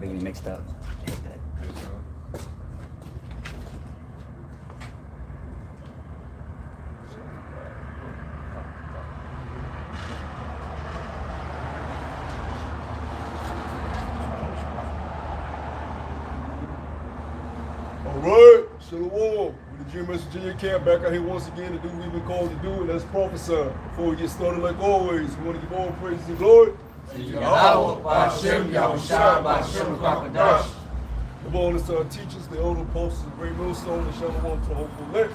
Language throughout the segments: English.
probably getting mixed up. Hate that. All right, Shalom. With the GMS Virginia camp back out here once again to do what we've been called to do, and that's prophesy. Before we get started, like always, we want to give all praises and glory to Yahweh, Ba'Shem, Yahushua, Ba'Shem, Kakadash. Of all this teachers, the older apostles, the great millstone, and Shalom to the hopeful elect.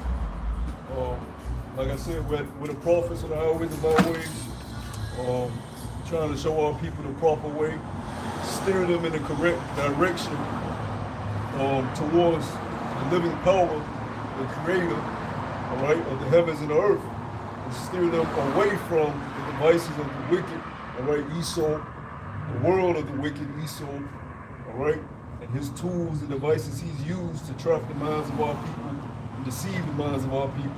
Like I said, we're the prophets of the highways and byways, trying to show our people the proper way, steer them in the correct direction towards the living power, the creator, all right, of the heavens and the earth, and steer them away from the devices of the wicked, all right, Esau, the world of the wicked Esau, all right, and his tools and devices he's used to trap the minds of our people and deceive the minds of our people.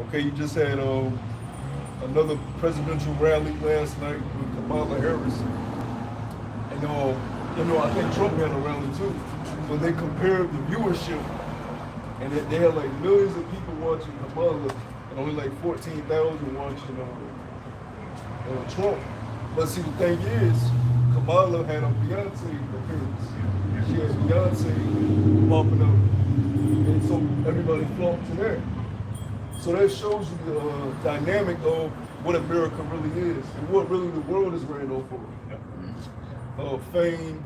Okay, you just had another presidential rally last night with Kamala Harris, and I think Trump had a rally too, but they compared the viewership, and they had like millions of people watching Kamala, and only like 14,000 watching Trump. But see, the thing is, Kamala had a Beyonce appearance. She had Beyonce popping up, and so everybody flocked to that. So that shows you the dynamic of what America really is, and what really the world is ran off of. Fame,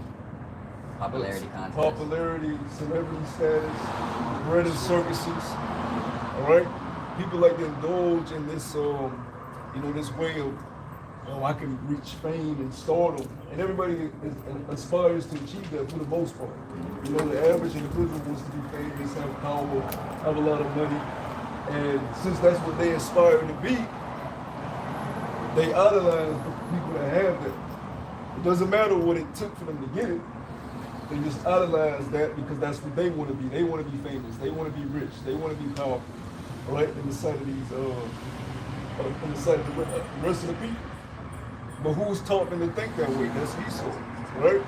popularity, celebrity status, bread and circuses. All right, people like to indulge in this, this way of, I can reach fame and stardom, and everybody aspires to achieve that for the most part. The average individual wants to be famous, have power, have a lot of money, and since that's what they aspire to be, they idolize the people that have that. It doesn't matter what it took for them to get it. They just idolize that because that's what they want to be. They want to be famous. They want to be rich. They want to be powerful. All right, in the sight of these, in the sight of the rest of the people. But who's taught them to think that way? That's Esau, right?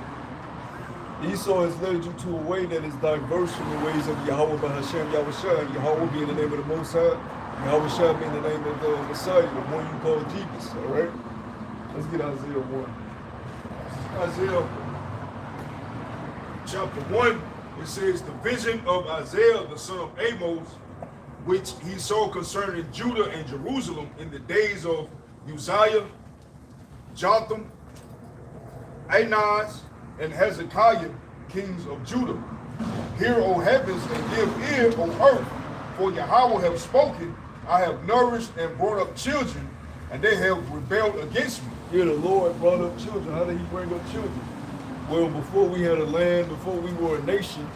Esau has led you to a way that is diverse from the ways of Yahweh Ba'Hashem Yahushua. Yahweh being the name of the Most High, Yahushua being the name of the Messiah, the one you call Jesus. All right, let's get Isaiah 1. Isaiah chapter 1, it says, the vision of Isaiah the son of Amos, which he saw concerning Judah and Jerusalem in the days of Uzziah, Jotham, Anaz, and Hezekiah, kings of Judah. Hear, O heavens, and give ear, O earth, for Yahweh have spoken. I have nourished and brought up children, and they have rebelled against me. Here the Lord brought up children. How did he bring up children? Well, before we had a land, before we were a nation,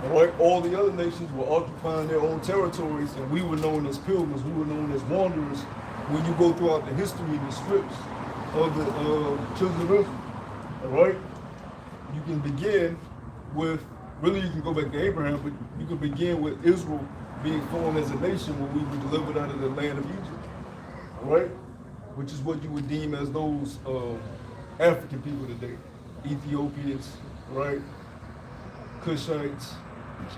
all right, all the other nations were occupying their own territories, and we were known as pilgrims, we were known as wanderers. When you go throughout the history and the scripts of the children of Israel, all right, you can begin with, really you can go back to Abraham, but you can begin with Israel being formed as a nation when we were delivered out of the land of Egypt, all right, which is what you would deem as those African people today. Ethiopians, right? Cushites,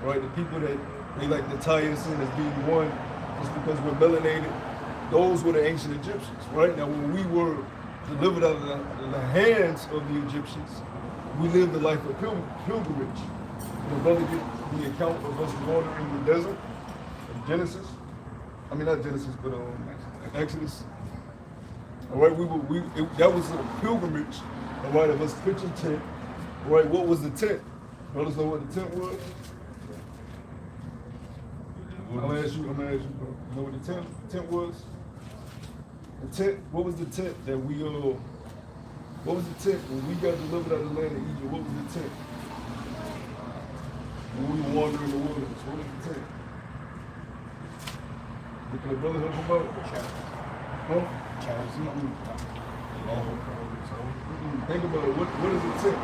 right? The people that they like to tie us in as being one just because we're melanated. Those were the ancient Egyptians, right? Now, when we were delivered out of the hands of the Egyptians, we lived a life of pilgrimage. Brother get the account of us wandering the desert of Genesis. I mean, not Genesis, but Exodus. All right, that was a pilgrimage. All right, of us pitching tent. All right, what was the tent? Brothers know what the tent was? I'm gonna ask you, bro. You know what the tent was? The tent, what was the tent that we, what was the tent when we got delivered out of the land of Egypt? What was the tent? When we were wandering in the wilderness, what was the tent? Can the brother help him out? Huh? Think about it. What is a tent?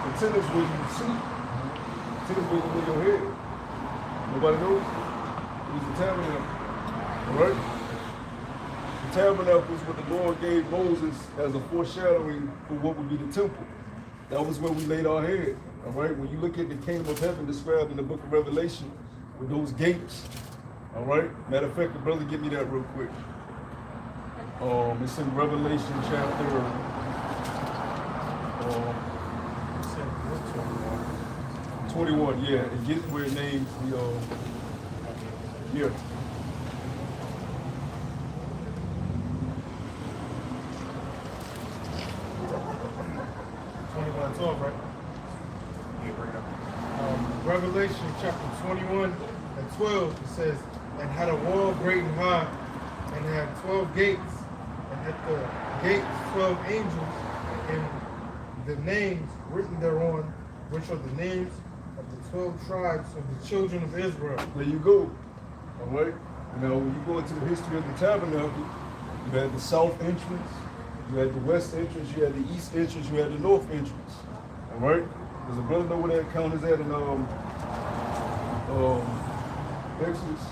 The tent is where you sleep. The tent is where you lay your head. Nobody knows? It was the tabernacle. All right? The tabernacle is what the Lord gave Moses as a foreshadowing for what would be the temple. That was where we laid our head. All right. When you look at the kingdom of heaven described in the book of Revelation with those gates. All right. Matter of fact, the brother, give me that real quick. It's in Revelation chapter. 21. Yeah. It gets where it names the. Yeah. 12, right? Revelation chapter 21 and 12, it says, and had a wall great and high, and had 12 gates, and at the gates 12 angels, and the names written thereon, which are the names of the 12 tribes of the children of Israel. There you go. All right. Now, when you go into the history of the tabernacle, you had the south entrance, you had the west entrance, you had the east entrance, you had the north entrance. All right. Does a brother know where that account is at in Exodus?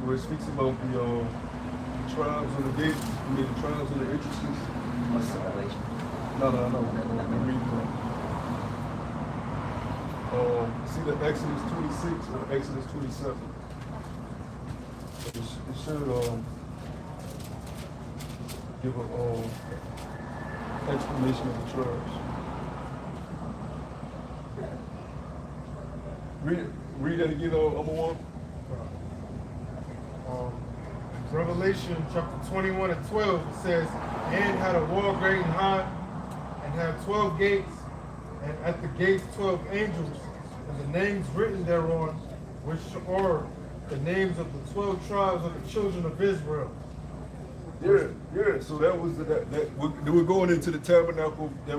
Where it speaks about the tribes on the gates, the tribes on the entrances. What's the relation? No. Let me read that. See the Exodus 26 or Exodus 27. It should give a explanation of the tribes. Read that again, number one. Revelation chapter 21 and 12, it says, and had a wall great and high, and had 12 gates, and at the gates 12 angels, and the names written thereon, which are the names of the 12 tribes of the children of Israel. Yeah. So that was we're going into the tabernacle that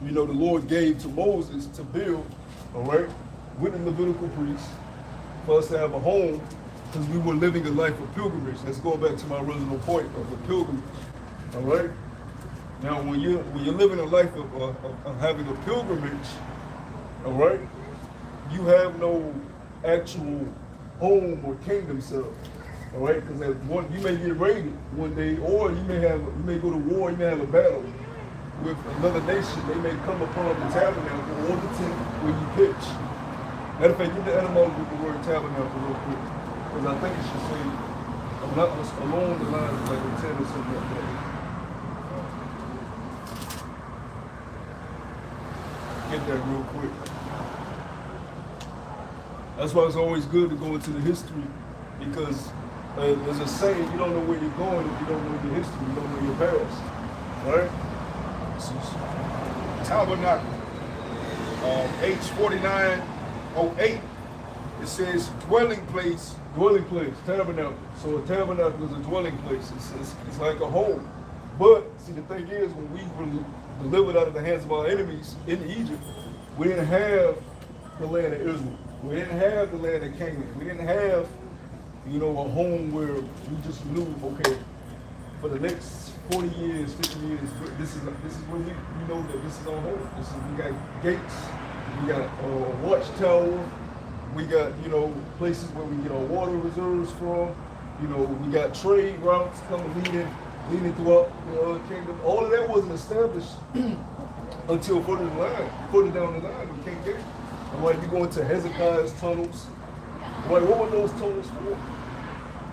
the Lord gave to Moses to build, all right, with the Levitical priests, for us to have a home, because we were living a life of pilgrimage. Let's go back to my original point of the pilgrimage, all right. Now, when you're living a life of having a pilgrimage, all right, you have no actual home or kingdom self. All right, because you may get raided one day, or you may go to war, you may have a battle with another nation. They may come upon the tabernacle or the tent where you pitch. Matter of fact, get the etymology of the word tabernacle real quick, because I think it should say along the lines of like a tent or something like that. Get that real quick. That's why it's always good to go into the history, because there's a saying, you don't know where you're going if you don't know your history, you don't know your past. Right? This is Tabernacle, H4908. It says dwelling place. Dwelling place, tabernacle. So a tabernacle is a dwelling place. It's like a home. But see, the thing is, when we were delivered out of the hands of our enemies in Egypt, we didn't have the land of Israel. We didn't have the land of Canaan. We didn't have a home where we just knew, okay, for the next 40 years, 50 years, this is when we know that this is our home. We got gates, we got a watchtower, we got, places where we get our water reserves from, we got trade routes coming leading throughout the kingdom. All of that wasn't established until further down the line, we can't get it. And like you go into Hezekiah's tunnels, like what were those tunnels for?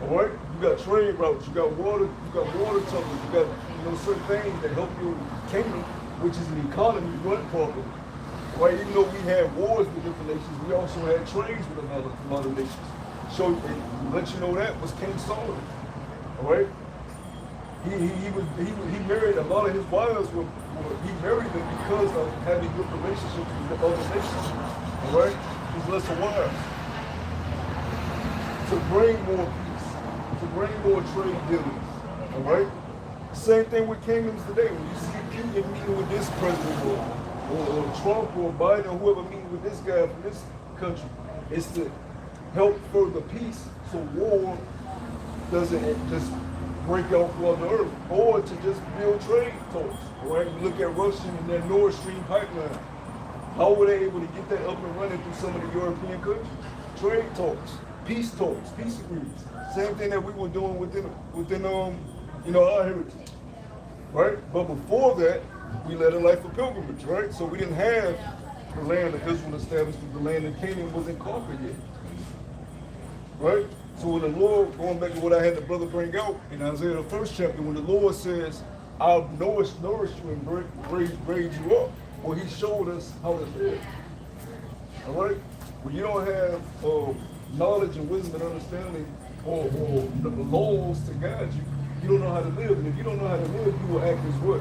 All right, you got trade routes, you got water tunnels, you got certain things that help your kingdom, which is an economy run properly. Right, even though we had wars with different nations, we also had trades with other nations. So let you know that was King Solomon. All right, he married a lot of his wives. He married them because of having good relationships with other nations. All right, his lesser wives, to bring more peace, to bring more trade dealings. All right, same thing with kingdoms today. When you see Putin meeting with this president or Trump or Biden or whoever meeting with this guy from this country, it's to help further peace, so war doesn't just break out throughout the earth, or to just build trade talks. Right? You look at Russia and their Nord Stream pipeline. How were they able to get that up and running through some of the European countries? Trade talks, peace agreements. Same thing that we were doing within our heritage. right? But before that, we led a life of pilgrimage, right? So we didn't have the land of Israel established, the land of Canaan wasn't conquered yet, right? So when the Lord, going back to what I had the brother bring out in Isaiah the 1st chapter, when the Lord says, I'll nourish you and raise you up, well, he showed us how to live, all right? When you don't have knowledge and wisdom and understanding or the laws to guide you, you don't know how to live. And if you don't know how to live, you will act as what?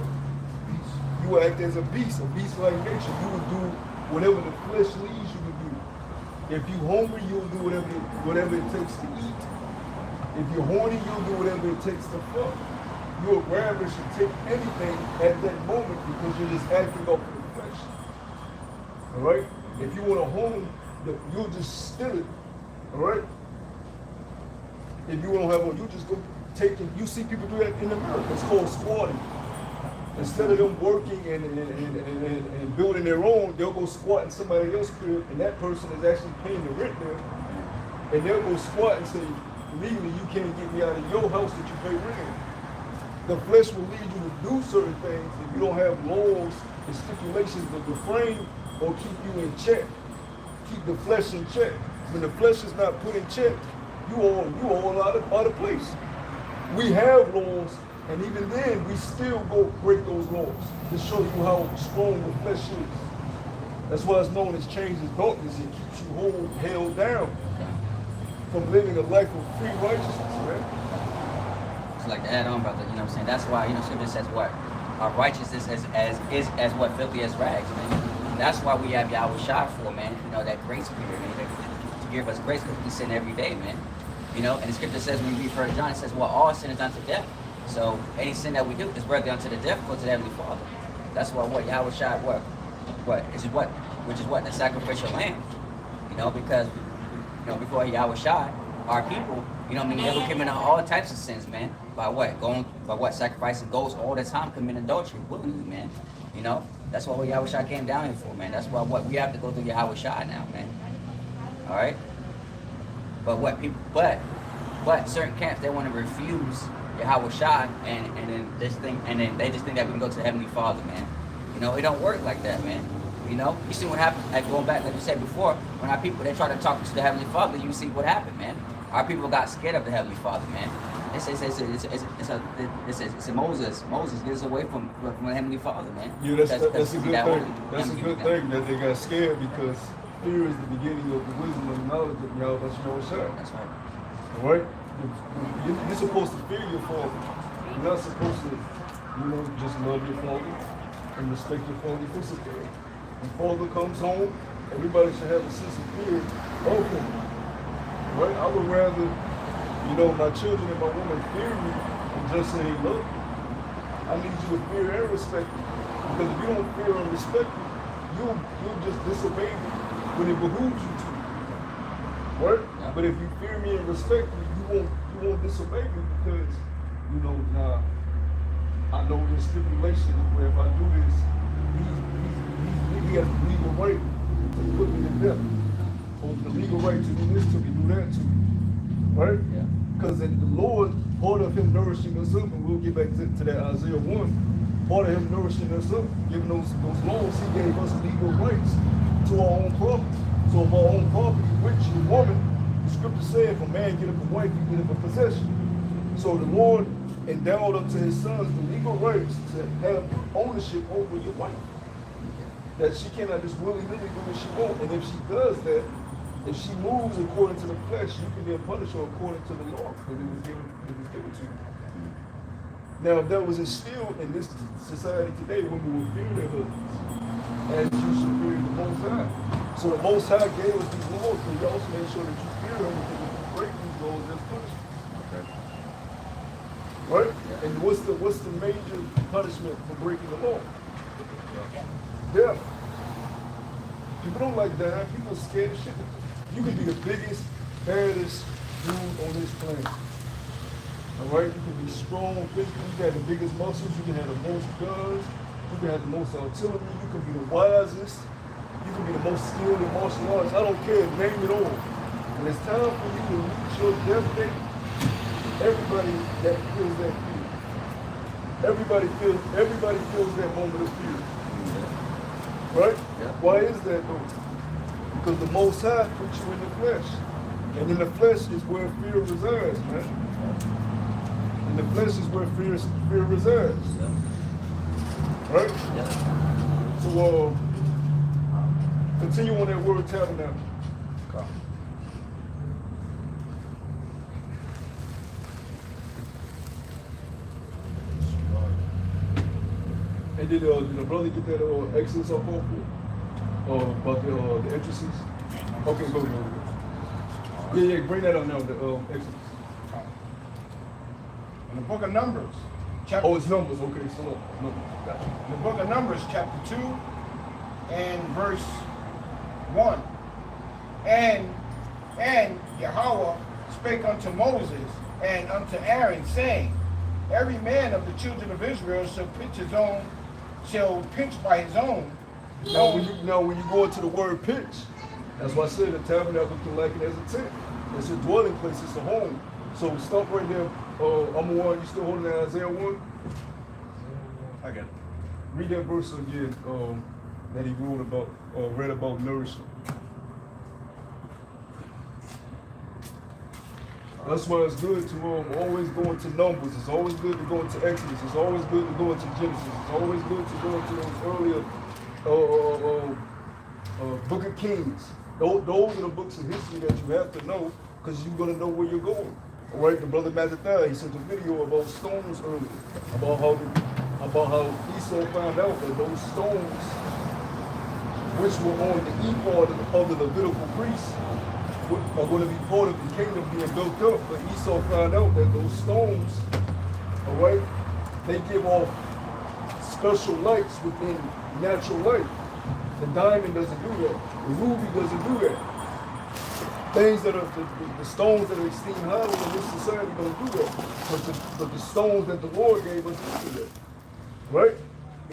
You will act as a beast-like nature. You will do whatever the flesh leads you to do. If you're hungry, you'll do whatever it takes to eat. If you're horny, you'll do whatever it takes to fuck. You'll ravish and take anything at that moment because you're just acting off of the flesh. All right? If you want a home, you'll just steal it. All right? If you don't have one, you just go take it. You see people do that in America. It's called squatting. Instead of them working and building their own, they'll go squat in somebody else's crib, and that person is actually paying the rent there. And they'll go squat and say, legally, you can't get me out of your house that you pay rent in. The flesh will lead you to do certain things if you don't have laws and stipulations that refrain or keep you in check. Keep the flesh in check. When the flesh is not put in check, you all out of place. We have laws, and even then, we still go break those laws to show you how strong the flesh is. That's why it's known as chains of darkness. It keeps you held down from living a life of free righteousness, right? It's like to add on, brother, you know what I'm saying? That's why, Scripture says what? Our righteousness is as what? Filthy as rags, man. And that's why we have Yahweh Shai for, man. That grace period, man. To give us grace because we sin every day, man. And the Scripture says when we read 1 John, it says, well, all sin is unto death. So any sin that we do is worthy unto the death, go to the Heavenly Father. That's why what Yahweh Shai, which is what? The sacrificial lamb. Because, before Yahweh Shai, our people, they were committing all types of sins, man. By what? Sacrificing goats all the time, committing adultery willingly, man. That's what Yahweh Shai came down here for, man. That's why we have to go through Yahweh Shai now, man. All right? But certain camps, they want to refuse Yahweh Shai and then they just think that we can go to the Heavenly Father, man. It don't work like that, man. You see what happened, like going back, like you said before, when our people, they try to talk to the Heavenly Father, you see what happened, man. Our people got scared of the Heavenly Father, man. It's Moses, get us away from the Heavenly Father, man. Yeah, that's a good thing. That's a good thing that they got scared because fear is the beginning of the wisdom and knowledge of Yahweh Shai. That's right. All right? You're supposed to fear your father. You're not supposed to, just love your father and respect your father physically. When father comes home, everybody should have a sense of fear of him. Right? I would rather, my children and my woman fear me and just say, look, I need you to fear and respect me. Because if you don't fear and respect me, you'll just disobey me when it behooves you to. Right? Yeah. But if you fear me and respect me, you won't disobey me because, I know there's stipulation where if I do this, he has the legal right to put me to death. Or the legal right to do this to me, do that to me. Right? Yeah. Because the Lord, part of him nourishing us up, and we'll get back to that Isaiah 1, part of him nourishing us up, giving those laws, he gave us legal rights to our own property. So if our own property, which the woman, the Scripture said, if a man get up a wife, he get up a possession. So the Lord endowed unto his sons the legal rights to have ownership over your wife. That she cannot just willy-nilly do what she wants. And if she does that, if she moves according to the flesh, you can then punish her according to the law that it was given to you. Now, if that was instilled in this society today, women would fear their husbands, as you should fear the Most High. So the Most High gave us these laws, but he also made sure that you fear him, because if you break these laws, there's punishment. Okay. Right? And what's the major punishment for breaking the law? Death. People don't like dying. People are scared of shit. You can be the biggest, baddest dude on this planet. All right? You can be strong physically. You can have the biggest muscles. You can have the most guns. You can have the most artillery. You can be the wisest. You can be the most skilled in martial arts. I don't care. Name it all. When it's time for you to reach your death date, everybody that feels that fear. everybody feels that moment of fear. Yeah. Right? Yeah. Why is that though? Because the Most High puts you in the flesh. And in the flesh is where fear resides, man. In the flesh is where fear resides. Yeah. Right? Yeah. So continue on that word tabernacle. Okay. And did the brother get that Exodus up off about the entrances? Okay, go. Yeah, bring that up now, the Exodus. In the book of Numbers, chapter Oh, it's Numbers, okay, so Numbers. Gotcha. in the book of Numbers, chapter 2 and verse 1. And Yahweh spake unto Moses and unto Aaron, saying, every man of the children of Israel shall pitch by his own. Now when you go into the word pitch, that's why I said the tabernacle can liken as a tent. It's a dwelling place, it's a home. So stop right there. I'm one, you still holding that Isaiah 1? I got it. Read that verse again that he read about nourishment. That's why it's good to always go into Numbers. It's always good to go into Exodus. It's always good to go into Genesis. It's always good to go into those earlier Book of Kings. Those are the books of history that you have to know because you're going to know where you're going. All right, the brother Matthew, he sent a video about stones earlier, about how Esau found out that those stones, which were on the ephod of the Levitical priests, are going to be part of the kingdom being built up. But Esau found out that those stones, all right, they give off special lights within natural light. The diamond doesn't do that. The ruby doesn't do that. Things that are the stones that are esteemed highly in this society don't do that. But the stones that the Lord gave us do that. Right?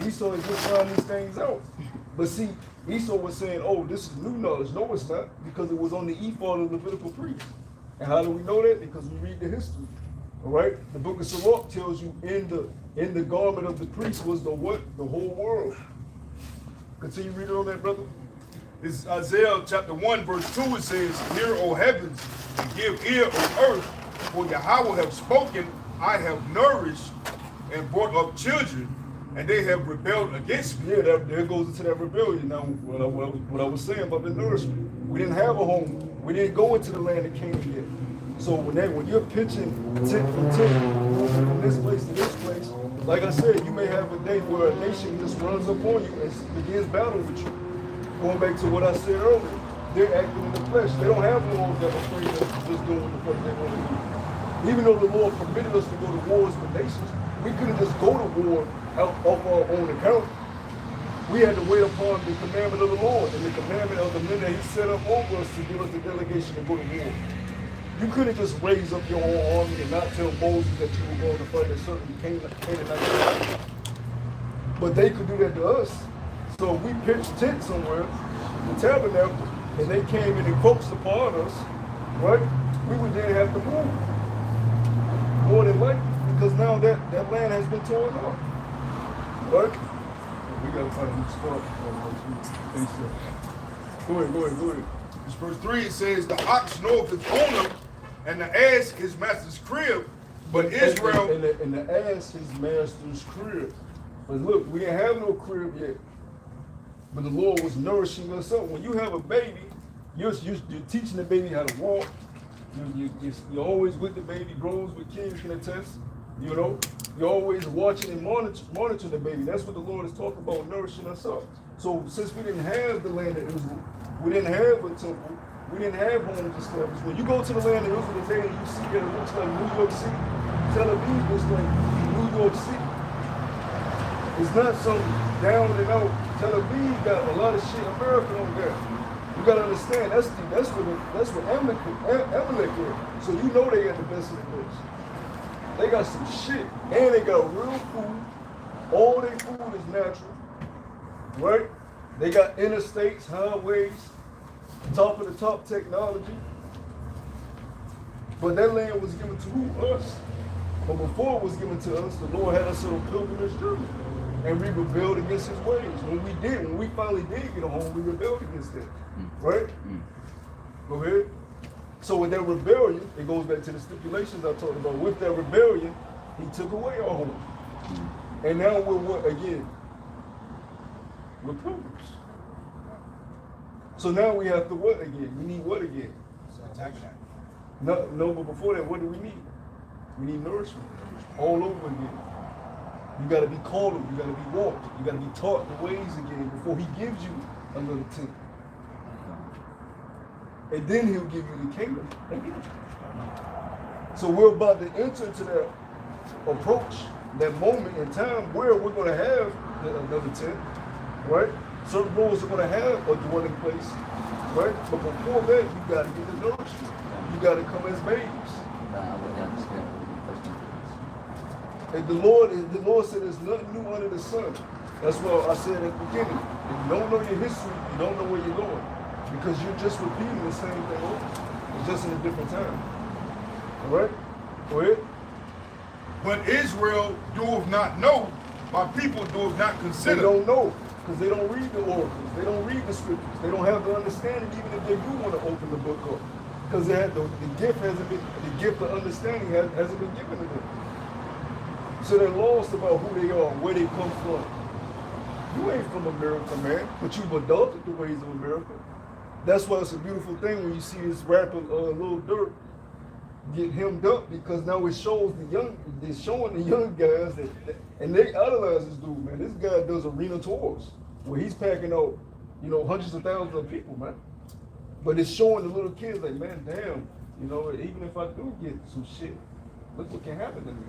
Esau had just found these things out. But see, Esau was saying, oh, this is new knowledge. No, it's not, because it was on the ephod of the Levitical priest. And how do we know that? Because we read the history. All right? The book of Sirach tells you in the garment of the priest was the what? The whole world. Continue reading on that, brother. This is Isaiah chapter 1, verse 2. It says, hear, O heavens, and give ear, O earth, for Yahweh have spoken, I have nourished and brought up children, and they have rebelled against me. Yeah, there goes into that rebellion. Now, what I was saying about the nourishment. We didn't have a home. We didn't go into the land of Canaan yet. So when you're pitching tent for tent, from this place to this place, like I said, you may have a day where a nation just runs up on you and begins battle with you. Going back to what I said earlier, they're acting in the flesh. They don't have laws that are afraid of just doing what the fuck they want to do. Even though the Lord permitted us to go to wars with nations, we couldn't just go to war out of our own account. We had to wait upon the commandment of the Lord and the commandment of the men that He set up over us to give us the delegation to go to war. You couldn't just raise up your own army and not tell Moses that you were going to fight a certain Canaanite. But they could do that to us. So we pitched tent somewhere, the tabernacle, and they came in and encroached upon us, right? We would then have to move. More than likely, because now that land has been torn up. Right? We gotta find a new spot. Go ahead. This verse 3, it says, the ox knoweth his owner, and the ass his master's crib. But Israel... And the ass his master's crib. But look, we didn't have no crib yet. But the Lord was nourishing us up. When you have a baby, you're teaching the baby how to walk. You're always with the baby, grows with kids can attest. You know, you're always watching and monitoring the baby. That's what the Lord is talking about, nourishing us up. So since we didn't have the land of Israel, we didn't have a temple, we didn't have homes established. When you go to the land of Israel today and you see that it looks like New York City, Tel Aviv looks like New York City. It's not some down and out. Tel Aviv got a lot of shit America on there. You gotta understand, that's what Amalek is. So you know they got the best of the best. They got some shit, and they got real food. All their food is natural, right? They got interstates, highways, top of the top technology. But that land was given to who? Us. But before it was given to us, the Lord had us on a pilgrimage journey. And we rebelled against his ways. When we finally did get a home, we rebelled against it. Right? Go ahead. So with that rebellion, it goes back to the stipulations I talked about. With that rebellion, he took away our home. And now we're what again? We're pilgrims. So now we have to what again? We need what again? No, but before that, what do we need? We need nourishment all over again. You got to be called, you got to be walked, you got to be taught the ways again before he gives you another tent. And then he'll give you the kingdom again. So we're about to enter into that approach, that moment in time where we're going to have another tent, right? Certain rules are going to have a dwelling place, right? But before that, you got to get the nourishment. You got to come as babes. And the Lord said there's nothing new under the sun. That's what I said at the beginning. If you don't know your history, you don't know where you're going. Because you're just repeating the same thing over. It's just in a different time. All right? Go ahead. But Israel doeth not know, my people doeth not consider. They don't know, because they don't read the oracles. They don't read the scriptures. They don't have the understanding, even if they do want to open the book up. Because the gift of understanding hasn't been given to them. So they're lost about who they are, where they come from. You ain't from America, man, but you've adopted the ways of America. That's why it's a beautiful thing when you see this rapper, Lil Durk, get hemmed up, because now it shows they're showing the young guys and they idolize this dude, man. This guy does arena tours where he's packing out, hundreds of thousands of people, man. But it's showing the little kids like, man, damn, even if I do get some shit, look what can happen to me.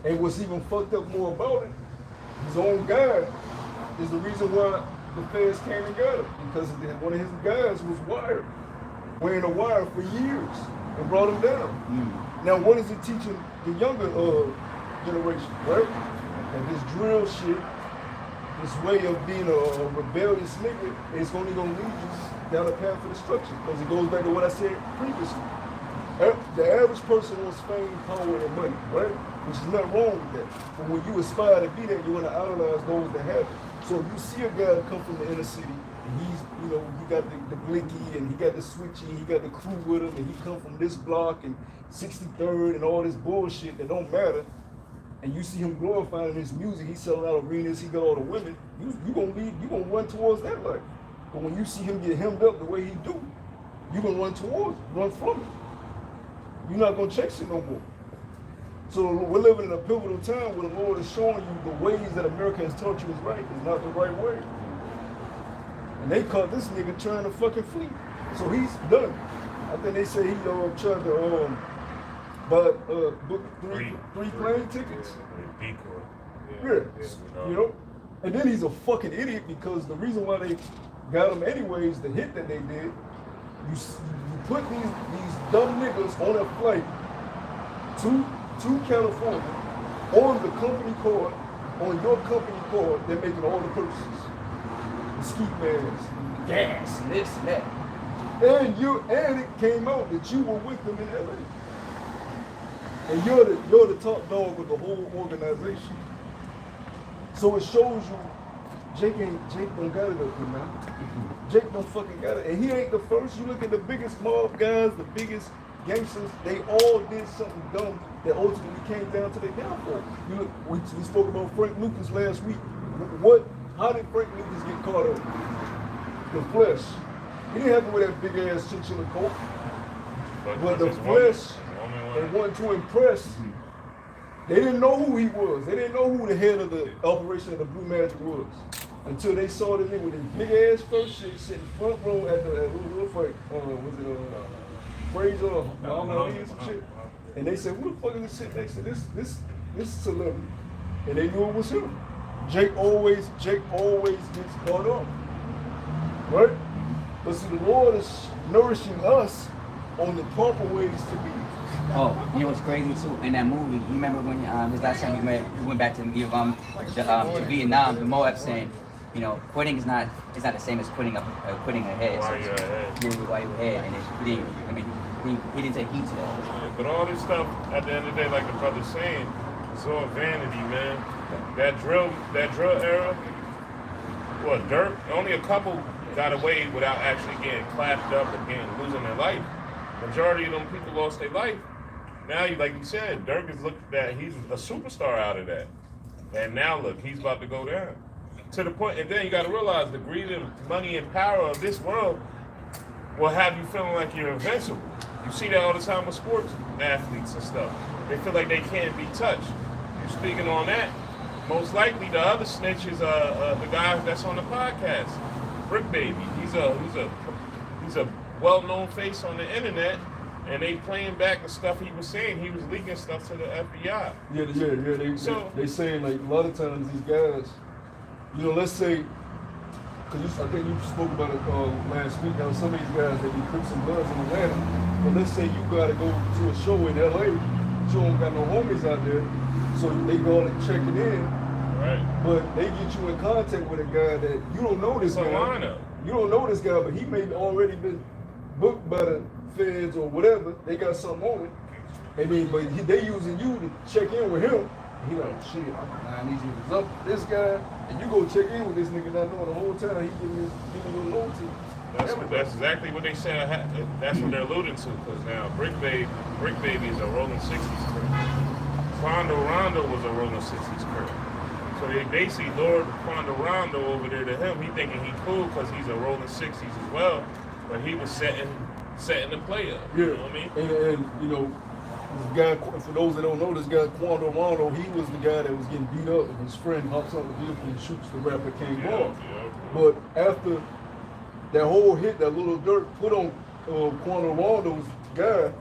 And what's even fucked up more about it, his own guy is the reason why the feds came and got him, because one of his guys was wearing a wire for years and brought him down. Now, what is it teaching the younger generation, right? And this drill shit, this way of being a rebellious nigga, is only gonna lead you down a path of destruction, because it goes back to what I said previously. The average person wants fame, power, and money, right? Which is nothing wrong with that. But when you aspire to be that, you want to idolize those that have it. So if you see a guy come from the inner city, and he's, he got the blinky, and he got the switchy, he got the crew with him, and he come from this block, and 63rd, and all this bullshit that don't matter, and you see him glorifying his music, he's selling out arenas, he got all the women, you gonna run towards that life. But when you see him get hemmed up the way he do, you gonna run from it. You're not gonna chase it no more. So we're living in a pivotal time where the Lord is showing you the ways that America has taught you is right is not the right way. And they caught this nigga trying to fucking flee. So he's done. I think they say he tried to book three plane tickets. Yeah. And then he's a fucking idiot, because the reason why they got him anyways, the hit that they did, you put these dumb niggas on a flight to California on the company card, on your company card, they're making all the purchases. The ski masks, gas, and this and that. And it came out that you were with them in LA. And you're the top dog of the whole organization. So it shows you Jake don't got it up here, man. Jake don't fucking got it. And he ain't the first. You look at the biggest mob guys, the biggest gangsters, they all did something dumb that ultimately came down to their downfall. We spoke about Frank Lucas last week. How did Frank Lucas get caught up? The flesh. He didn't have to wear that big ass chinchilla coat. But the flesh, and wanted to impress, they didn't know who he was. They didn't know who the head of the operation of the Blue Magic was. Until they saw the nigga with his big ass first shit sitting front row at the little fight. Fraser or some shit. And they said, who the fuck is this sitting next to this celebrity? And they knew it was him. Jake always gets caught up. Right? But see, the Lord is nourishing us on the proper ways to be. Oh, you know what's crazy too? In that movie, you remember when this last time we went back to to Vietnam, the Moab saying, quitting is not the same as quitting ahead. While you're ahead. While you're ahead. And he didn't take heed to that. Yeah, but all this stuff, at the end of the day, like the brother's saying, it's all vanity, man. That drill era, what, Dirk, only a couple got away without actually getting clapped up and losing their life. Majority of them people lost their life. Now, like you said, Dirk is looked at, he's a superstar out of that. And now look, he's about to go down. To the point, and then you gotta realize the greed and money and power of this world will have you feeling like you're invincible. You see that all the time with sports athletes and stuff. They feel like they can't be touched. You're speaking on that. Most likely the other snitch is the guy that's on the podcast, Brick Baby. He's a well-known face on the internet, and they playing back the stuff he was saying. He was leaking stuff to the FBI. Yeah. They saying like a lot of times these guys, you know, let's say, because I think you spoke about it last week, how some of these guys, they be Crips and Bloods in Atlanta, but let's say you gotta go to a show in LA, you don't got no homies out there, so they go and checking in, right? But they get you in contact with a guy that you don't know this guy. You don't know this guy, but he may have already been booked by the feds or whatever. They got something on it, and then they using you to check in with him. He like, shit, I need you to up this guy, and you go check in with this nigga not knowing the whole time he giving you a loan to. That's exactly what they say. That's what they're alluding to. Because now Brick Baby is a rolling 60s crib. Rondo was a rolling 60s crib. So they basically lured Rondo over there to him. He thinking he cool because he's a rolling 60s as well, but he was setting the play up. Yeah. You know what I mean? And you know, this guy, for those that don't know, this guy Quando Rondo, he was the guy that was getting beat up, and his friend hops on the vehicle and shoots the rapper King Ball. Yeah. But after that whole hit that Little Dirk put on Quando Rondo's guy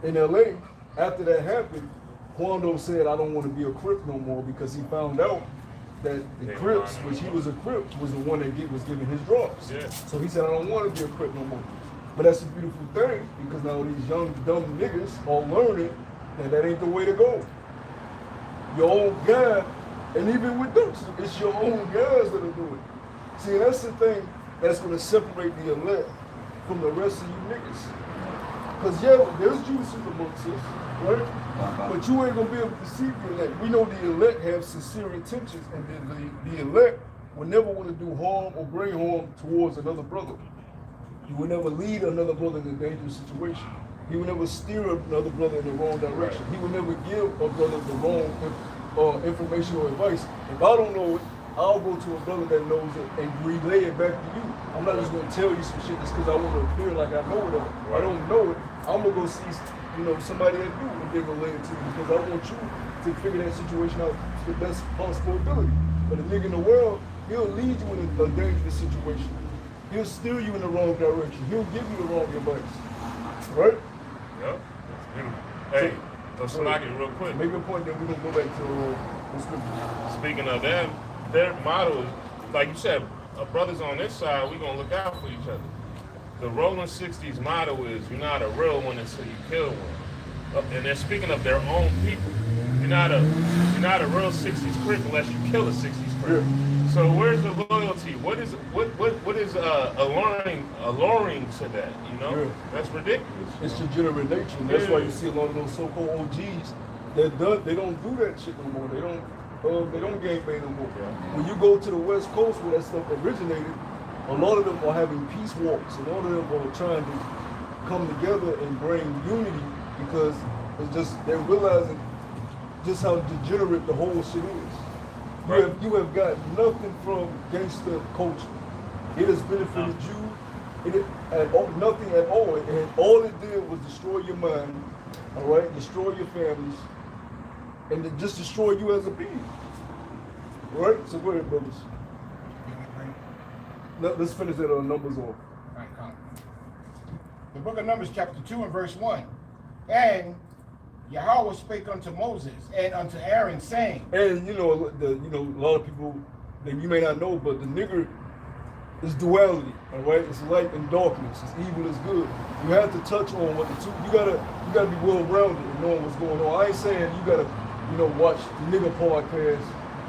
in LA, after that happened, Quando said, I don't want to be a Crip no more, because he found out that the Crips, which he was a Crip, was the one that was giving his drops. Yeah. So he said, I don't want to be a Crip no more. But that's a beautiful thing, because now these young, dumb niggas are learning that ain't the way to go. Your own guy, and even with Dukes, it's your own guys that are doing it. See, that's the thing that's going to separate the elect from the rest of you niggas. Because, yeah, there's Judas amongst us, right? But you ain't going to be able to see the elect. We know the elect have sincere intentions, and then the elect will never want to do harm or bring harm towards another brother. He will never lead another brother in a dangerous situation. He will never steer another brother in the wrong direction. He will never give a brother the wrong information or advice. If I don't know it, I'll go to a brother that knows it and relay it back to you. I'm not just going to tell you some shit just because I want to appear like I know it. If I don't know it, I'm going to go see somebody that do, and they're going to lay it to you, because I want you to figure that situation out to the best possible ability. But a nigga in the world, he'll lead you in a dangerous situation. He'll steer you in the wrong direction. He'll give you the wrong advice. Right? Yep. Hey, so Salaki, real quick. Make a point that we're going to go back to the scripture. Speaking of them, their motto is, like you said, brothers on this side, we're going to look out for each other. The Rolling 60s motto is, you're not a real one until you kill one. And they're speaking of their own people. You're not a real 60s Crip unless you kill a 60s Crip. Yeah. So where's the loyalty? What is alluring to that? You know, Yeah. That's ridiculous. It's degenerate nature. And that's why you see a lot of those so-called OGs that they don't do that shit no more. They don't gangbang no more. When you go to the West Coast where that stuff originated, a lot of them are having peace walks. A lot of them are trying to come together and bring unity, because it's just they're realizing just how degenerate the whole shit is. You have got nothing from gangster culture. It has benefited you. Nothing at all. And all it did was destroy your mind, all right? Destroy your families, and then just destroy you as a being. All right? So go ahead, brothers. Let's finish that Numbers off. The book of Numbers, chapter 2 and verse 1. And Yahweh spake unto Moses and unto Aaron, saying. And a lot of people, you may not know, but the nigger is duality, all right? It's light and darkness. It's evil is good. You have to touch on what the two. You gotta be well-rounded and knowing what's going on. I ain't saying you gotta, watch the nigger podcast,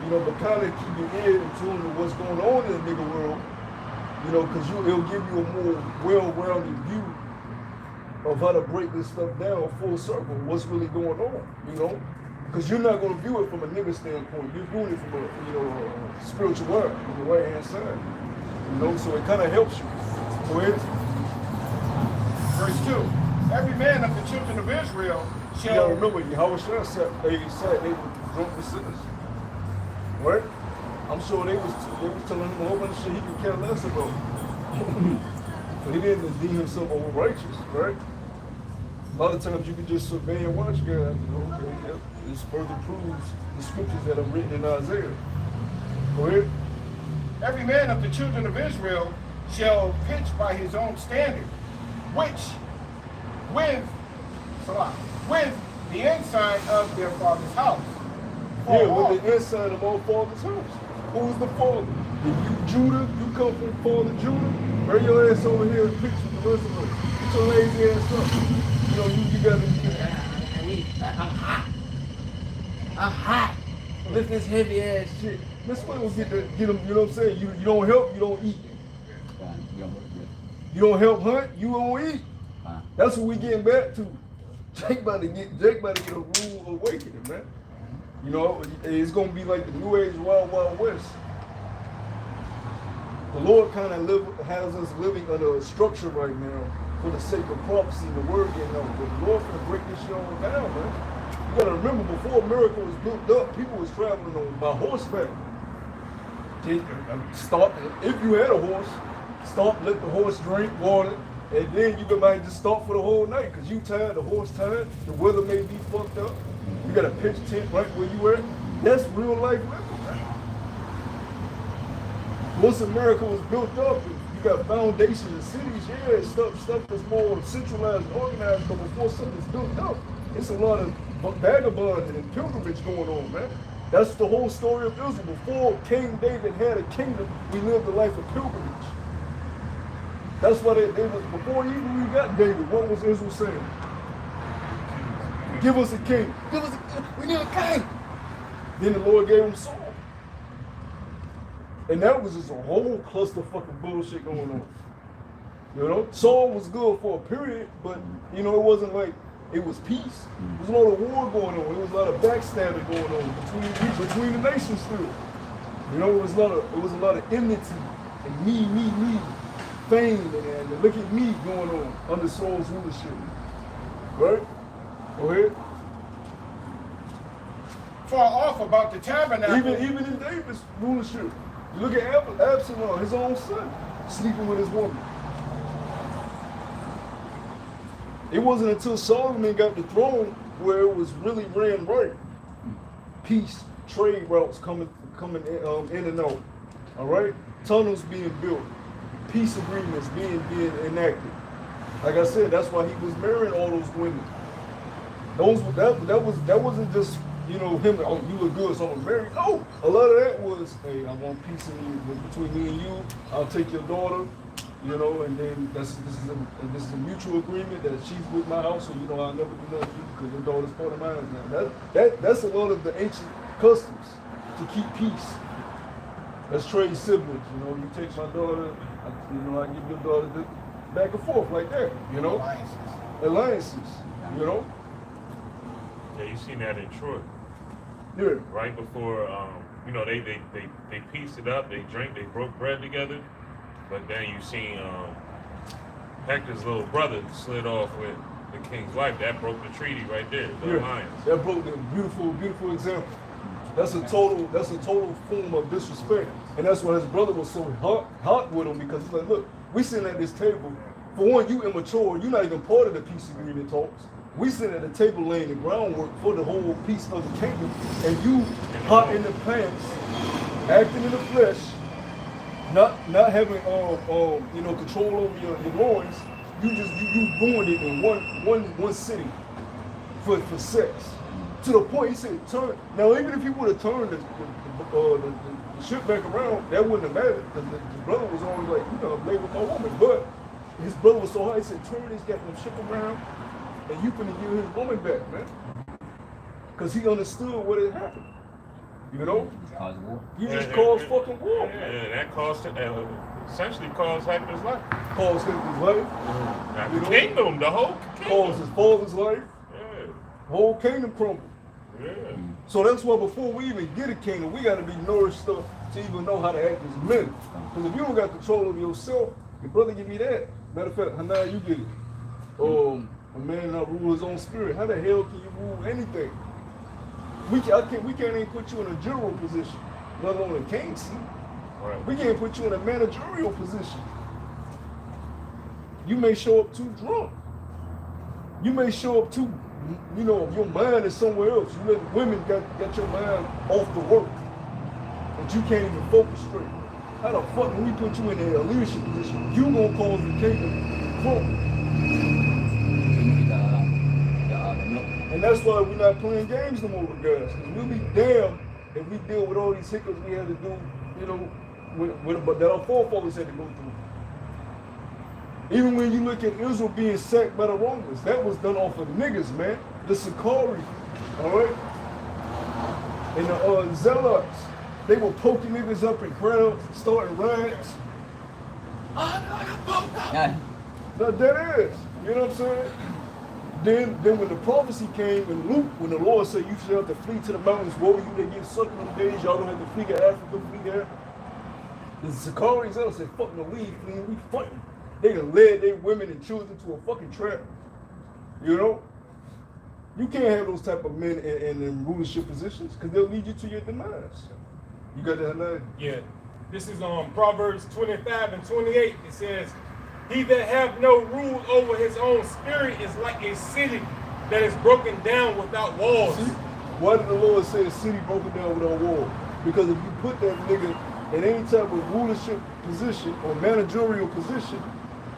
but kind of keep your ear in tune to what's going on in the nigger world, because it'll give you a more well-rounded view of how to break this stuff down full circle, what's really going on, you know? Because you're not going to view it from a nigga standpoint. You're viewing it from a spiritual world on the right hand side, you know? So it kind of helps you. Go ahead. Verse 2. Every man of the children of Israel You gotta shall remember, Yahweh said they were drunk with sinners. Right? I'm sure they was telling him a whole bunch of shit he could care less about. But he didn't deem himself over righteous, right? A lot of times you can just survey and watch guys, you know, okay, yep, this further proves the scriptures that are written in Isaiah. Go ahead. every man of the children of Israel shall pitch by his own standard, which with the inside of their father's house. For Yeah, all- with the inside of our father's house. Who's the father? If you Judah, you come from father Judah, bring your ass over here and pitch with the rest of us. Get your lazy ass up. You know, you gotta I'm hot. Lift this heavy ass shit. Miss Flynn will get them, you know what I'm saying? You don't help, you don't eat. You don't help hunt, you don't eat. That's what we getting back to. Jake about to get a rude awakening, man. You know, it's gonna be like the New Age Wild Wild West. The Lord kind of has us living under a structure right now for the sake of prophecy, the word getting out. But the Lord's gonna break this shit all down, man. You gotta remember, before America was built up, people was traveling by horseback. Stop, if you had a horse, stop, let the horse drink water, and then you might just stop for the whole night because you tired, the horse tired, the weather may be fucked up. You got a pitch tent right where you at. That's real life living, man. Once America was built up, you got foundations and cities, yeah, stuff that's more centralized and organized, but before something's built up, it's a lot of vagabonding and pilgrimage going on, man. That's the whole story of Israel. Before King David had a kingdom, we lived a life of pilgrimage. That's why they was, before even we got David, what was Israel saying? Give us a king. We need a king. Then the Lord gave him Saul. And that was just a whole clusterfuck of bullshit going on. You know, Saul was good for a period, but you know, it wasn't like it was peace. There was a lot of war going on. There was a lot of backstabbing going on between the nations still. You know, it was a lot of enmity and me, fame and look at me going on under Saul's rulership. Right? Go ahead. far off about the tabernacle. Even in David's rulership, you look at Absalom, his own son, sleeping with his woman. It wasn't until Solomon got the throne where it was really ran right. Peace, trade routes coming in and out. All right, tunnels being built, peace agreements being enacted. Like I said, that's why he was marrying all those women. That wasn't just, you know, him. Oh, you look good, so I'm gonna marry. No, a lot of that was, hey, I want peace between me and you. I'll take your daughter. You know, and then this is a mutual agreement that she's with my house, so you know I'll never do nothing to you because your daughter's part of mine now. That's a lot of the ancient customs to keep peace. Let's trade siblings. You know, you take my daughter, I give your daughter back and forth like that. You know, alliances. You know. Yeah, you seen that in Troy. Yeah. Right before, you know, they pieced it up. They drank. They broke bread together. But then you seen Hector's little brother slid off with the king's wife. That broke the treaty right there, the alliance. That broke the beautiful example. That's a total form of disrespect. And that's why his brother was so hot with him, because he's like, look, we sitting at this table. For one, you immature, you're not even part of the peace agreement talks. We sitting at the table laying the groundwork for the whole peace of the kingdom, and you hot in the pants, acting in the flesh, not having you know, control over your loins. You ruined it in one city for sex. To the point he said, turn. Now even if he would have turned the ship back around, that wouldn't have mattered, because the brother was always like, you know, lay with my woman. But his brother was so high, he said, turn this goddamn ship around, and you finna give his woman back, man. Because he understood what had happened. You know? Cause war. You just cause fucking war. Yeah, that cost essentially caused Hector's life. Cause his life. Not You the know? kingdom, the whole Cause kingdom. his father's life. Yeah, Whole kingdom crumbled. yeah. So that's why before we even get a kingdom, we got to be nourished up to even know how to act as men. Because if you don't got control of yourself, your brother give me that. Matter of fact, now you get it. A man not rule his own spirit. How the hell can you rule anything? We can't even put you in a general position, let alone a king seat. Right. We can't put you in a managerial position. You may show up too drunk. You may show up too, you know, your mind is somewhere else. You let women got your mind off the work, but you can't even focus straight. How the fuck when we put you in a leadership position, you gonna cause the kingdom to crumble? And that's why we're not playing games no more with guys. Because we'll be damned if we deal with all these hiccups we had to do, you know, that our forefathers had to go through. Even when you look at Israel being sacked by the Romans, that was done off of niggas, man. The Sicarii, all right? And the Zealots, they were poking niggas up in crowds, starting riots. Yeah. No, that is, you know what I'm saying? Then when the prophecy came in Luke, when the Lord said you should have to flee to the mountains, woe to you that get sucked in them days, y'all don't have to flee to Africa, flee there. The Sicarii Zealots said, fuck no, we ain't fleeing, we fighting. They done led their women and children to a fucking trap. You know? You can't have those type of men in rulership positions because they'll lead you to your demise. You got that, Hanai? Yeah. This is Proverbs 25 and 28. It says, he that have no rule over his own spirit is like a city that is broken down without walls. See? Why did the Lord say a city broken down without walls? Because if you put that nigga in any type of rulership position or managerial position,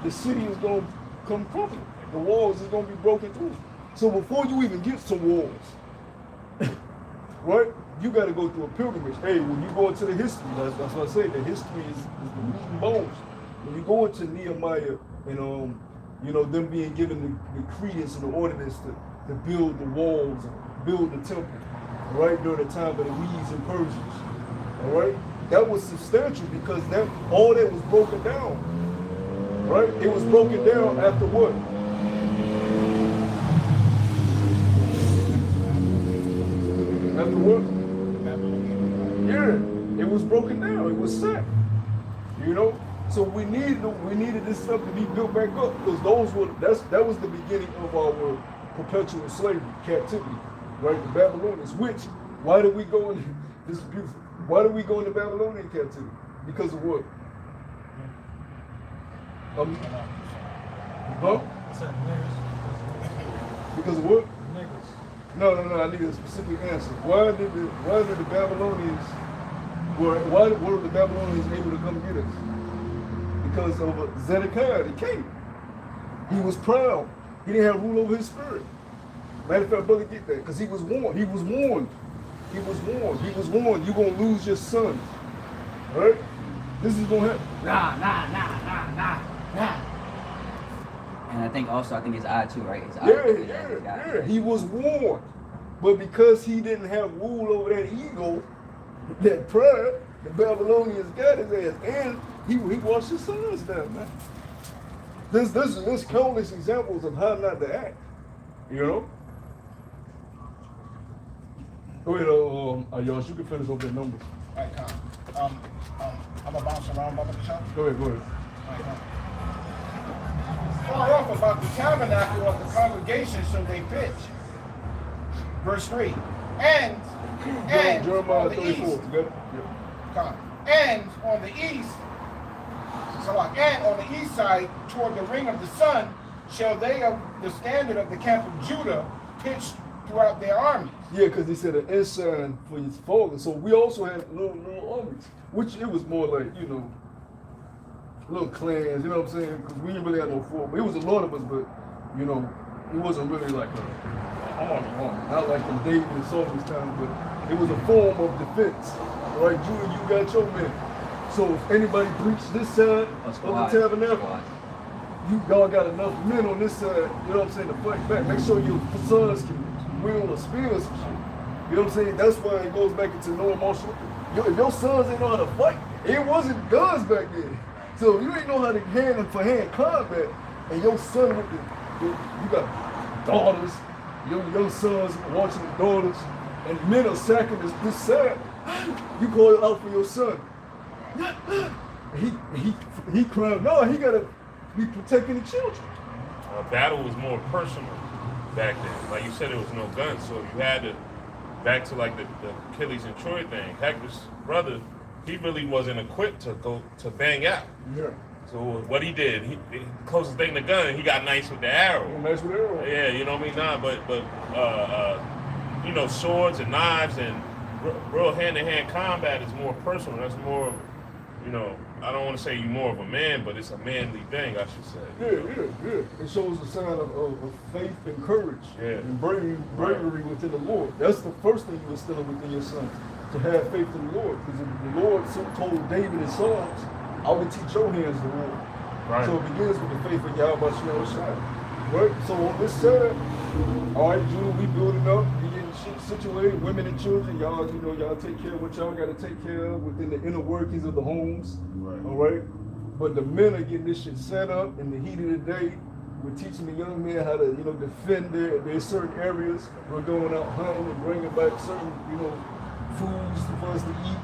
the city is going to come crumbling. The walls is going to be broken through. So before you even get to walls, right, you got to go through a pilgrimage. Hey, when you go into the history, that's what I say, the history is the meat and bones. When you go into Nehemiah and, you know, them being given the credence and the ordinance to build the walls, build the temple, right, during the time of the Medes and Persians, all right? That was substantial because all that was broken down. Right? It was broken down after what? After what? Yeah, it was broken down. It was set. You know? So we needed this stuff to be built back up because that was the beginning of our perpetual slavery, captivity, right? The Babylonians, why did we go in, this is beautiful, why did we go into Babylonian captivity? Because of what? Huh? Because of what? No, I need a specific answer. Why did the Babylonians were the Babylonians able to come get us? Because of Zedekiah, the king. He was proud. He didn't have rule over his spirit. Matter of fact, brother, get that. Because he was warned. You're gonna lose your son. Right? This is gonna happen. Nah. And I think it's odd too, right? It's odd. Yeah. He was warned. But because he didn't have rule over that ego, that pride, the Babylonians got his ass. And he washed his sons down, man. There's countless examples of how not to act. You know? Go ahead, y'all, you can finish off the numbers. All right, Con. I'm going to bounce around, Bubba, the shop. Go ahead. All right, Con. Far off about the tabernacle of the congregation shall they pitch. Verse 3. And Jeremiah on the 34. east. You got it? Yeah. Con. And on the east, and on the east side, toward the ring of the sun, shall they of the standard of the camp of Judah pitch throughout their armies. Yeah, because they said an ensign for his father. So we also had little armies, which it was more like, you know, little clans, you know what I'm saying? Because we didn't really have no form. It was a lot of us, but, you know, it wasn't really like a army. Not like in David and Solomon's time, but it was a form of defense. All right, Judah, you got your men. So if anybody breached this side of the tabernacle, y'all got enough men on this side, you know what I'm saying, to fight back. Make sure your sons can wield a spear or some shit. You know what I'm saying? That's why it goes back into no emotional. If your sons ain't know how to fight, it wasn't guns back then. So if you ain't know how to hand-for-hand combat, and your son with you got daughters, your sons watching the daughters, and men are sacking this side, you call it out for your son. He cried, no, he gotta be protecting the children. Battle was more personal back then. Like you said, there was no guns, so you had to, back to like the Achilles and Troy thing, Hector's brother, he really wasn't equipped to go to bang out. Yeah. So what he did, he closest thing to gun, he got nice with the arrow. Nice with the arrow. Yeah, you know what I mean? Nah, but swords and knives and real hand-to-hand combat is more personal. That's more, I don't want to say you're more of a man, but it's a manly thing, I should say. Yeah. It shows a sign of faith and courage and bravery within the Lord. That's the first thing you instill within your son, to have faith in the Lord. Because the Lord told David in Psalms, I will teach your hands the war. Right. So it begins with the faith of Yahweh Shai. Right? So on this side, all right, Judah, we building up, we getting shit situated, women and children, y'all take care of what y'all gotta take care of within the inner workings of the homes. Right. All right. But the men are getting this shit set up in the heat of the day. We're teaching the young men how to, defend their certain areas. We're going out hunting and bringing back certain, foods for us to eat.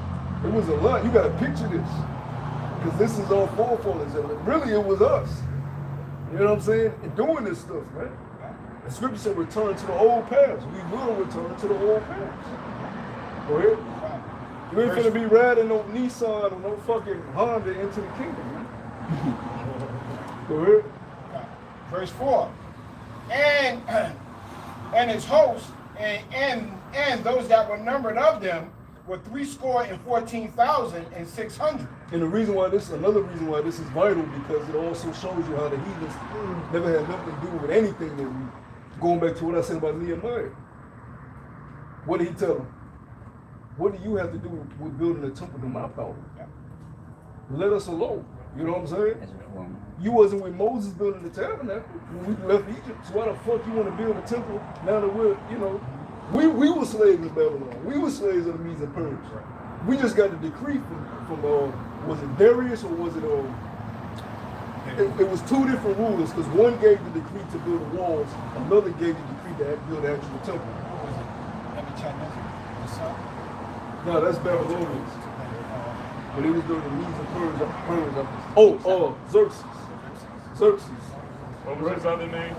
It was a lot. You gotta picture this. Because this is all forefathers. Really, it was us. You know what I'm saying? And doing this stuff, man. The scripture said return to the old paths. We will return to the old paths. Go ahead. You ain't finna be riding no Nissan or no fucking Honda into the kingdom, man. Go ahead. Verse 4. And his hosts and those that were numbered of them were 314,600. And another reason why this is vital, because it also shows you how the heathens never had nothing to do with anything that we, going back to what I said about Nehemiah. What did he tell them? What do you have to do with building a temple to my power? Let us alone. You know what I'm saying? You wasn't with Moses building the tabernacle when we left Egypt. So why the fuck you want to build a temple now that we're, we were slaves in Babylon. We were slaves of the Medes and Persians. We just got the decree from was it Darius or was it it was two different rulers, because one gave the decree to build the walls, another gave the decree to build the actual temple. No, that's Babylonians. But it was during the Medes and Persians. Xerxes. What was his other name?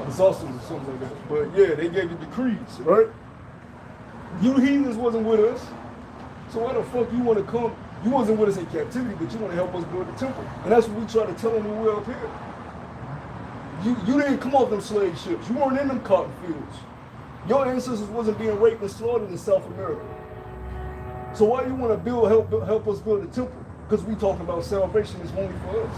Exhaustion or something like that. But yeah, they gave the decrees, right? You heathens wasn't with us. So why the fuck you want to come? You wasn't with us in captivity, but you want to help us build the temple. And that's what we try to tell them when we're up here. You didn't come off them slave ships. You weren't in them cotton fields. Your ancestors wasn't being raped and slaughtered in South America. So why you want to help us build a temple? Because we talking about salvation is only for us.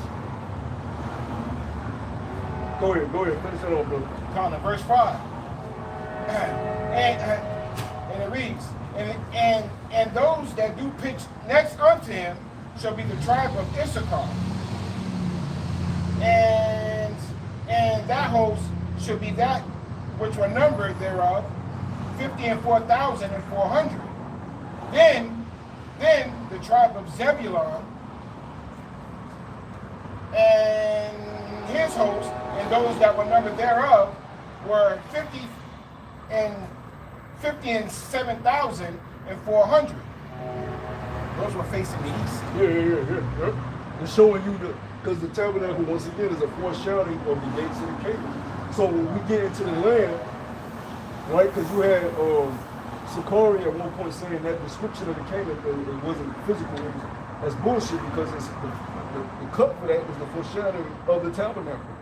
Go ahead, finish that off, brother. Come on, verse 5. And it reads, and those that do pitch next unto him shall be the tribe of Issachar. And that host shall be that which were numbered thereof, 54,400. Then the tribe of Zebulun and his host, and those that were numbered thereof, were 57,400. Those were facing the east. Yeah. It's showing you because the tabernacle, once again, is a foreshadowing of the gates of the kingdom. So when we get into the land, right, because you had Sakari at one point saying that description of the kingdom, it wasn't physical, that's bullshit, because it's the cup for that is the foreshadowing of the tabernacle.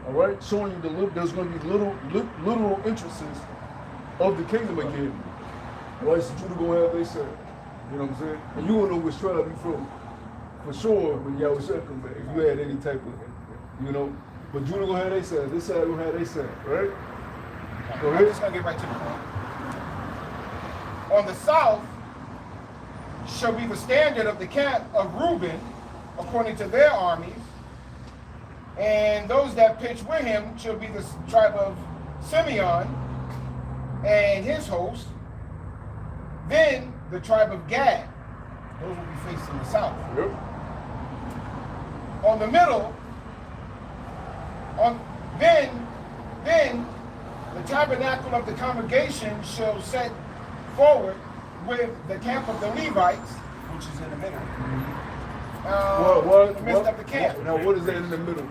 All right, showing you there's going to be literal entrances of the kingdom again. All right, so Judah gonna have they said, you know what I'm saying? And you will know which tribe you from, for sure, when Yahweh said come back. If you had any type of, but Judah gonna have they said. This side gonna have they said, right? Go ahead. I'm just gonna get right to the point. On the south shall be the standard of the camp of Reuben, according to their armies, and those that pitch with him shall be the tribe of Simeon and his host, Then the tribe of Gad, those will be facing the south. Yep. On the middle, then the tabernacle of the congregation shall set forward with the camp of the Levites, which is in the middle. In the midst of the camp. Now, what is that in the middle?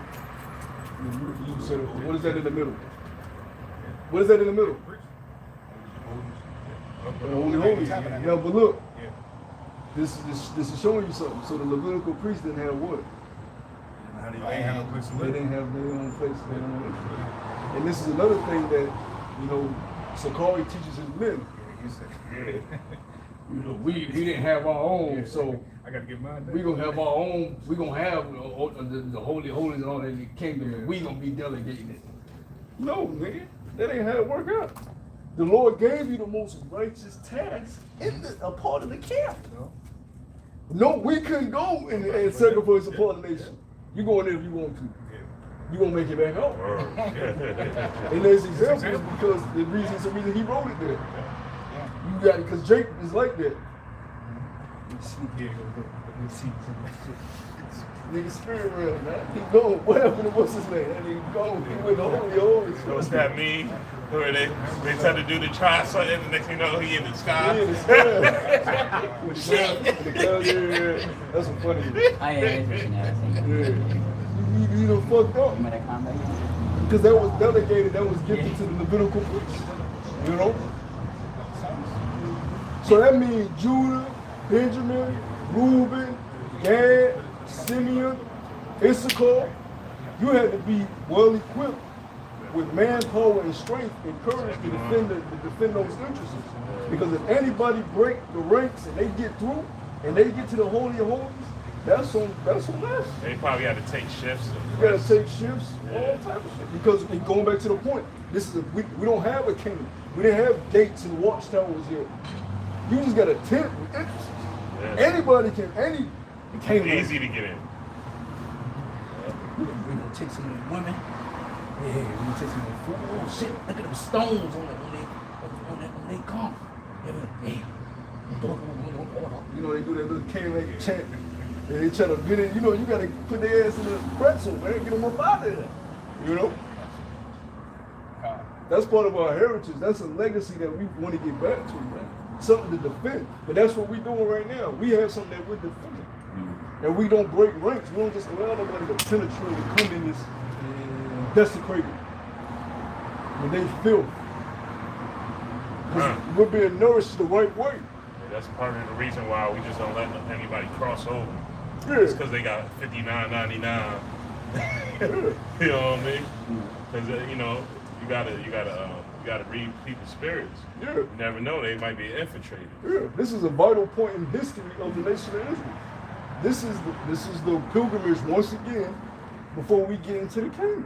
You said it. What is that in the middle? What is that in the middle? The Holy Holy. Yeah, but look, this is showing you something. So the Levitical priests didn't have what? They ain't have no place to They live. didn't have their own place. And this is another thing that, Sakari teaches in men. We didn't have our own, so I gotta get mine. we gonna have our own. We gonna have the holy holies and all that in the kingdom, and we gonna be delegating it. No, nigga, that ain't how it work out. The Lord gave you the most righteous task in a part of the camp. No, we couldn't go and sacrifice a part of the nation. You go in there if you want to. You gonna make it back home. And there's examples because the reason he wrote it there. You got it because Jake is like that. Nigga spirit realm, man. He gone. What happened to what's his name? That nigga gone. He went holy. What's that mean? Where they tell the dude to try something, and the next thing you know, he in the sky. Yeah, the sky. Yeah. That's some funny. Oh, yeah, it is Virginia, I think. Yeah. You done fucked up. You made a comment? Because that was delegated, that was gifted to the Levitical priests. So that means Judah, Benjamin, Reuben, Gad, Simeon, Issachar, you had to be well equipped with manpower and strength and courage to defend those interests. Because if anybody break the ranks and they get through and they get to the Holy of Holies, that's on us. They probably had to take shifts. You gotta take shifts, all type of shit. Because going back to the point, we don't have a kingdom. We didn't have gates and watchtowers yet. You just got a tent with entrances. Yeah. Anybody can, it came Easy to get in. We're gonna take some of the women. Yeah, we're gonna take some of the food. Oh shit, look at them stones on they come. Yeah. They do that little K-Lake chant. And they try to get it, you gotta put their ass in the pretzel, man, get them up out of there. That's part of our heritage. That's a legacy that we want to get back to, man. Something to defend. But that's what we're doing right now. We have something that we're defending. And we don't break ranks. We don't just allow nobody to penetrate and come in this and desecrate it. When they filth. We're being nourished the right way. Yeah, that's part of the reason why we just don't let anybody cross over. Yeah. It's because they got $59.99. You know what I mean? Because you gotta read people's spirits. Yeah. You never know, they might be infiltrated. Yeah. This is a vital point in history of the nation of Israel. This is the pilgrimage once again before we get into the kingdom.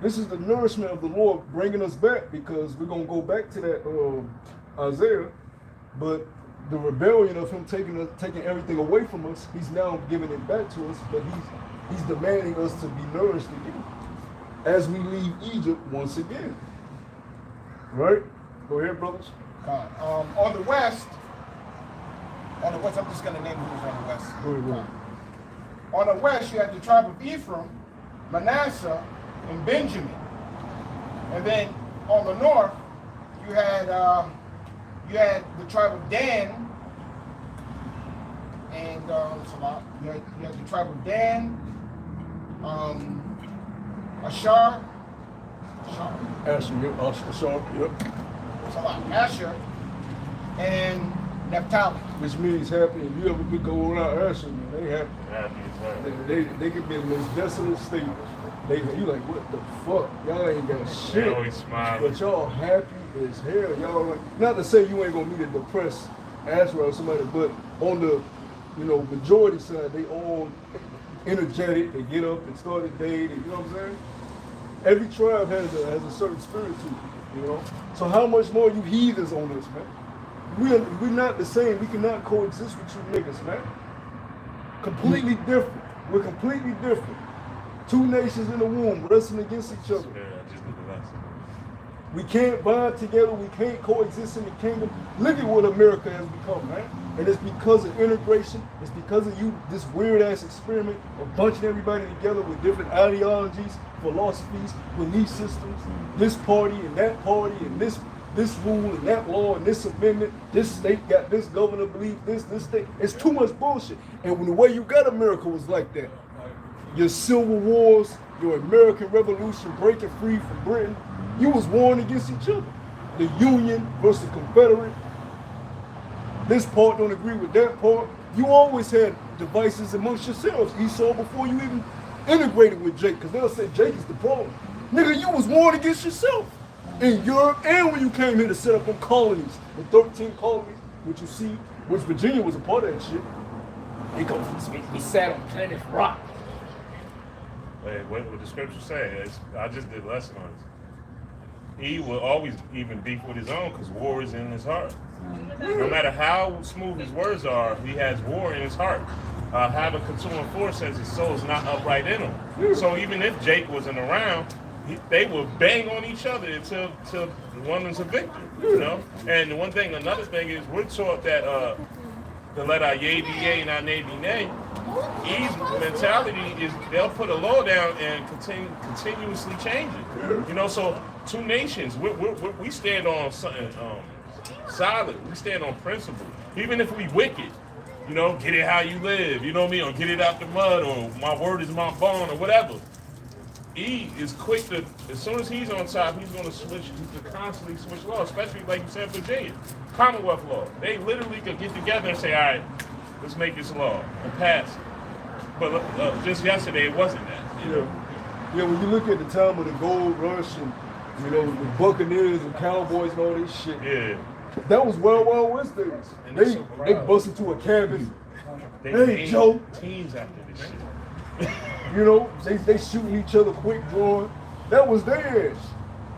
This is the nourishment of the Lord bringing us back, because we're gonna go back to that Isaiah, but the rebellion of him taking everything away from us, he's now giving it back to us, but he's demanding us to be nourished again as we leave Egypt once again. Right? Go ahead, brothers. On the west, I'm just going to name who's on the west. Go ahead. On the west, you had the tribe of Ephraim, Manasseh, and Benjamin. And then on the north, you had the tribe of Dan, and you had the tribe of Dan, Asher, Asher, and Naphtali. Which means happy. If you ever could go around Asher, man, they happy. Happy as hell. They could be in the most desolate state. You like, what the fuck? Y'all ain't got shit. They always smiling. But y'all happy as hell. Y'all like, not to say you ain't gonna meet a depressed Asher or somebody, but on the majority side, they all energetic. They get up and start the day. You know what I'm saying? Every tribe has a certain spirit to it. So how much more you heathens on us, man? We're not the same. We cannot coexist with you niggas, man. Completely different. We're completely different. Two nations in the womb wrestling against each other. Yeah, I just did the last one. We can't bind together. We can't coexist in the kingdom. Look at what America has become, man. And it's because of integration. It's because of you, this weird ass experiment of bunching everybody together with different ideologies, philosophies, belief systems, this party and this rule and that law and this amendment. This state got this governor believe this state. It's too much bullshit. And the way you got America was like that. Your civil wars, your American Revolution, breaking free from Britain, you was warring against each other. The Union versus Confederate. This part don't agree with that part. You always had devices amongst yourselves, Esau, before you even integrated with Jake, because they'll say Jake is the problem. Nigga, you was warring against yourself in Europe and when you came here to set up them colonies, the 13 colonies, which you see, which Virginia was a part of that shit. We sat on Planet Rock. Hey, what the scripture say? I just did lesson on this. He will always even beef with his own because war is in his heart. No matter how smooth his words are, he has war in his heart. Having consuming force says his soul is not upright in him. So even if Jake wasn't around, they will bang on each other until one is a victor. You know. And another thing is we're taught that to let our yea be yea and our nay be nay. Eve's mentality is they'll put a law down and continuously change it. You know, so two nations, we stand on something solid. We stand on principle. Even if we wicked, you know, get it how you live, you know what I mean, or get it out the mud, or my word is my bond, or whatever. E is quick to, as soon as he's on top, he's going to constantly switch law, especially like you said, Virginia, Commonwealth law. They literally could get together and say, all right, let's make this law and pass it. But just yesterday, it wasn't that. You know? Yeah, when you look at the time of the gold rush and, you know, the Buccaneers and Cowboys and all this shit. Yeah. That was Wild Wild West days. And They bust into a cabin. They Hey, Joe. Teams after this shit. You know, they shooting each other quick drawing. That was theirs.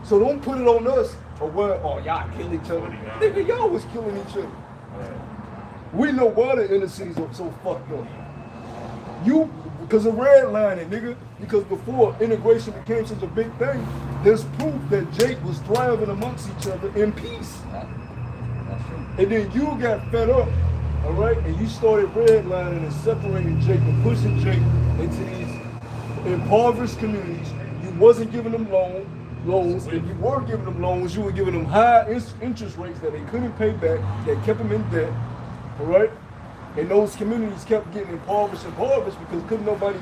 So don't put it on us or what, oh, y'all kill each other. Nigga, y'all was killing each other. We know why the inner cities are so fucked up. Because of redlining, nigga. Because before integration became such a big thing, there's proof that Jake was thriving amongst each other in peace. That's true. And then you got fed up, all right? And you started redlining and separating Jake and pushing Jake into these impoverished communities. You wasn't giving them loans. If you were giving them loans, you were giving them high interest rates that they couldn't pay back, that kept them in debt, all right? And those communities kept getting impoverished because couldn't nobody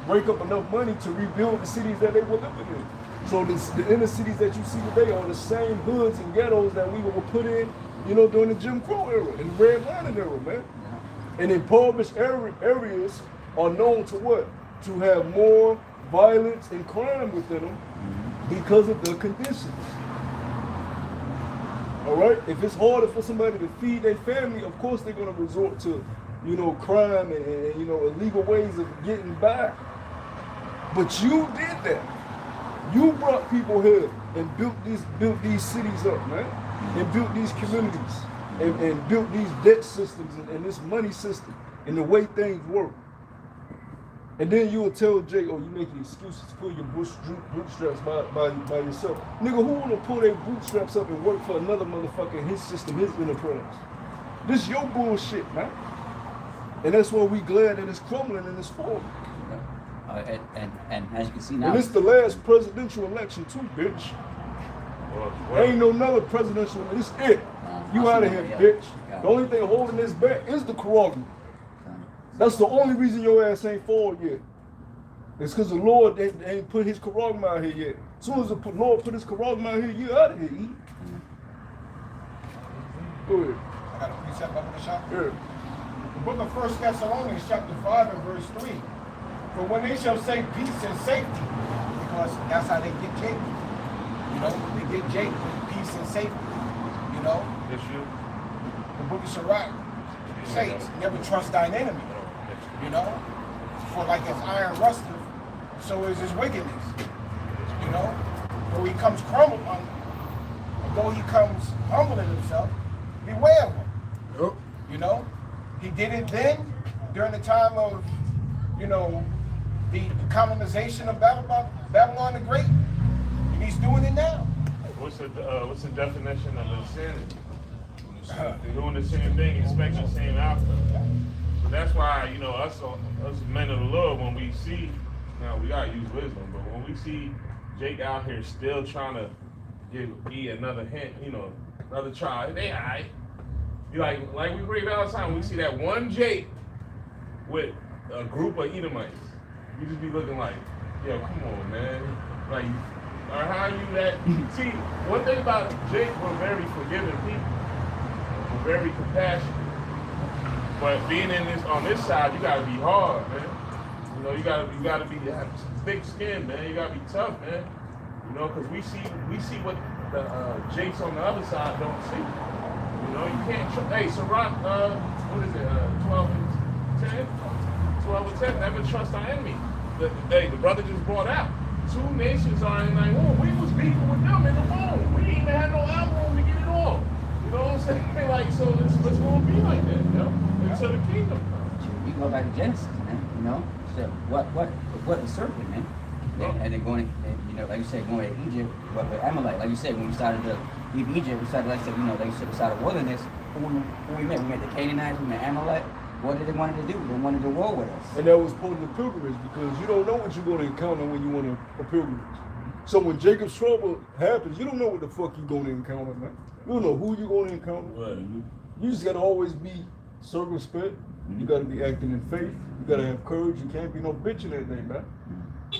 break up enough money to rebuild the cities that they were living in. So the inner cities that you see today are the same hoods and ghettos that we were put in, you know, during the Jim Crow era and the redlining era, man. And impoverished areas are known to what? To have more violence and crime within them because of the conditions. All right? If it's harder for somebody to feed their family, of course they're going to resort to, you know, crime and you know, illegal ways of getting by. But you did that. You brought people here and built these cities up, man, and built these communities and built these debt systems and this money system and the way things work. And then you will tell Jake, oh, you making excuses to pull your bootstraps by yourself. Nigga, who wanna pull their bootstraps up and work for another motherfucker in his system, his enterprise? This is your bullshit, man. And that's why we glad that it's crumbling and it's falling. And as you can see now, And it's the last presidential election too, bitch. Ain't no another presidential, this it. You out of here, bitch. The only thing holding this back is the Corona. That's the only reason your ass ain't fall yet. It's because the Lord ain't put his Corona out here yet. As soon as the Lord put his Corona out here, you out of here, E. Go ahead. I got a precept up in the shop. Yeah. The book of 1 Thessalonians chapter 5 and verse 3. For when they shall say peace and safety, because that's how they get Jake. You know, they get Jake with peace and safety. You know? Yes, you. The book of Sirach says, never trust thine enemy. You know? For like as iron rusteth, so is his wickedness. You know? Though he comes though he comes humbling himself, beware of him. Yep. You know? He did it then, during the time of, you know, the colonization of Babylon the Great, and he's doing it now. what's the definition of insanity? Doing the same thing, expecting the same outcome. So that's why, you know, us men of the Lord, when we see, now we gotta use wisdom, but when we see Jake out here still trying to give E another hint, you know, another try, they alright. You like we read all the time, we see that one Jake with a group of Edomites. You just be looking like, yo, come on, man. Like, or how you that? See, one thing about Jake, we're very forgiving people. We're very compassionate. But being on this side, you gotta be hard, man. You know, you gotta have thick skin, man. You gotta be tough, man. You know, because we see what the Jakes on the other side don't see. You know, you can't. Hey, Sirach, what is it? 12 and 10. 12 and 10. Never trust our enemy. The brother just brought out. 2 nations are in like, oh, we was beefing with them in the home. We didn't even have no album to get it on. You know what I'm saying? Like, so it's gonna be like that, you know, until the kingdom comes. You go back to Genesis, man. You know, so what the serpent, man. And then going, you know, like you said, going to Egypt, but with Amalek, like you said, when we started to leave Egypt, we started, like I said, you know, like you said, we started wilderness. Who we met? We met the Canaanites, we met Amalek. What did they want to do? They wanted to war with us. And that was part of the pilgrimage because you don't know what you're going to encounter when you want a pilgrimage. So when Jacob's trouble happens, you don't know what the fuck you're going to encounter, man. You don't know who you're going to encounter. Right. You just got to always be circumspect. You got to be acting in faith. You got to have courage. You can't be no bitch in that thing, man.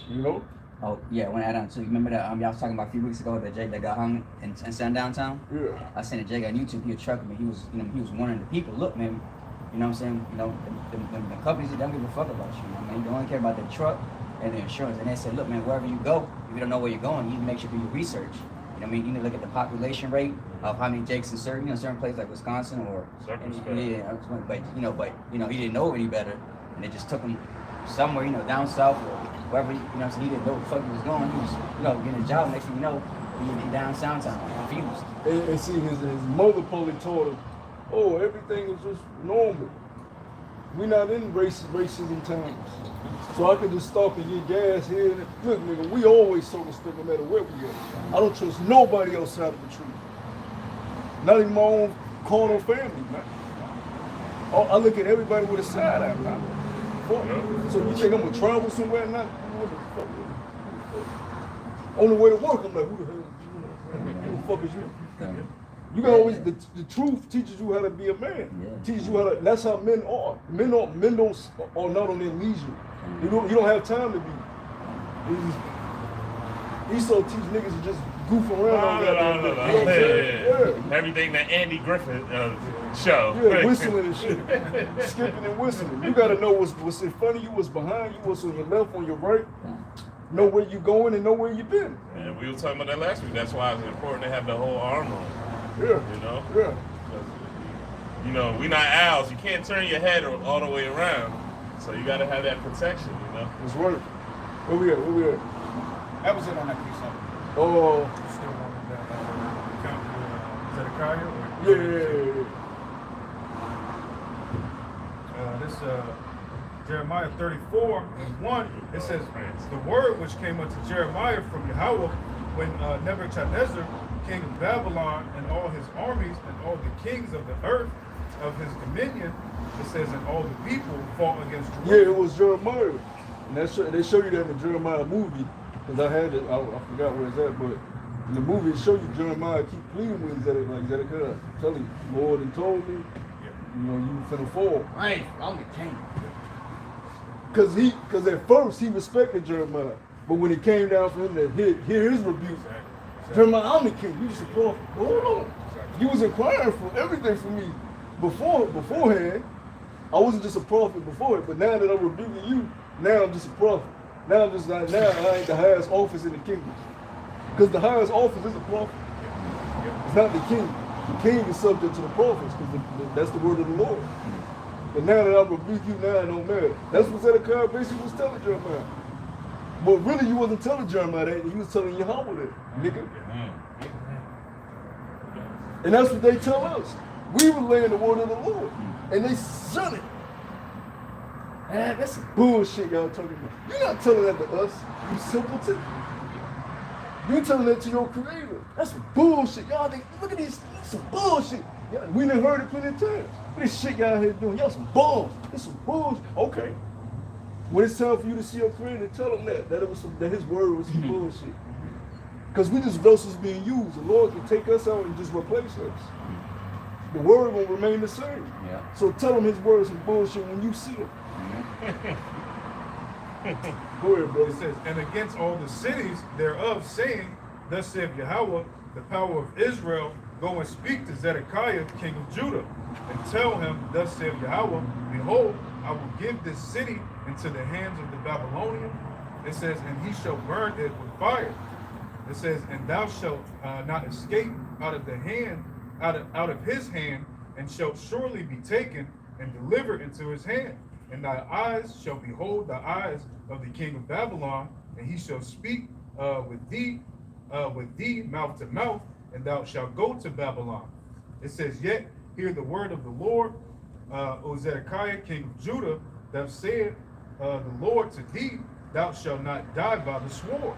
You know? Oh, yeah, when I done, so you remember that, y'all was talking about a few weeks ago, that Jake that got hung in Sundown Town? Yeah. I seen a Jake on YouTube, he was trucking me, he was warning the people, look, man, you know what I'm saying, you know, the companies, they don't give a fuck about you, man, you only care about the truck and the insurance, and they said, look, man, wherever you go, if you don't know where you're going, you need to make sure you do your research, you know what I mean, you need to look at the population rate of how many Jakes in certain places like Wisconsin or, but he didn't know any better, and they just took him somewhere, you know, down south or wherever, you know, so he didn't know where the fuck he was going. He was, you know, getting a job. Next thing you know, he down Soundtown, confused. And see, his mother probably told him, oh, everything is just normal. We're not in racism times. So I could just stop and get gas here. Look, nigga, we always circumspect no matter where we are. I don't trust nobody outside of the truth. Not even my own carnal family, man. I look at everybody with a side eye, man. So you think I'm gonna travel somewhere now? On the way to work, I'm like, who the fuck is you? You got always the truth teaches you how to be a man. Teaches you how to. That's how men are. Men are not on their leisure. You don't have time to be. Esau teach niggas to just goof around. No. Everything that Andy Griffith show. Yeah, whistling and shit. Skipping and whistling. You gotta know what's in front of you, what's behind you, what's on your left, on your right. Know where you're going and know where you've been. And we were talking about that last week. That's why it's important to have the whole armor on. Yeah. You know? Yeah. You know, we're not owls. You can't turn your head all the way around. So you gotta have that protection, you know? That's right. Where we at? That was it on that piece. Oh. Still wanted that, Zedekiah? Yeah. This Jeremiah 34 and 1, it says, the word which came unto Jeremiah from Yahweh when Nebuchadnezzar, king of Babylon, and all his armies, and all the kings of the earth of his dominion, it says, and all the people fought against Jerusalem. Yeah, it was Jeremiah. And they show you that in the Jeremiah movie. Because I had it, I forgot where it's at, but in the movie it show you Jeremiah keep pleading with Zedekiah. Tell him, Lord and told me, you know, you finna fall. Right, I'm the king. Because at first he respected Jeremiah, but when it came down for him to hear his rebuke, Jeremiah, I'm the king. You just a prophet. Hold on. You was inquiring for everything from me beforehand. I wasn't just a prophet before it, but now that I'm rebuking you, now I'm just a prophet. Now I ain't the highest office in the kingdom. Because the highest office is a prophet. It's not the king. The king is subject to the prophets, because that's the word of the Lord. But now that I'm rebuking you, now it don't matter. That's what Zedekiah basically was telling Jeremiah. But really, you wasn't telling Jeremiah that. You was telling Yahweh that, nigga. And that's what they tell us. We relaying the word of the Lord. And they shut it. Man, that's bullshit y'all talking about. You're not telling that to us, you simpleton. You telling that to your creator. That's some bullshit. Y'all think, look at this, some bullshit. We done heard it plenty of times. This shit y'all here doing, y'all some bums. This some bullshit. Okay. When it's time for you to see your creator, tell him that it was that his word was some bullshit. Because we just vessels being used. The Lord can take us out and just replace us. The word will remain the same. Yeah. So tell him his word is some bullshit when you see it. Go ahead, brother. It says, and against all the cities thereof, saying, thus saith Yahweh, the power of Israel, go and speak to Zedekiah, king of Judah, and tell him, thus saith Yahweh, behold, I will give this city into the hands of the Babylonians. It says, and he shall burn it with fire. It says, and thou shalt not escape out of the hand, out of his hand, and shalt surely be taken and delivered into his hand. And thy eyes shall behold the eyes of the king of Babylon, and he shall speak with thee mouth to mouth, and thou shalt go to Babylon. It says, yet hear the word of the Lord, O Zedekiah, king of Judah, that said the Lord to thee, thou shalt not die by the sword.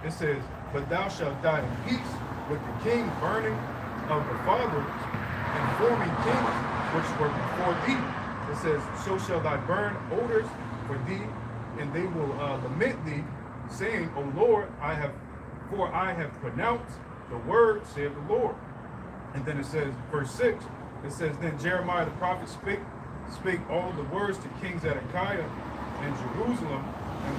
It says, but thou shalt die in peace with the king burning of the fathers and forming kings which were before thee. It says, so shall thy burn odors for thee, and they will lament thee, saying, O Lord, I have pronounced the word, saith the Lord. And then it says, verse 6, it says, then Jeremiah the prophet spake all the words to King Zedekiah in Jerusalem, and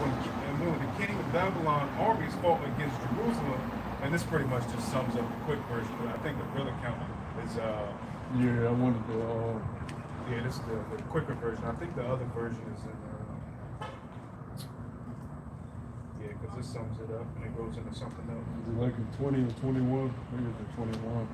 when the king of Babylon armies fought against Jerusalem, and this pretty much just sums up the quick version, but I think the real account is yeah, I wanted to yeah, this is the quicker version. I think the other version is in yeah, because this sums it up and it goes into something else. is it like in 20 or 21? Maybe it's in 21.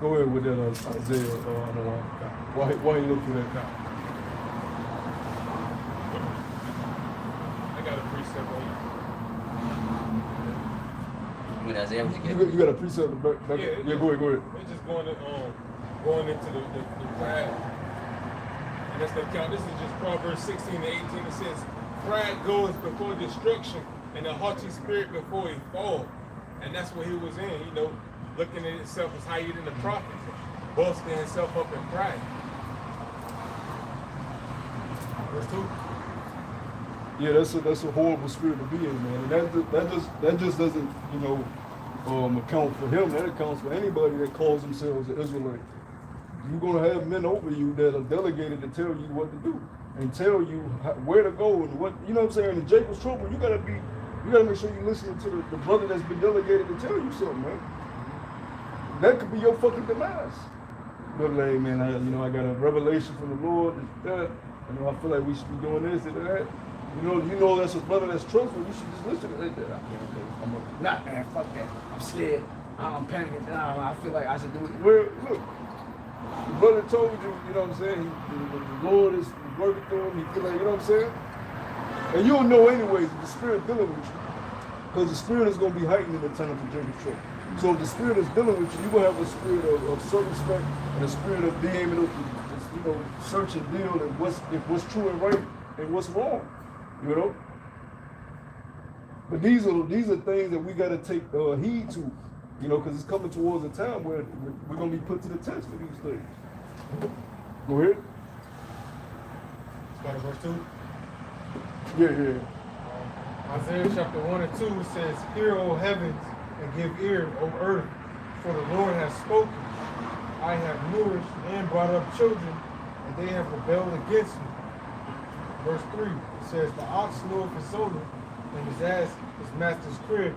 Go ahead with that Isaiah. Why you look for that now? I got a precept on I mean, Isaiah, what you You get? got a precept back? Yeah, go ahead. We're just going into the pride. And that's the count. This is just Proverbs 16 to 18. It says, pride goes before destruction and a haughty spirit before a fall. And that's what he was in, looking at himself as higher than the prophets, boasting himself up in pride. Verse 2. Yeah, that's a horrible spirit to be in, man. And that just doesn't, account for him. That accounts for anybody that calls themselves an Israelite. You're gonna have men over you that are delegated to tell you what to do and tell you where to go and what, you know what I'm saying. In Jacob's trouble, you gotta make sure you're listening to the brother that's been delegated to tell you something, man. That could be your fucking demise. But like, man, I got a revelation from the Lord. That, I feel like we should be doing this and that. You know that's a brother that's trustful. You should just listen to that. Nah, man, fuck that. I'm scared. I'm panicking. I feel like I should do it. Well, look, the brother told you, you know what I'm saying? The Lord is working through him. He feel like, you know what I'm saying? And you'll know anyways if the spirit dealing with you. Because the spirit is going to be heightened in the time of Jacob's trouble. So if the spirit is dealing with you, you're going to have a spirit of circumspect and a spirit of being able to, search and deal and what's true and right and what's wrong. But these are things that we got to take heed to, because it's coming towards a time where we're going to be put to the test for these things. Go ahead. Start at verse 2. Yeah. Isaiah chapter 1 and 2 it says, hear, O heavens, and give ear, O earth, for the Lord has spoken. I have nourished and brought up children, and they have rebelled against me. Verse 3, it says, the ox knoweth his owner, and his ass his master's crib,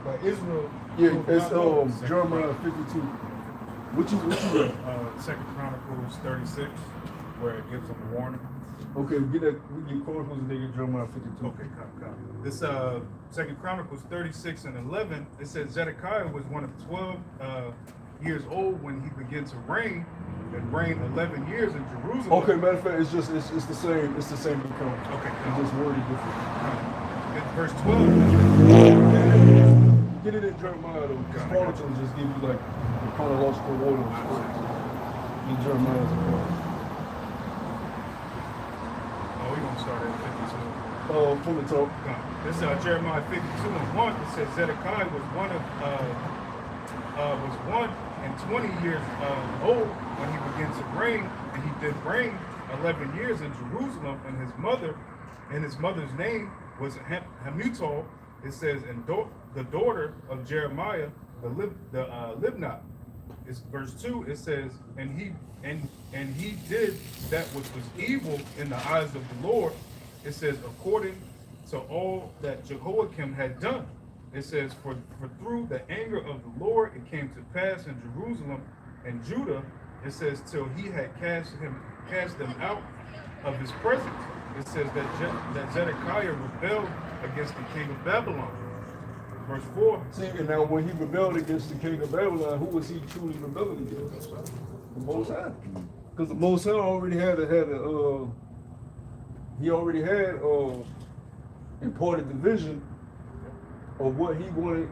but Israel... Yeah, it's Jeremiah 52. What you read? 2 Chronicles 36, where it gives them a warning. Okay, we get Chronicles and they get Jeremiah 52. Okay, come. This Second Chronicles 36 and 11. It says Zedekiah was one of 12 years old when he began to reign, and reigned 11 years in Jerusalem. Okay, matter of fact, it's the same account. Okay, It's just worded different. in verse 12. Get it in Jeremiah though. Because Chronicles just give you like the chronological order of stories. In Jeremiah's account. Oh, we're gonna start at 52. From the top. This is Jeremiah 52 and 1. It says Zedekiah was 20 years old when he began to reign, and he did reign 11 years in Jerusalem, and his mother's name was Hamutal. It says, and the daughter of Jeremiah, the Libnah. It's verse 2. It says, and he did that which was evil in the eyes of the Lord. It says, according to all that Jehoiakim had done. It says, for through the anger of the Lord it came to pass in Jerusalem and Judah. It says, till he had cast them out of his presence. It says that Zedekiah rebelled against the king of Babylon. Verse 4. See, and now when he rebelled against the king of Babylon, who was he truly rebelling against? The Most High. Because the Most High already had imparted the vision of what he wanted,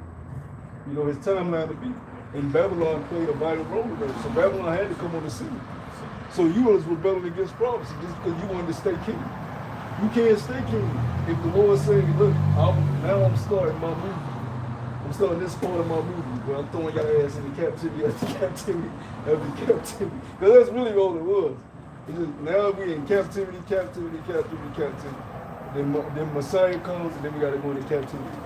his timeline to be. And Babylon played a vital role in that. So Babylon had to come on the scene. So you was rebelling against prophecy just because you wanted to stay king. You can't stay king if the Lord's saying, look, I'm starting my movie. I'm starting this part of my movie, but I'm throwing your ass into captivity after captivity after captivity. Because that's really all it was. It's just, now we in captivity. Then Messiah comes, and then we got to go into captivity.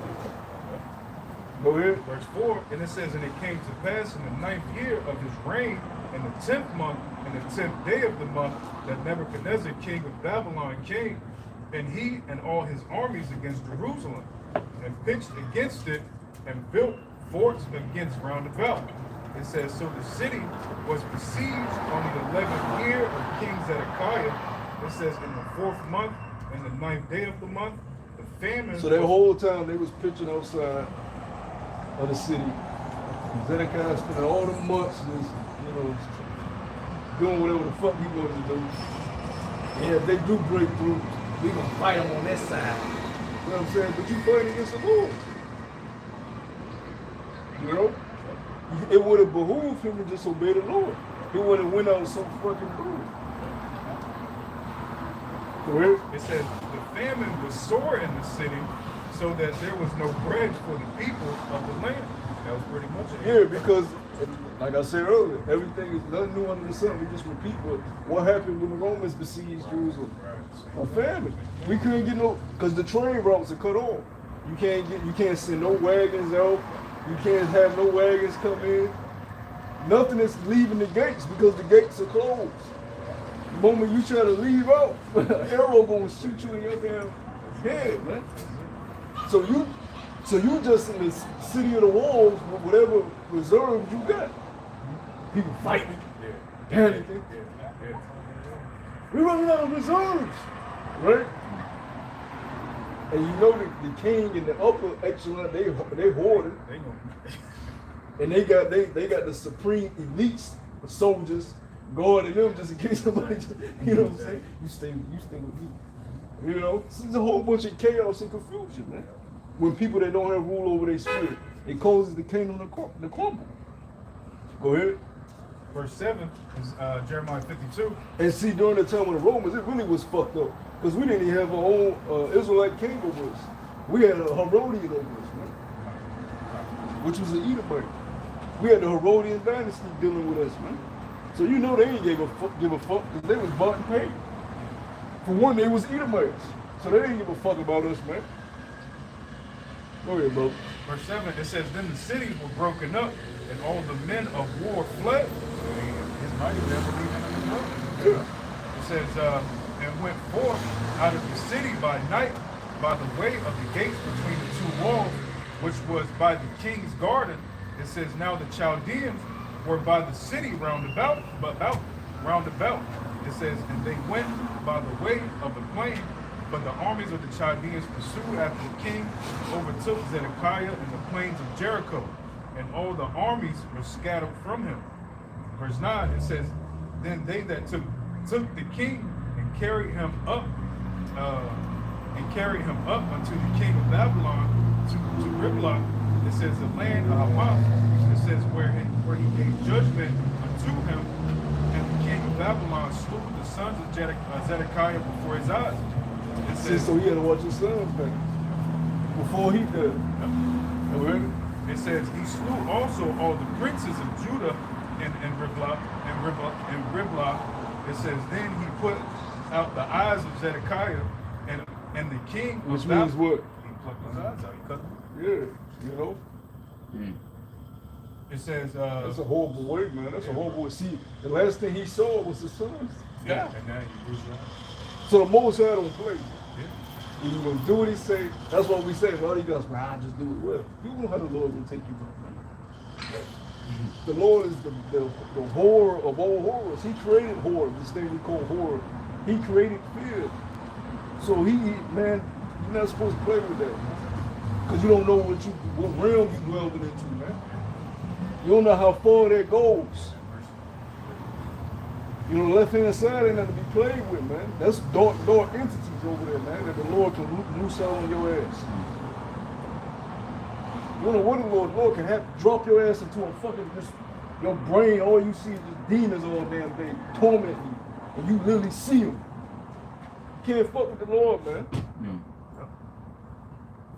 Go ahead. Verse 4, and it says, and it came to pass in the 9th year of his reign, in the 10th month, and the 10th day of the month, that Nebuchadnezzar, king of Babylon, came, and he and all his armies against Jerusalem, and pitched against it, and built forts against round about. It says, so the city was besieged on the 11th year of King Zedekiah. It says, in the 4th month, and the 9th day of the month, the famine. So that whole time they was pitching outside of the city. Zedekiah spent all the months just, doing whatever the fuck he wanted to do. And if they do break through, we gonna fight them on this side. You know what I'm saying? But you fighting against the Lord. It would have behooved him to just obey the Lord. He would have went out so fucking cool. It says the famine was sore in the city, so that there was no bread for the people of the land. That was pretty much it. Yeah, because like I said earlier, everything is nothing new under the sun. We just repeat what happened when the Romans besieged Jerusalem. A famine. We couldn't get because the train routes are cut off. You can't send no wagons out. You can't have no wagons come in. Nothing is leaving the gates because the gates are closed. The moment you try to leave out, an arrow gonna shoot you in your damn head, man. So you just in the city of the walls with whatever reserves you got. People fighting, panicking. We're running out of reserves, right? And you know the king in the upper echelon, they hoarded. And they got the supreme elites, the soldiers, guarding them just in case somebody, you know what I'm saying? You stay with me. This is a whole bunch of chaos and confusion, man. When people that don't have rule over their spirit, it causes the kingdom to crumble. Go ahead. Verse 7 is Jeremiah 52. And see, during the time of the Romans, it really was fucked up. Because we didn't even have our own Israelite king over us. We had a Herodian over us, man. Which was an Edomite. We had the Herodian dynasty dealing with us, man. So they ain't give a fuck because they was bought and paid. For one, they was Edomites. So they didn't give a fuck about us, man. Go ahead, bro. Verse 7, it says, then the cities were broken up, and all the men of war fled. His mighty never leaving them. It says, and went forth out of the city by night by the way of the gates between the two walls, which was by the king's garden. It says, now the Chaldeans were by the city round about. It says, and they went by the way of the plain, but the armies of the Chaldeans pursued after the king, overtook Zedekiah in the plains of Jericho, and all the armies were scattered from him. Verse 9, it says, then they that took the king and carried him up unto the king of Babylon to Riblah. It says the land of Hamath. It says where he gave judgment unto him, and the king of Babylon slew the sons of Zedekiah before his eyes. It See, says, so he had to watch his sons back before he did. it says he slew also all the princes of Judah and Riblah. It says then he put out the eyes of Zedekiah and the king. Which means what? He plucked his eyes out. He cut them. Yeah, you know. It says That's a horrible way, man. That's a horrible way. See, the last thing he saw was his sons. yeah, and now you lose your eyes. So the Most High don't play. Yeah. He's gonna do what he say. That's what we say. Well, he goes, well, I just do it well. You know how the Lord will take you from. The Lord is the horror of all horrors. He created horror, this thing we call horror. He created fear. So man, you're not supposed to play with that. Because you don't know what realm you dwelled into, man. You don't know how far that goes. You know, the left-hand side ain't nothing to be played with, man. That's dark entities over there, man, that the Lord can loose out on your ass. You don't know what the Lord can have drop your ass into a fucking your brain, all you see is just demons all damn day tormenting you. And you literally see them. You can't fuck with the Lord, man.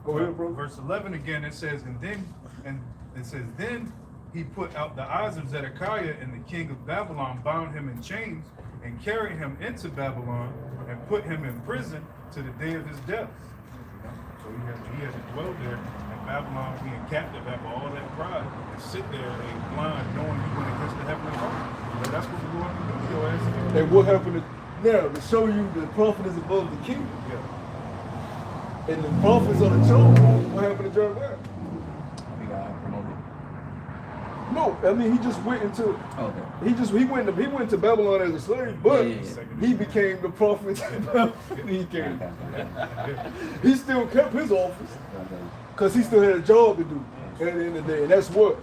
Go ahead, bro. Verse 11 again, it says, then he put out the eyes of Zedekiah, and the king of Babylon bound him in chains and carried him into Babylon and put him in prison to the day of his death. So he had to dwell there in Babylon, being captive after all that pride, and sit there and blind, knowing he went against the heavenly host. But that's what the Lord can do to your ass. And what happened now to show you the prophet is above the king. Yeah. And the prophets are the chosen. What happened to Jeremiah? We got promoted. No, I mean he just went into. Okay. He went to Babylon as a slave, but he became the prophet. He still kept his office because he still had a job to do at the end of the day, and that's what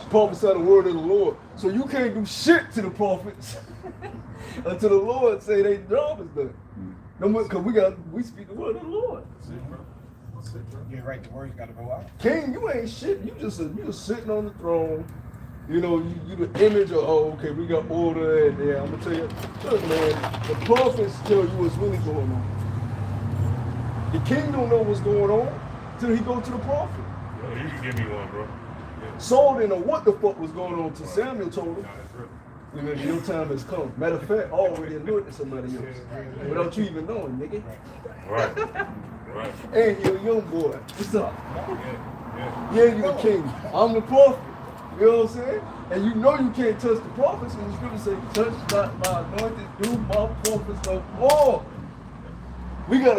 prophesy the word of the Lord. So you can't do shit to the prophets until the Lord say their job is done. No more, because we speak the word of the Lord. You ain't write the words, you gotta go out. King, you ain't shit. You just sitting on the throne. You know, you the image of, oh, okay, we got order and yeah, I'm gonna tell you, look, man, the prophets tell you what's really going on. The king don't know what's going on till he go to the prophet. Yo, you can give me one, bro. Saul didn't know what the fuck was going on till Samuel told him. Remember, your time has come. Matter of fact, already anointed somebody else without you even knowing, nigga. Right. Right. And you're a young boy. What's up? Yeah, you the king. I'm the prophet. You know what I'm saying? And you know you can't touch the prophets when the scripture say, touch not my anointed, do my prophets no more.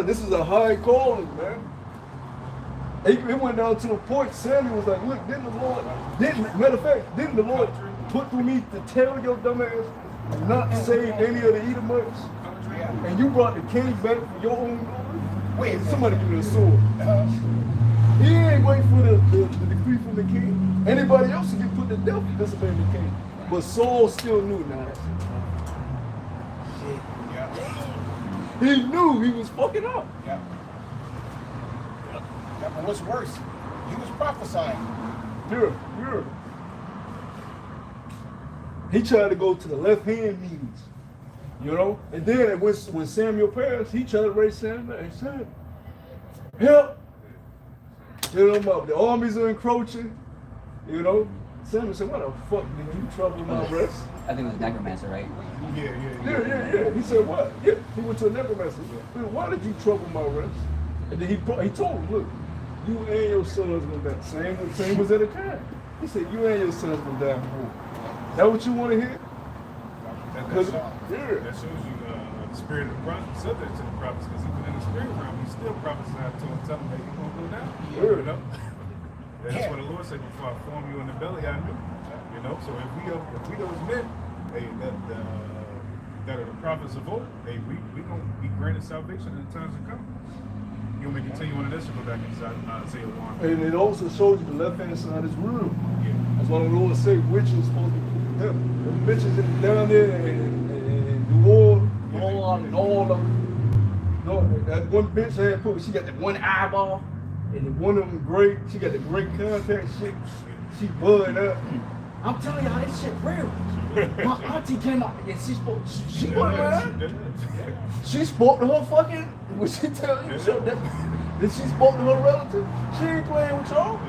This is a high calling, man. It went down to the point, Samuel was like, look, didn't the Lord put through me to tell your dumb ass not to save any of the Edomites? And you brought the king back for your own glory? Wait, somebody give me a sword. He ain't waiting for the decree from the king. Anybody else would get put to death for disobeying the king. But Saul still knew now. He knew he was fucking up. Yeah. But what's worse, he was prophesying. Yeah. He tried to go to the left-hand meetings, you know? And then when Samuel passed, he tried to raise Samuel and said, help! You know, the armies are encroaching, you know? Samuel said, what the fuck did you trouble my rest? I think it was necromancer, right? Yeah. He said, what? Yeah, he went to a necromancer. Why did you trouble my rest? And then he told him, look, you and your sons gonna die. Same was at a time. He said, you and your sons gonna die before. That what you want to hear? That shows you the spirit of the prophet, subject to the prophets, because even in the spirit realm, he still prophesied to him, telling him that you're gonna go down. You know? That's what the Lord said, before I formed you in the belly, I knew. You know, so if we those men, hey, that are the prophets of old, hey, we gonna be granted salvation in the times to come. You want me to continue on this or go back into Isaiah 1? And it also shows you the left hand side is real. Yeah. That's why the Lord say witches supposed to be them. The bitches down there and New Orleans, and all of them. No, that one bitch had put, she got that one eyeball, and the one of them great, she got the great contact shit. She bugged up. I'm telling y'all, this shit real. My auntie came out and she spoke. She wasn't lying. She spoke to her fucking. When she tell you that she spoke to her relative, she ain't playing with y'all.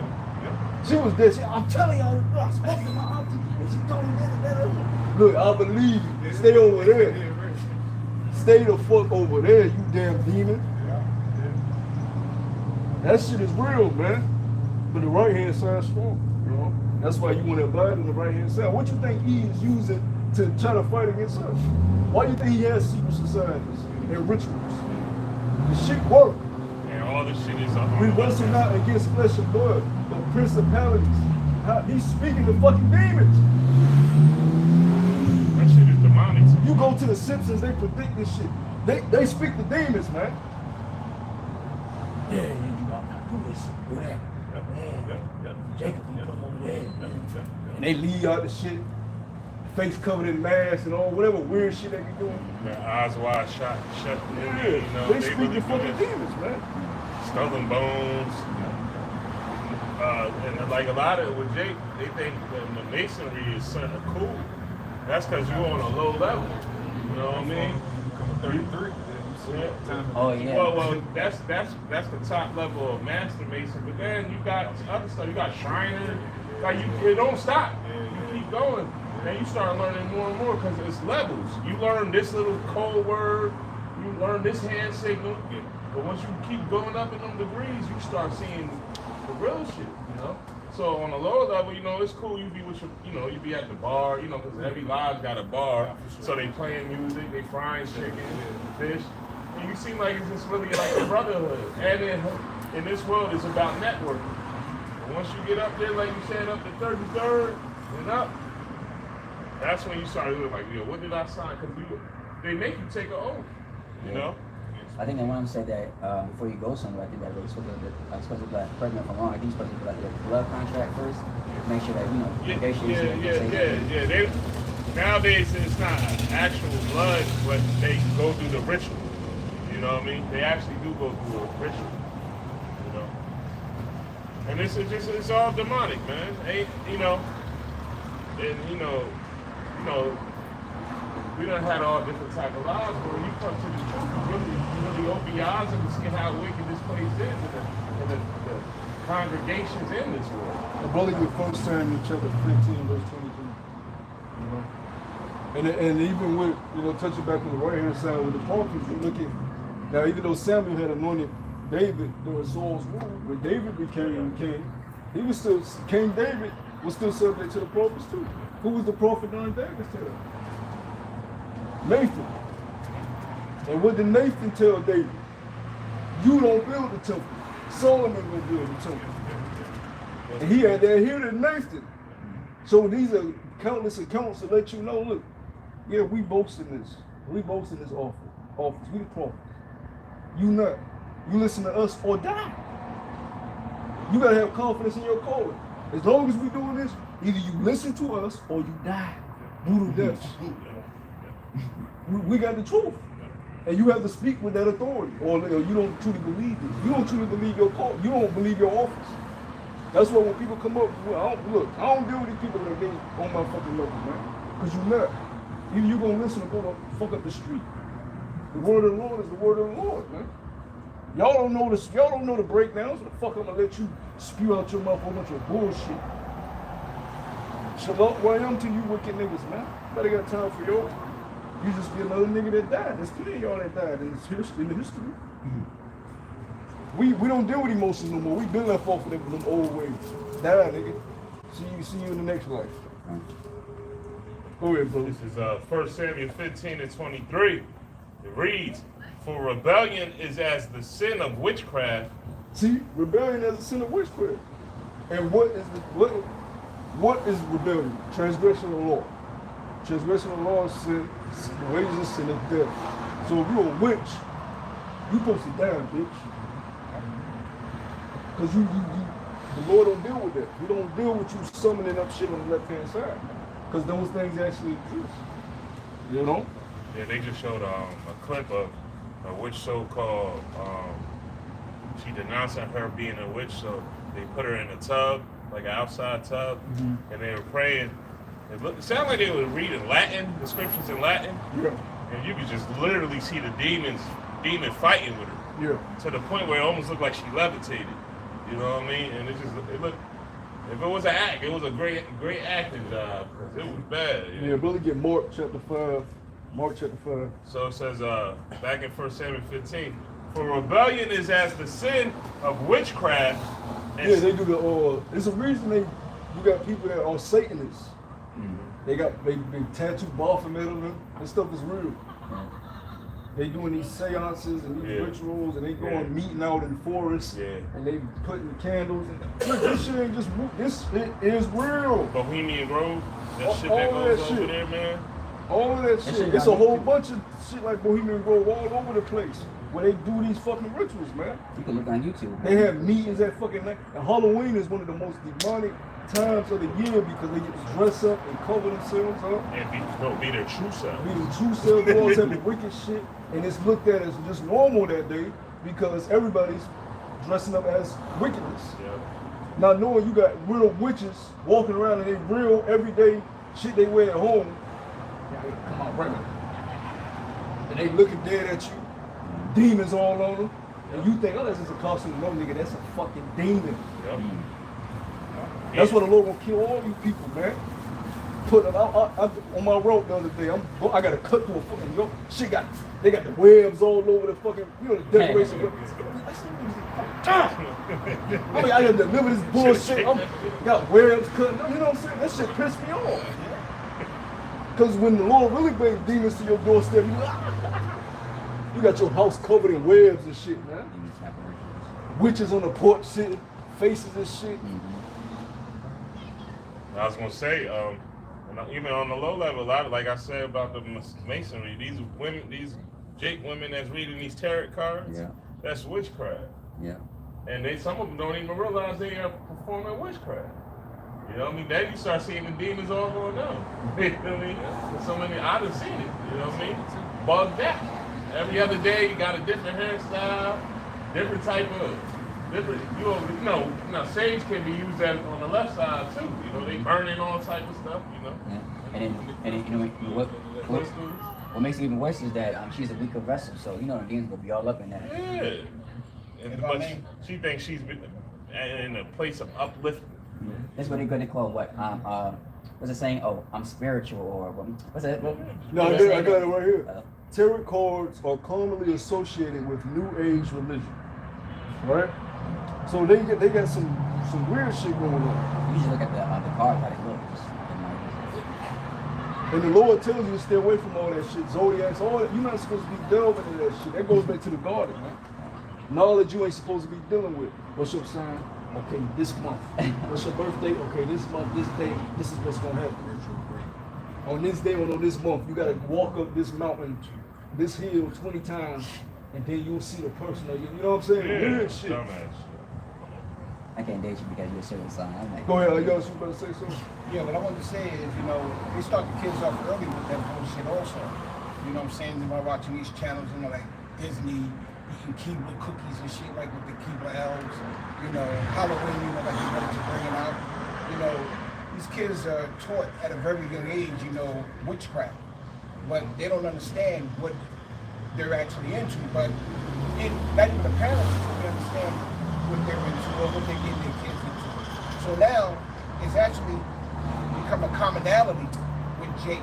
She was there. I'm telling y'all, I spoke to my auntie and she told me that. Look, I believe you. Stay over there. Stay the fuck over there, you damn demon. That shit is real, man. But the right hand side's strong. You know? That's why you want to abide on the right hand side. What you think he is using to try to fight against us? Why do you think he has secret societies and rituals? The shit work. And all this shit is We wrestle not against flesh and blood, but principalities. He's speaking to fucking demons. That shit is demonic. You go to the Simpsons, they predict this shit. They speak to demons, man. Yeah, you got to do this. Do that. Jacob, you come over there. And they leave out the shit, face covered in masks and all whatever weird shit they be doing. Their eyes wide shut. Yeah, You know, they speak really to fucking do demons, man. skull and bones. And like a lot of with Jake, they think that the masonry is something cool. That's because you're on a low level. You know what I mean? 33. Yeah. Oh yeah. Well, that's the top level of master mason. But then you got other stuff. You got Shriner. Like it don't stop. You keep going. Then you start learning more and more because it's levels. You learn this little code word. You learn this hand signal. But once you keep going up in them degrees, you start seeing the real shit. You know. So on a lower level, you know, it's cool. You be with your, you know, you be at the bar. You know, because every lodge got a bar. So they playing music. They frying chicken, fish. And you seem like it's just really like a brotherhood. And in this world, it's about networking. And once you get up there, like you said, up to 33rd and up, that's when you start looking like, yo, what did I sign? Because they make you take an oath, you know? I think that one of them said that before you go somewhere, I think that you're supposed to be like, correct me if I'm wrong, I think you're supposed to be like a blood contract first. Make sure that, you know, Yeah. Nowadays, it's not actual blood, but they go through the ritual. You know what I mean? They actually do go through a ritual. You know? And it's all demonic, man. Ain't, you know, and we done had all different type of lives, but when you come to the truth, you really open your eyes and see how wicked this place is and the congregations in this world. I believe in 1 Samuel chapter 15, verse 23. You know? And even with, you know, touching back on the right hand side with the prophets, you look at, now even though Samuel had anointed David during Saul's rule, when David became king, he was still, King David was still subject to the prophets too. Who was the prophet during David's time? Nathan. And what did Nathan tell David? You don't build the temple. Solomon will build the temple. And he had to adhere to Nathan. So these are countless accounts to let you know, look, yeah, we boast in this. We boast in this office. We the prophets. You not. You listen to us or die. You gotta have confidence in your calling. As long as we doing this, either you listen to us or you die. Brutal deaths. We got the truth. And you have to speak with that authority. Or you don't truly believe it. You don't truly believe your call. You don't believe your office. That's why when people come up, I don't deal with these people that are on my fucking level, man. Because you're not. Either you're gonna listen or go to fuck up the street. The word of the Lord is the word of the Lord, man. Y'all don't know this. Y'all don't know the breakdowns. So the fuck I'm gonna let you spew out your mouth a whole bunch of bullshit. Shalom, where I am to you wicked niggas, man. Better got time for y'all. You just be another nigga that died. There's plenty of y'all that died in the history. We don't deal with emotions no more. We been left off of them old ways. Die, nigga. See you in the next life. Go ahead, bro. This is 1 Samuel 15 and 23. It reads, "For rebellion is as the sin of witchcraft." See, rebellion is a sin of witchcraft. And what is rebellion? Transgression of the law. Transgression of the law is sin. The wages of sin is death. So if you're a witch, you supposed to die, bitch. Because the Lord don't deal with that. He don't deal with you summoning up shit on the left-hand side. Because those things actually exist. You know? Yeah, they just showed a clip of a witch so-called, she denouncing her being a witch, so they put her in a tub, like an outside tub, and they were praying. It sounded like they were reading Latin, the scriptures in Latin, and you could just literally see the demon fighting with her. Yeah. To the point where it almost looked like she levitated. You know what I mean? And it looked, if it was an act, it was a great acting job, because it was bad. You know? Yeah, really get Mark chapter 5. Mark chapter 5. So it says back in 1 Samuel 15, for rebellion is as the sin of witchcraft. And Yeah, they do the, there's a reason you got people that are Satanists. They tattoo Baphomet on them. This stuff is real. They doing these seances and these rituals, and they going meeting out in forests, and they putting the candles. And look, this shit ain't just this. It is real. Bohemian Grove, that shit that goes over there, man. All of that shit. It's a whole bunch of shit like Bohemian Grove all over the place where they do these fucking rituals, man. You can look on YouTube. They have meetings at fucking night. And Halloween is one of the most demonic times of the year because they get to dress up and cover themselves up. And be their true self. Be their true self, do all type of wicked shit. And it's looked at as just normal that day because everybody's dressing up as wickedness. Yeah. Now knowing you got real witches walking around and they real everyday shit they wear at home, come on, bring it. And they looking dead at you, demons all on them, and you think, oh, that's just a costume. No, nigga, that's a fucking demon. Yep. That's what the Lord will kill all you people, man. Put it out on my rope the other day. I got to cut through a fucking rope. They got the webs all over the fucking, the decoration. I got to deliver this bullshit. Got webs cutting. You know what I'm saying? That shit pissed me off. Because when the Lord really brings demons to your doorstep, you got your house covered in webs and shit, man. Witches on the porch sitting, faces and shit. I was gonna say, even on the low level, a lot of, like I said about the masonry, these women, these Jake women that's reading these tarot cards, that's witchcraft. Yeah. And some of them don't even realize they are performing witchcraft. You know what I mean? Then you start seeing the demons all going down. You know what I mean? So many, I done seen it. You know what I mean? Bugged out. Every other day you got a different hairstyle, different type of, sage can be used on the left side too. You know, they burning all type of stuff. You know. Yeah. And what makes it even worse is that she's a weaker vessel, so the demons will be all up in that. Yeah. But she thinks she's in a place of uplifting. That's what they're going to call what? What's it saying? Oh, I'm spiritual, or what's that? No, I got it right here. Tarot cards are commonly associated with New Age religion, right? So they got some weird shit going on. You should look at the cards, how they look. And the Lord tells you to stay away from all that shit, zodiacs, all that. You're not supposed to be delving into that shit. That goes back to the garden, man. Knowledge you ain't supposed to be dealing with. What's your sign? Okay, this month. What's your birthday? Okay, this month, this day, this is what's gonna happen. On this day or on this month, you gotta walk up this mountain, this hill 20 times, and then you'll see the person. You know what I'm saying? Weird shit. Dumbass. I can't date you because you're a certain sign. I'm like, Go ahead, y'all about to say something? Yeah, what I wanted to say is, they start the kids off early with that bullshit also. You know what I'm saying? By watching these channels, like Disney, eating Keebler cookies and shit, like with the Keebler elves. Halloween, like you wanted to bring it out. These kids are taught at a very young age, witchcraft. But they don't understand what they're actually into. But not even the parents really understand what they're into or what they're getting their kids into. So now it's actually become a commonality with Jake,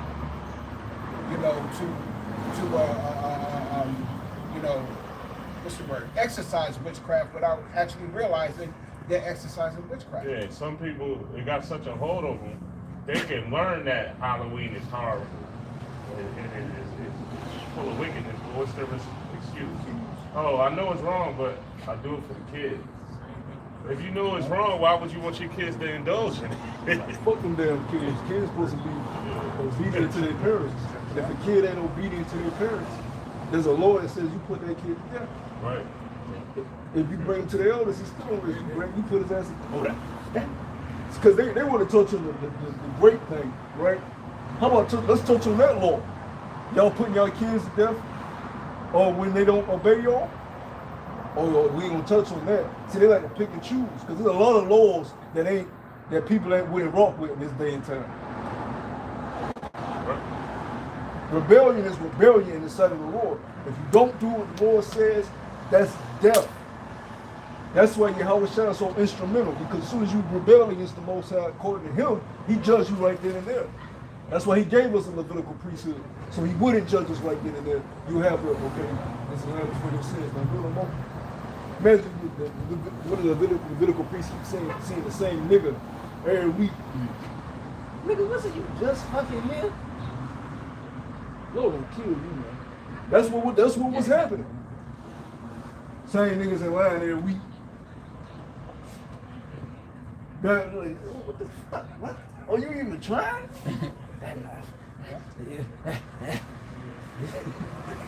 what's the word? Exercise witchcraft without actually realizing they're exercising witchcraft. Yeah, some people, it got such a hold of them, they can learn that Halloween is horrible. It's full of wickedness, but what's their excuse? Oh, I know it's wrong, but I do it for the kids. If you know it's wrong, why would you want your kids to indulge in it? Fuck them damn kids. Kids supposed to be obedient to their parents. And if a kid ain't obedient to their parents, there's a law that says you put that kid to death. Right. If you bring him to the elders, he's still over. You put his ass in. Oh, that. Because they want to touch on the great thing, right? How about let's touch on that law? Y'all putting y'all kids to death, or when they don't obey y'all? Oh, we ain't gonna touch on that. See, they like to pick and choose because there's a lot of laws that people ain't wouldn't rock with in this day and time. Rebellion is rebellion in the sight of the Lord. If you don't do what the Lord says, that's death. That's why Yahweh Shai is so instrumental, because as soon as you rebel against the Most High, according to Him, He judged you right then and there. That's why He gave us a Levitical priesthood, so He wouldn't judge us right then and there. You have this is what He says. Now, do it more. Imagine what is the Levitical priest seeing the same nigga every week. Nigga, wasn't you just fucking here? Lord will kill you, man. That's what was happening. Same niggas in line every week. God, like, what the fuck? What? Oh, you even trying?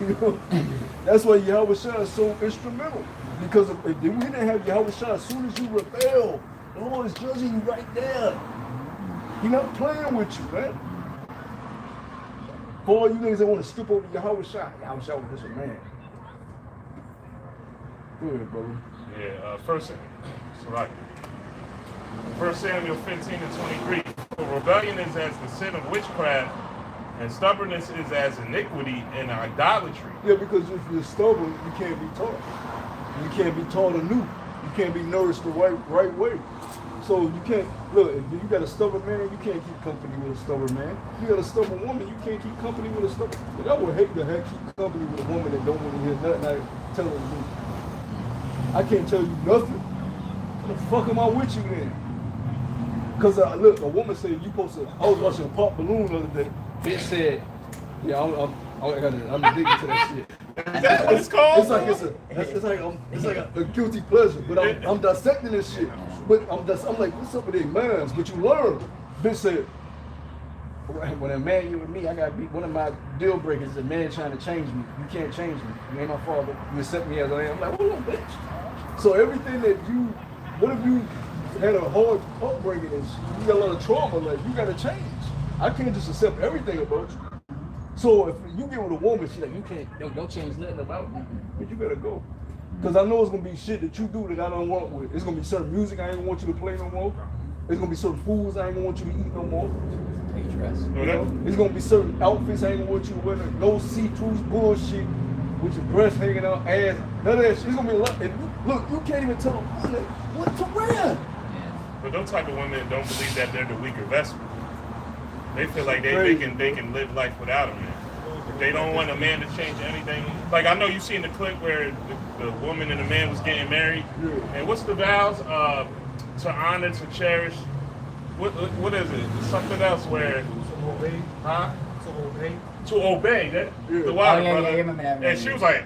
You know, that's why Yahweh Shai is so instrumental. Because if we didn't have Yahweh Shai, as soon as you rebel, the Lord is judging you right there. He's not playing with you, man. For all you niggas that want to skip over Yahweh Shai was just a man. Go ahead, brother. Yeah, First Samuel 15 and 23. For rebellion is as the sin of witchcraft, and stubbornness is as iniquity and idolatry. Yeah, because if you're stubborn, you can't be taught. You can't be taught anew. You can't be nourished the right way. So you can't, look, if you got a stubborn man, you can't keep company with a stubborn man. If you got a stubborn woman, you can't keep company with a stubborn. But I would hate to keep company with a woman that don't want to hear nothing I tell her to do. I can't tell you nothing. What the fuck am I with you then? Because look, a woman said you supposed to. I was watching a pop balloon the other day. Bitch said, "Yeah, I'm addicted to that shit." Is that what it's called? It's like a guilty pleasure. But I'm dissecting this shit. But I'm like, what's up with their minds? But you learn. Bitch said, when a man you with me, I gotta be one of my deal breakers is a man trying to change me. You can't change me. You ain't my father. You accept me as I am. I'm like, hold on, bitch. So everything that what if you had a hard upbringing and you got a lot of trauma, like you gotta change. I can't just accept everything about you. So if you get with a woman, she's like, you can't, don't change nothing about me, but you better go. Because I know it's gonna be shit that you do that I don't want with. It's gonna be certain music I ain't gonna want you to play no more. It's gonna be certain foods I ain't gonna want you to eat no more. You know? It's gonna be certain outfits I ain't gonna want you to wear. No see-through bullshit with your breasts hanging out, ass, none of that shit. It's gonna be a lot. And look, you can't even tell a woman what to wear. But those type of women don't believe that they're the weaker vessel. They feel like they can live life without a man. They don't want a man to change anything. Like I know you seen the clip where the woman and the man was getting married. Yeah. And what's the vows? To honor, to cherish. What is it? Something else where? To obey. Huh? To obey. To obey. That the wife, Oh, yeah, brother. yeah, I remember that. And she was like,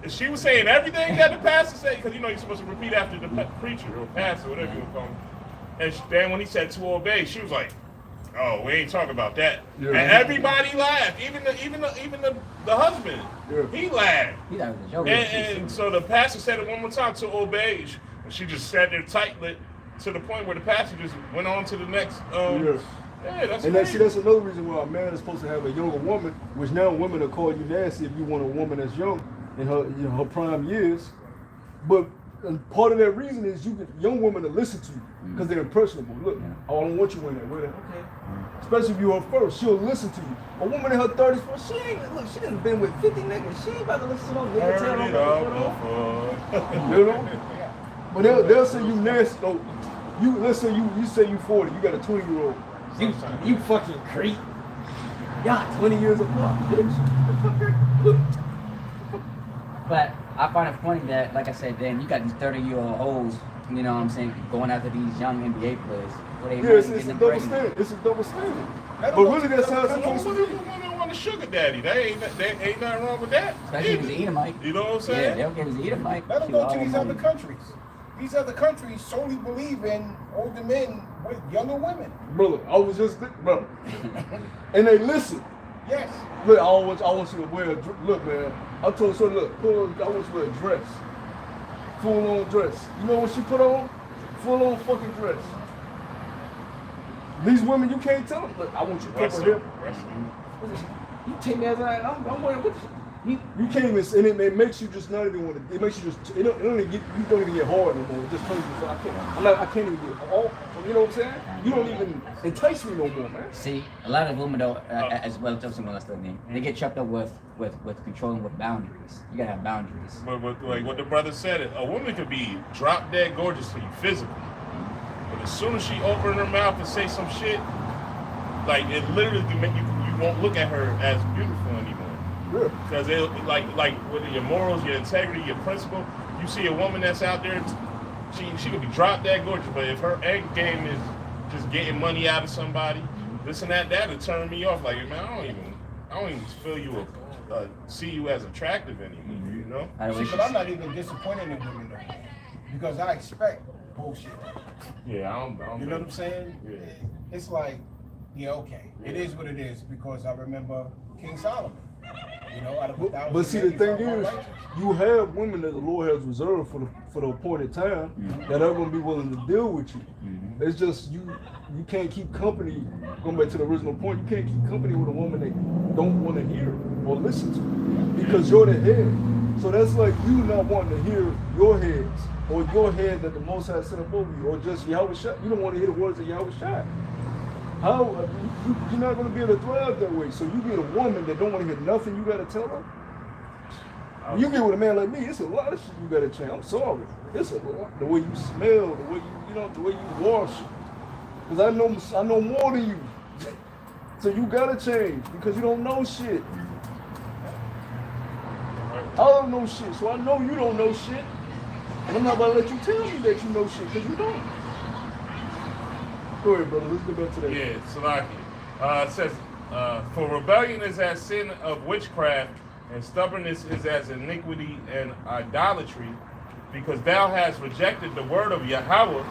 she was saying everything that the pastor said, because you know you're supposed to repeat after the preacher or pastor, whatever you want to call him. And then when he said to obey, she was like, "Oh, we ain't talking about that." Yeah. And everybody laughed, even the husband. Yeah. He laughed. He thought it was a joke. And so the pastor said it one more time, to obey. And she just sat there tight-lipped to the point where the pastor just went on to the next. Yeah, that's and crazy. that's another reason why a man is supposed to have a younger woman, which now women will call you nasty if you want a woman that's young in her prime years. But part of that reason is you get young women to listen to you because they're impressionable. Look, I don't want you in there. Wear that. Okay. Especially if you're her first, she'll listen to you. A woman in her 30s, she done been with 50 niggas. She ain't about to listen to no nigga tell them. You know? But they'll say you nasty. No, let's say you say you 40, you got a 20-year-old. You fucking creep. Y'all 20 years apart, bitch. But I find it funny that, like I said, then you got these 30-year-old hoes, you know what I'm saying, going after these young NBA players. Yes, it's a double standard. It's a double standard. But really, that's how it's supposed to be. Women want a sugar daddy. They ain't nothing wrong with that. Especially if he's an Edomite. You know what I'm saying? Yeah, they'll give his Edomite. Let them go to these other countries. These other countries solely believe in older men with younger women. Brother, I was just brother. And they listen. Yes. Look, I want you to wear a look, man. I told her, look, I want you to wear a dress. Full on dress. You know what she put on? Full on fucking dress. These women, you can't tell them. Look, I want you to cover here. You take me as I'm wearing what you can't even, and it makes you just not even want to. It makes you just. It don't even get. You don't even get hard no more. It just turns you. So I can't even get hard. You know what I'm saying? You don't even entice me no more, man. See, a lot of women though, as well, they get tripped up with controlling with boundaries. You gotta have boundaries. But like what the brother said, a woman could be drop dead gorgeous to you physically, but as soon as she open her mouth and say some shit, like it literally can make you won't look at her as beautiful anymore. Because like with your morals, your integrity, your principle, you see a woman that's out there, she could be drop dead gorgeous, but if her end game is just getting money out of somebody, this and that'll turn me off. Like, man, I don't even feel you see you as attractive anymore. You know? See, but I'm not even disappointed in women though, because I expect bullshit. Yeah, I don't you know what I'm saying? Yeah. It's like, yeah, okay, it is what it is, because I remember King Solomon. You know, out of 1,000 but see, the thing is, righteous. you have women that the Lord has reserved for the appointed time that are going to be willing to deal with you. It's just you can't keep company. Going back to the original point, you can't keep company with a woman that don't want to hear or listen to, because you're the head. So that's like you not wanting to hear your heads or your head that the Most High set up over you, or just Yahweh Shai. You don't want to hear the words of Yahweh Shai. How you're not going to be able to thrive that way. So you get a woman that don't want to hear nothing you got to tell her. You get with a man like me, it's a lot of shit you got to change. I'm sorry, it's a lot. The way you smell, the way the way you wash. Because I know more than you. So you got to change because you don't know shit. I don't know shit, so I know you don't know shit. And I'm not about to let you tell me that you know shit because you don't. Go ahead, brother. Let's get back to that. Yeah, Salaki. It says, for rebellion is as sin of witchcraft, and stubbornness is as iniquity and idolatry, because thou hast rejected the word of Yahweh,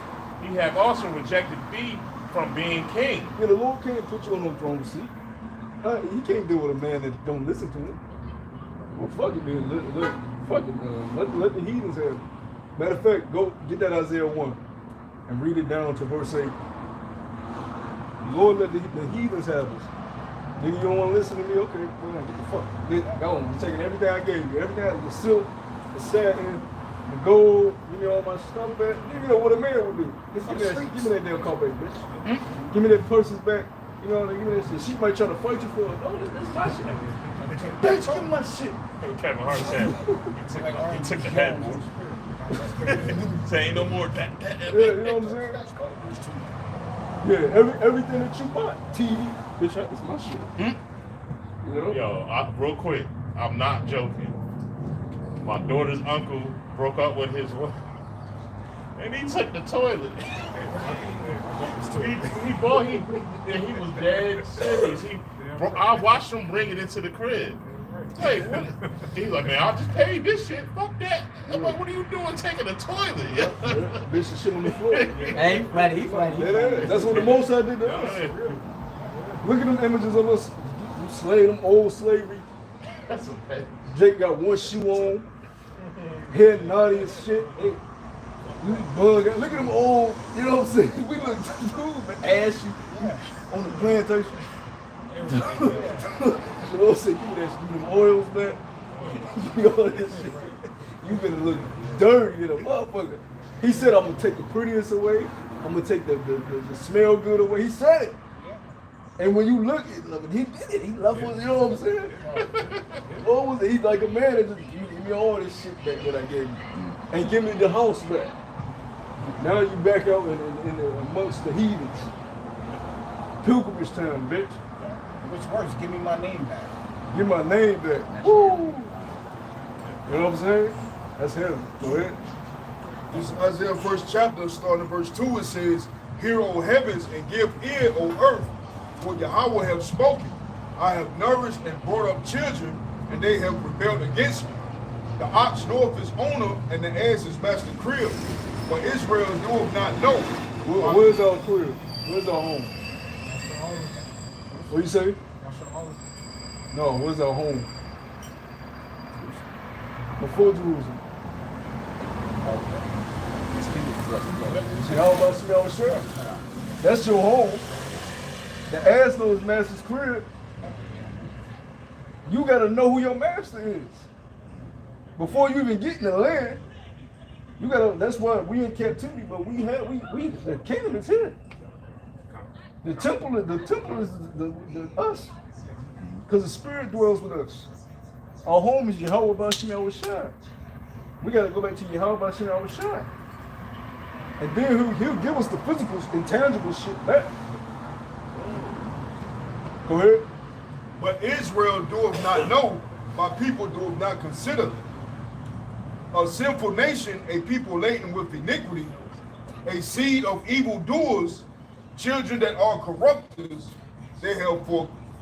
he have also rejected thee from being king. Yeah, the Lord can't put you on no throne seat. He can't deal with a man that don't listen to him. Well, fuck it, man. Let the heathens have it. Matter of fact, go get that Isaiah 1 and read it down to verse 8. Lord, let the heathens have us. Nigga, you don't want to listen to me? Okay, well, get the fuck. Go on. I'm taking everything I gave you. Everything, the silk, the satin, the gold, you know, all my stuff back. You know what a man would do. Give me that damn car back, bitch. Give me that person's back. You know, give me that shit. She might try to fight you for it. Oh, this is my shit. Bitch, give me my shit. Kevin Hart said, he took the hat. Say ain't no more that. Yeah, you know what I'm saying? Yeah, everything that you bought, TV, bitch, that's my shit. You know? Yo, real quick, I'm not joking. My daughter's uncle broke up with his wife, and he took the toilet. he was dead serious. I watched him bring it into the crib. Hey, he's like, man, I'll just pay this shit. Fuck that. I'm like, what are you doing taking the toilet? Bitch is shit on the floor. Hey, he's funny. Yeah, that's what the Most High did to us. Look at them images of us, them old slavery. That's okay. Jake got one shoe on, head naughty as shit. Hey, you bug out. Look at them old, you know what I'm saying? We look dude, man, ashy on the plantation. You know what I'm saying? Give me them oils, man. You know this shit. You better look dirty in a motherfucker. He said, I'm gonna take the prettiness away. I'm gonna take the smell good away. He said it. And when you look at him, he did it. He loved it, you know what I'm saying? What was it? He's like a man that just give me all this shit back that I gave you. And give me the house back. Now you back out in amongst the heathens. Pilgrimage time, bitch. Which worse, give me my name back. Give my name back. Woo! You know what I'm saying? That's him. Go ahead. This is Isaiah 1st chapter, starting at verse 2, it says, Hear, O heavens, and give ear, O earth, for Yahweh have spoken. I have nourished and brought up children, and they have rebelled against me. The ox knoweth his owner, and the ass his master crib. but Israel doeth not know. Where's our crib? Where's our home? What you say? No, where's our home? Before Jerusalem. See how about Shemel? That's your home. The ass knows master's crib. You gotta know who your master is. Before you even get in the land, you gotta, that's why we in captivity, but we the kingdom is here. The temple is the us. Because the spirit dwells with us. Our home is Yahweh B'Shem Yahushua. We gotta go back to Yahweh B'Shem Yahushua. And then he'll give us the physical, intangible shit back. Go ahead. But Israel doeth not know, my people doeth not consider. A sinful nation, a people laden with iniquity, a seed of evildoers, children that are corrupters, they have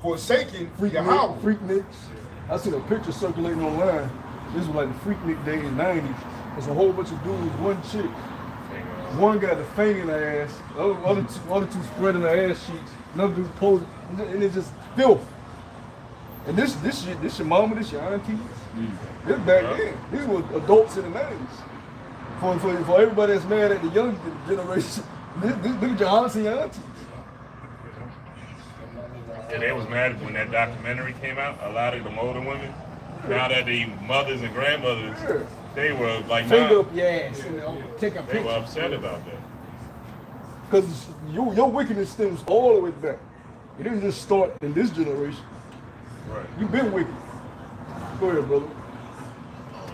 forsaken Yahweh. Freakniks. I seen a picture circulating online. This was like the Freaknik day in the 90s. There's a whole bunch of dudes, one chick. One got the fang in her ass, other two spreading her ass cheeks, another dude posing, and it's just filth. And this your mama, this your auntie. This back then. These were adults in the 90s. For everybody that's mad at the young generation, these your aunts and your aunties. Yeah, they was mad when that documentary came out. A lot of them older women, now that they mothers and grandmothers, they were like, Finger up your ass, take a they picture. were upset about that. Because your wickedness stems all the way back. It didn't just start in this generation. Right. You've been wicked. Go ahead, brother.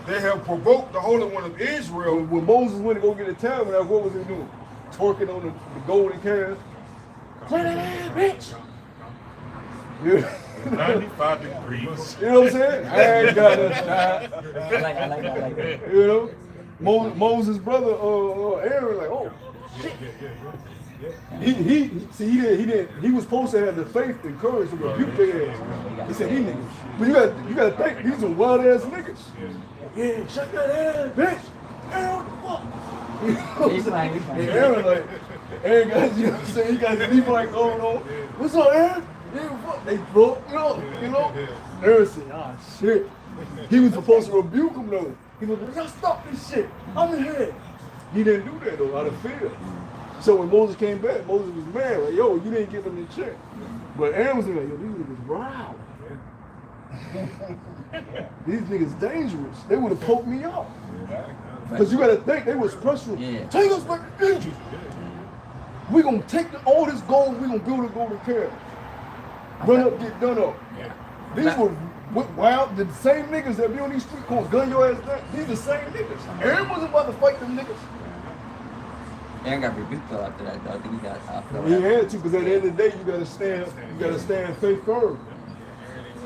They have provoked the Holy One of Israel. When Moses went to go get a tabernacle, what was he doing? Twerking on the golden calf. Play that ass, bitch. Yeah. 95 degrees. You know what I'm saying? I ain't got that. I like that. You know? Moses' brother, Aaron, like, oh, shit. He was supposed to have the faith and courage to rebuke their ass. He said, these niggas. But you gotta think, these are wild ass niggas. Yeah, shut that ass, bitch. Aaron, what the fuck? He's fine. And Aaron got, you know what I'm saying? He got his people like going on. What's up, Aaron? They broke, you know. Aaron said, ah, shit. He was supposed to rebuke him though. He was like, y'all stop this shit. I'm in here. He didn't do that though, out of fear. So when Moses came back, Moses was mad, like, yo, you didn't give them the check. But Aaron was like, yo, these niggas wild. These niggas dangerous. They would have poked me out. Because you gotta think, they was pressuring. Yeah. Take us back to Egypt. We gonna take all this gold, we gonna build a golden calf. Run up, get done up. These were wild, the same niggas that be on these street corners, gun your ass down. These the same niggas. Aaron wasn't about to fight them niggas. Aaron got rebuked though after that though. I think he got He had to, because at the end of the day, you gotta stand faith firm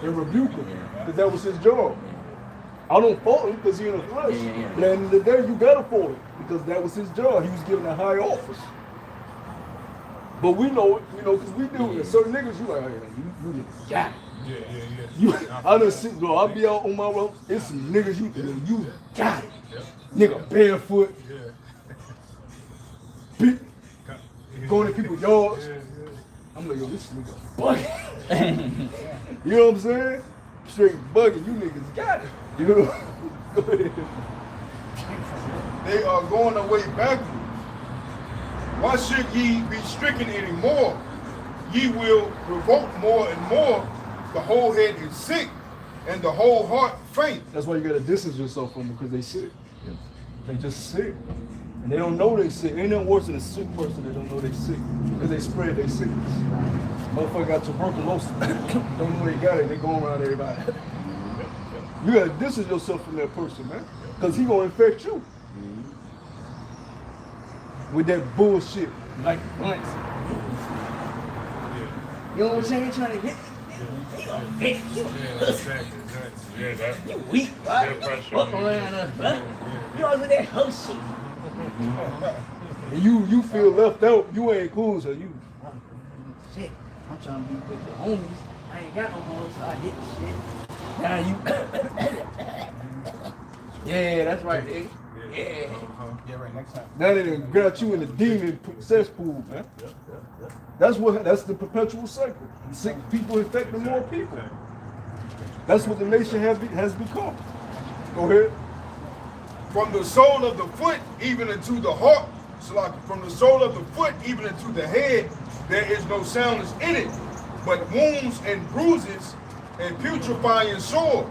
and rebuke him, because that was his job. I don't fault him because he in the flesh. But at the end of the day, you gotta fault him because that was his job. He was given a high office. But we know it, because we do it. Certain niggas, you like, hey, you got it. I done see, bro, I be out on my road, it's some niggas you got it. Nigga barefoot. Going to people's yards. I'm like, yo, this nigga bugging. You know what I'm saying? Straight bugging. You niggas got it. You know? Go ahead. They are going away backwards. Why should ye be stricken anymore? Ye will revolt more and more. The whole head is sick, and the whole heart faint. That's why you gotta distance yourself from them, because they sick. They just sick. And they don't know they sick. Ain't nothing worse than a sick person that don't know they sick. Because they spread their sickness. Motherfucker got tuberculosis. Don't know they got it. They going around everybody. You gotta distance yourself from that person, man. Because he gonna infect you. With that bullshit. Like once. You know what I'm saying? Trying to hit Yeah, that. you weak, right? pressure. Fuck around us, huh? You always with that hoe shit. And you feel left out. You ain't cool, so you. Shit, I'm trying to be with the homies. I ain't got no homies, so I hit the shit. Now you. Yeah, that's right, nigga. Yeah, right. Next time. Now they done got you in the demon cesspool, man. That's the perpetual cycle. Sick people infecting more people. That's what the nation has become. Go ahead. From the sole of the foot even into the heart, so like from the sole of the foot even into the head, there is no soundness in it, but wounds and bruises and putrefying sores.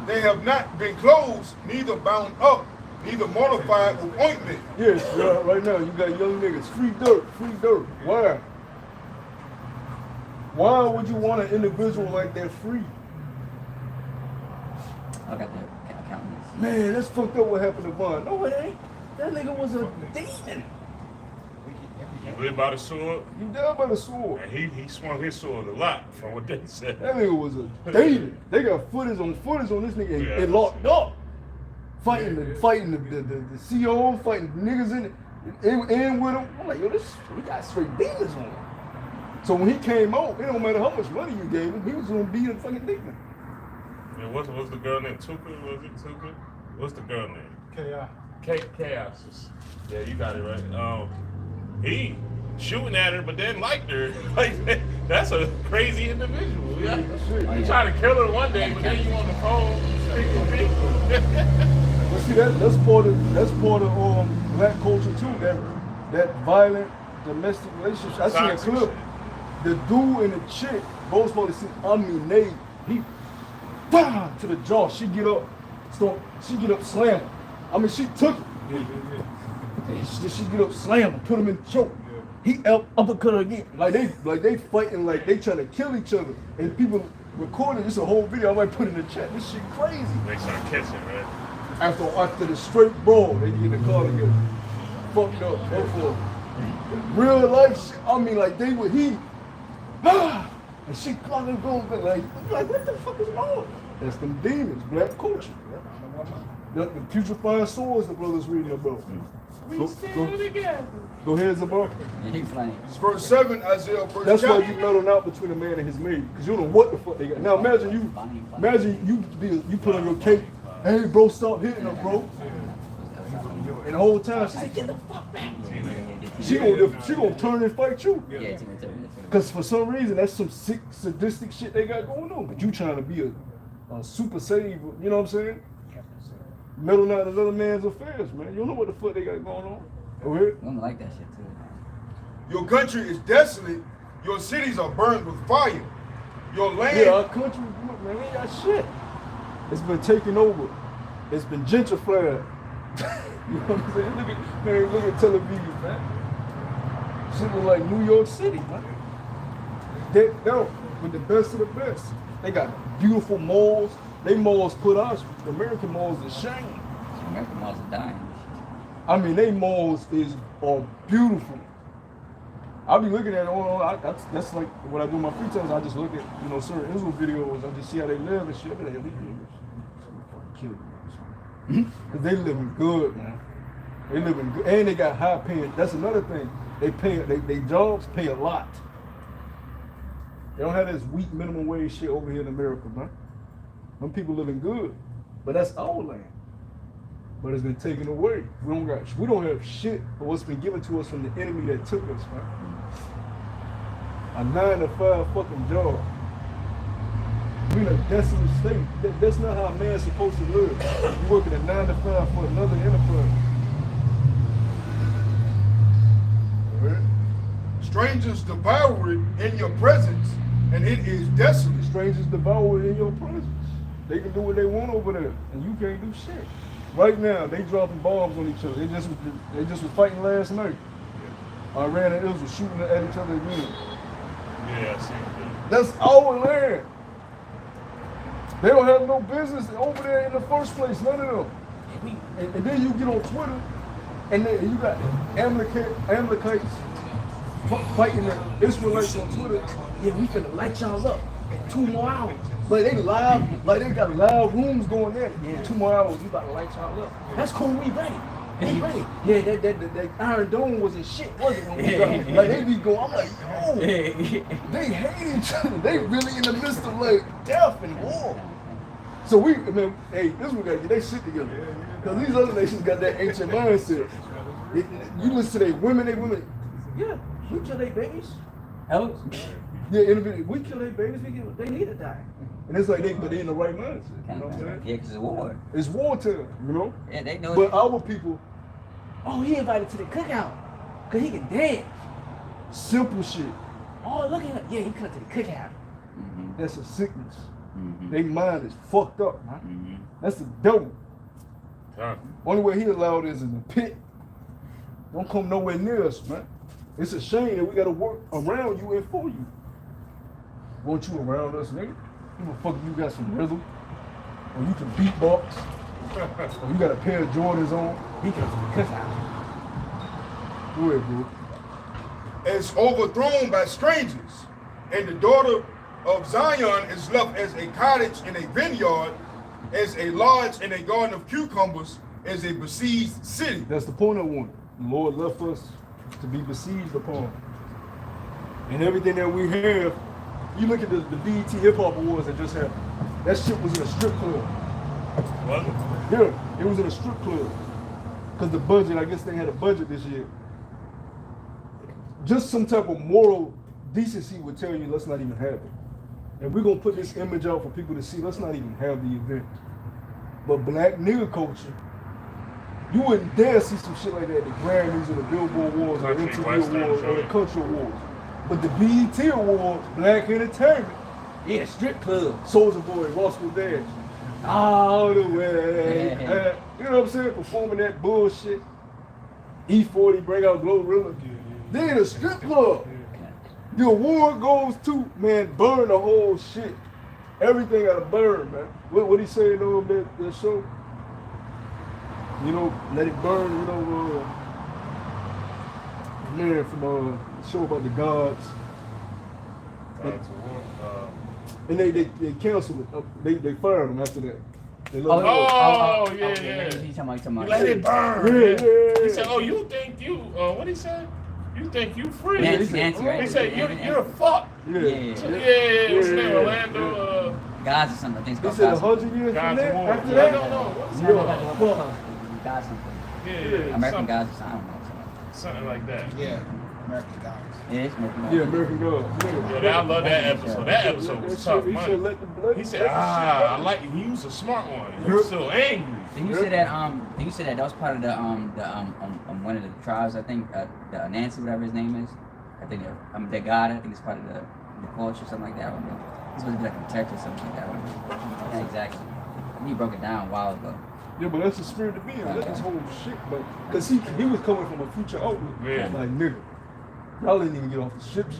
They have not been closed, neither bound up, neither mortified with ointment. Yes, right now you got young niggas. Free dirt, free dirt. Why? Why would you want an individual like that free? I got the accountants. Man, that's fucked up what happened to Vaughn. No, it ain't. That nigga was a demon. He lived by the sword, You died by the sword. and he swung his sword a lot from what they said. That nigga was a demon. They got footage on this nigga and, Yeah. and locked up. Fighting the CO, fighting the niggas in it, and with him. I'm like, yo, we got straight demons on him. So when he came out, it don't matter how much money you gave him, he was gonna be a fucking demon. And what's the girl named Tuka? Was it Tuka? What's the girl name? Chaos. Chaos. Yeah, you got it right. He shooting at her, but then liked her. Like that's a crazy individual. Yeah. You try to kill her one day, but then you on the phone speaking to people. But see, that's part of black culture too. That violent domestic relationship. I seen a Toxic clip. shit. The dude and the chick both supposed to see. He bah, to the jaw. She get up, slam him. I mean, she took it. She get up, slam him, put him in the choke. He uppercut her again. Like they fighting, like they trying to kill each other. And people recording this a whole video. I might put in the chat. This shit crazy. They start kissing, right? After the straight brawl, they get in the car together. Fucked up. Therefore, real life shit. I mean, like they would and she caught him going like what the fuck is wrong? That's them demons, black culture. The putrefying swords the brothers reading about. Go ahead, Zabar. He funny. It's verse 7, Isaiah first That's why chapter. you metal out between a man and his maid, because you don't know what the fuck they got. Now imagine you put on your cape, hey bro, stop hitting her, bro. And the whole time she's like, get the fuck back. She gonna turn and fight you. Yeah, Because for some reason, that's some sick, sadistic shit they got going on. But you trying to be a super save, you know what I'm saying? Meddling out another man's affairs, man. You don't know what the fuck they got going on. Go ahead. I don't like that shit too. Your country is desolate. Your cities are burned with fire. Your land. Yeah, our country, man, we ain't got shit. It's been taken over. It's been gentrified. You know what I'm saying? Look at Tel Aviv, man. Shit look like New York City, man. They with the best of the best. They got beautiful malls. They malls put us, the American malls, to shame. American malls are dying. I mean, they malls are beautiful. I'll be looking at it that's like what I do in my free time. I just look at, certain Israel videos. I just see how they live and shit. But they fucking kill you. Because they living good, man. They living good. And they got high paying. That's another thing. They jobs pay a lot. They don't have this weak minimum wage shit over here in America, man. Them people living good. But that's our land. But it's been taken away. We don't have shit but what's been given to us from the enemy that took us, man. A 9-to-5 fucking job. We in a desolate state. That's not how a man's supposed to live. You working a 9-to-5 for another enterprise. Right? Strangers devour it in your presence, and it is desolate. Strangers devour it in your presence. They can do what they want over there, and you can't do shit. Right now, they dropping bombs on each other. They just was fighting last night. Iran and Israel shooting at each other again. Yeah, I see that. That's our land. They don't have no business over there in the first place, none of them. And then you get on Twitter, and then you got Amalekites fighting the Israelites on Twitter. Yeah, we finna light y'all up in 2 more hours. Like they live, like they got live rooms going there. Yeah, 2 more hours, we about to light y'all up. That's cool, we ready. We ready. Yeah, that Iron Dome wasn't shit, was it? When we got, like they be going, I'm like, yo, they hate each other. They really in the midst of like death and war. So we, man, hey, this one gotta get their shit together. Because these other nations got that ancient mindset. You listen to their women, yeah, we kill their babies. Hello? Yeah, we kill their babies, they need to die. And it's like but they in the right mindset. You know what I'm saying? Yeah, because it's war. It's wartime, you know? Yeah, they know. But our people, Oh, he invited to the cookout. Cause he can dance. simple shit. Oh, look at him. Yeah, he come to the cookout. That's a sickness. Mm-hmm. Their mind is fucked up, man. Mm-hmm. That's the devil. Huh. Only way he allowed is in the pit. Don't come nowhere near us, man. It's a shame that we gotta work around you and for you. Want you around us, nigga? Give a fuck if you got some rhythm, or you can beatbox, or you got a pair of Jordans on. He comes to the cookout. Go ahead, bro. Is overthrown by strangers, and the daughter of Zion is left as a cottage in a vineyard, as a lodge in a garden of cucumbers, as a besieged city. That's the point I wanted. The Lord left us to be besieged upon. And everything that we have, you look at the BET Hip Hop Awards that just happened. That shit was in a strip club. Was it? Yeah, it was in a strip club. Because the budget, I guess they had a budget this year. Just some type of moral decency would tell you, let's not even have it. And we're going to put this image out for people to see, let's not even have the event. But black nigga culture, you wouldn't dare see some shit like that at the Grammys or the Billboard Awards or the Country, MTV Western, Awards or the sure. Country Awards. But the BET Awards, Black Entertainment, Yeah, strip club. Soulja Boy, Roscoe Dash, all the way. You know what I'm saying? Performing that bullshit. E40, bring out Glorilla. They in a strip club. The award goes to, man, burn the whole shit. Everything gotta burn, man. What he saying on that show? You know, let it burn, you know, man from the show about the gods. And they canceled it. They fired him after that. They let him go. Oh, yeah, okay, yeah. He's talking about. Let it burn. Yeah. He said, "Oh, you think you? What he said? You think you free?" Nancy, right? He said, "You're fucked." Yeah. Yeah. What's his name? Orlando. Guys or something. I think He it's said called 100 years from God's that, Award. after I that? don't know. What's Yeah. Guys something. Yeah. American something, Guys or something. I don't know. something like that. Yeah, American Gods. Yeah, it's American Guys. Yeah, American Gods. Yeah, I love that episode. That episode was tough, He said, man. let the blood. He said, I like it. He was a smart one. He was still angry. Did you say that was part of the one of the tribes, I think, the Nancy, whatever his name is. I think the god, I think it's part of the culture, something like that. I don't know. He's supposed to be like a protector or something like that. I don't know. Yeah, exactly. He broke it down a while ago. Yeah, but that's the spirit to be in. That's this whole shit. But because he was coming from a future outlook. Yeah. Like, nigga, y'all didn't even get off the ships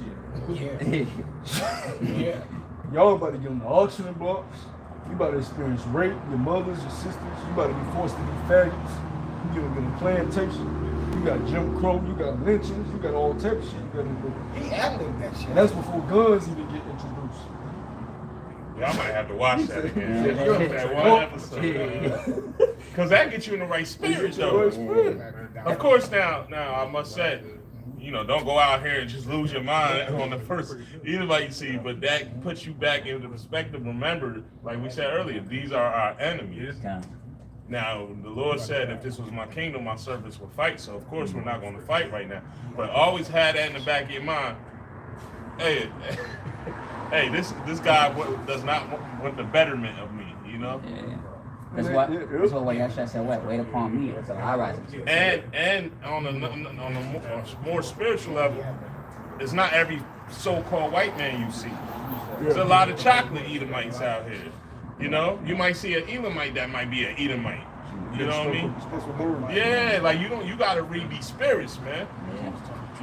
yet. Yeah. Yeah. Y'all about to get on the auction blocks. You about to experience rape, your mothers, your sisters. You about to be forced to be faggots. You gonna get a plantation. You got Jim Crow, you got lynchings, you got all type of shit. You got He ad-libbed that shit. and that's before guns even get introduced. Yeah, I might have to watch that again. Yeah. That one episode. Because that gets you in the right spirit, though. Right spirit. Of course, now I must say, don't go out here and just lose your mind on the first anybody you see, but that puts you back into perspective. Remember, like we said earlier, these are our enemies. Okay. Now, the Lord said, if this was my kingdom, my servants would fight. So, of course, we're not going to fight right now. But always have that in the back of your mind. Hey, hey, this guy does not want the betterment of me, you know? Yeah. That's what. That's what. Why I said what? Wait upon me. That's a high rise. And on a more spiritual level, it's not every so-called white man you see. There's a lot of chocolate Edomites out here. You know, you might see an Elamite that might be an Edomite. You know what I mean? Yeah, like you gotta read these spirits, man.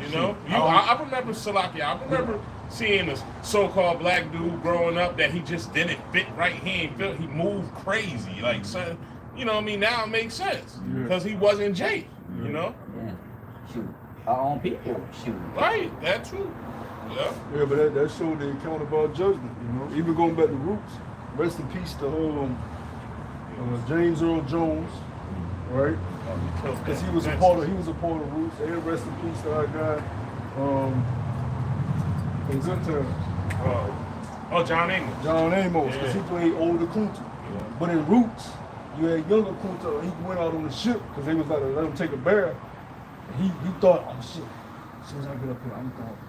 You know, I remember Salakia. I remember seeing this so-called black dude growing up that he just didn't fit right. He moved crazy, like son. You know what I mean? Now it makes sense because he wasn't Jake. You know? Yeah. Shoot. Our own people. Shoot. Right. That's true. Yeah. Yeah, but that showed the account of our judgment. You know, even going back to roots. Rest in peace to James Earl Jones, right? Because he was a part of Roots. And rest in peace to our guy, in good terms. John Amos. John Amos, because he played Older Kunta. But in Roots, you had younger Kunta, he went out on the ship because they was about to let him take a bath. And he thought, oh shit, as soon as I get up here,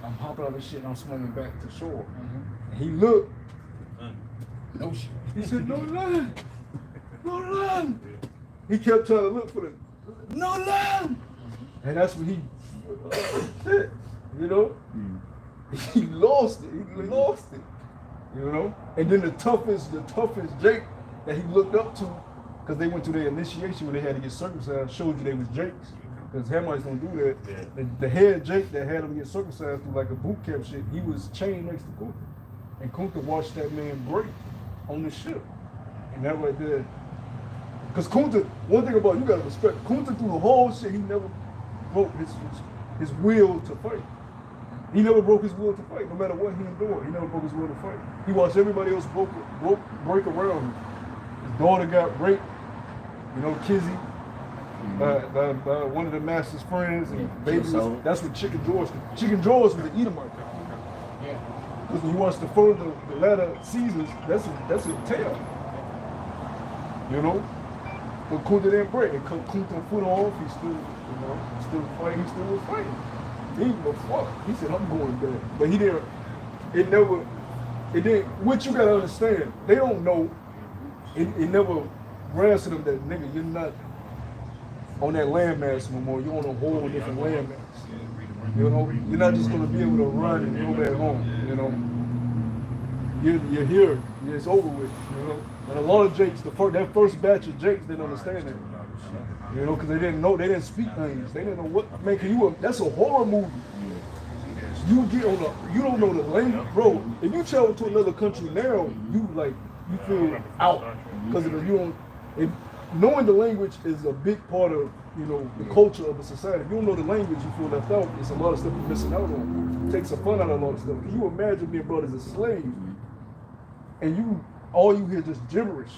I'm hopping out of the shit and I'm swimming back to shore. And he looked, no shit. He said, no land, no land. He kept trying to look for it, no land. And that's when he, shit, you know? He lost it, you know? And then the toughest Jake that he looked up to, because they went to their initiation where they had to get circumcised, showed you they was Jakes. Because Hamites don't do that. Yeah. The head Jake that had him get circumcised through like a boot camp shit, he was chained next to Kunta. And Kunta watched that man break on the ship. And that right there. Because Kunta, one thing about you gotta respect, Kunta through the whole shit, he never broke his will to fight. He never broke his will to fight, no matter what he endured. He never broke his will to fight. He watched everybody else break around him. His daughter got raped, you know, Kizzy, by one of the master's friends, and baby that's what Chicken George was an Edomite. Yeah. Because when you watch the latter seasons, that's a tale. You know? But Kunta didn't break. And Kunta foot off, he still fighting, he still was fighting. He didn't give a fuck. He said, I'm going back. But he didn't, what you gotta understand, they don't know, it never ransomed them that, nigga, you're not on that landmass no more. You're on a whole different landmass. You know, you're not just gonna be able to run and go back home. You know, you're here. It's over with. You know, and a lot of Jakes, that first batch of Jakes didn't understand that. You know, because they didn't know, they didn't speak things. They didn't know what. Man, that's a horror movie. You don't know the language, bro. If you travel to another country now, you feel out because knowing the language is a big part of, you know, the culture of a society. If you don't know the language, you feel left out. It's a lot of stuff you're missing out on. It takes some fun out of a lot of stuff. Can you imagine being brought as a slave and all you hear just gibberish,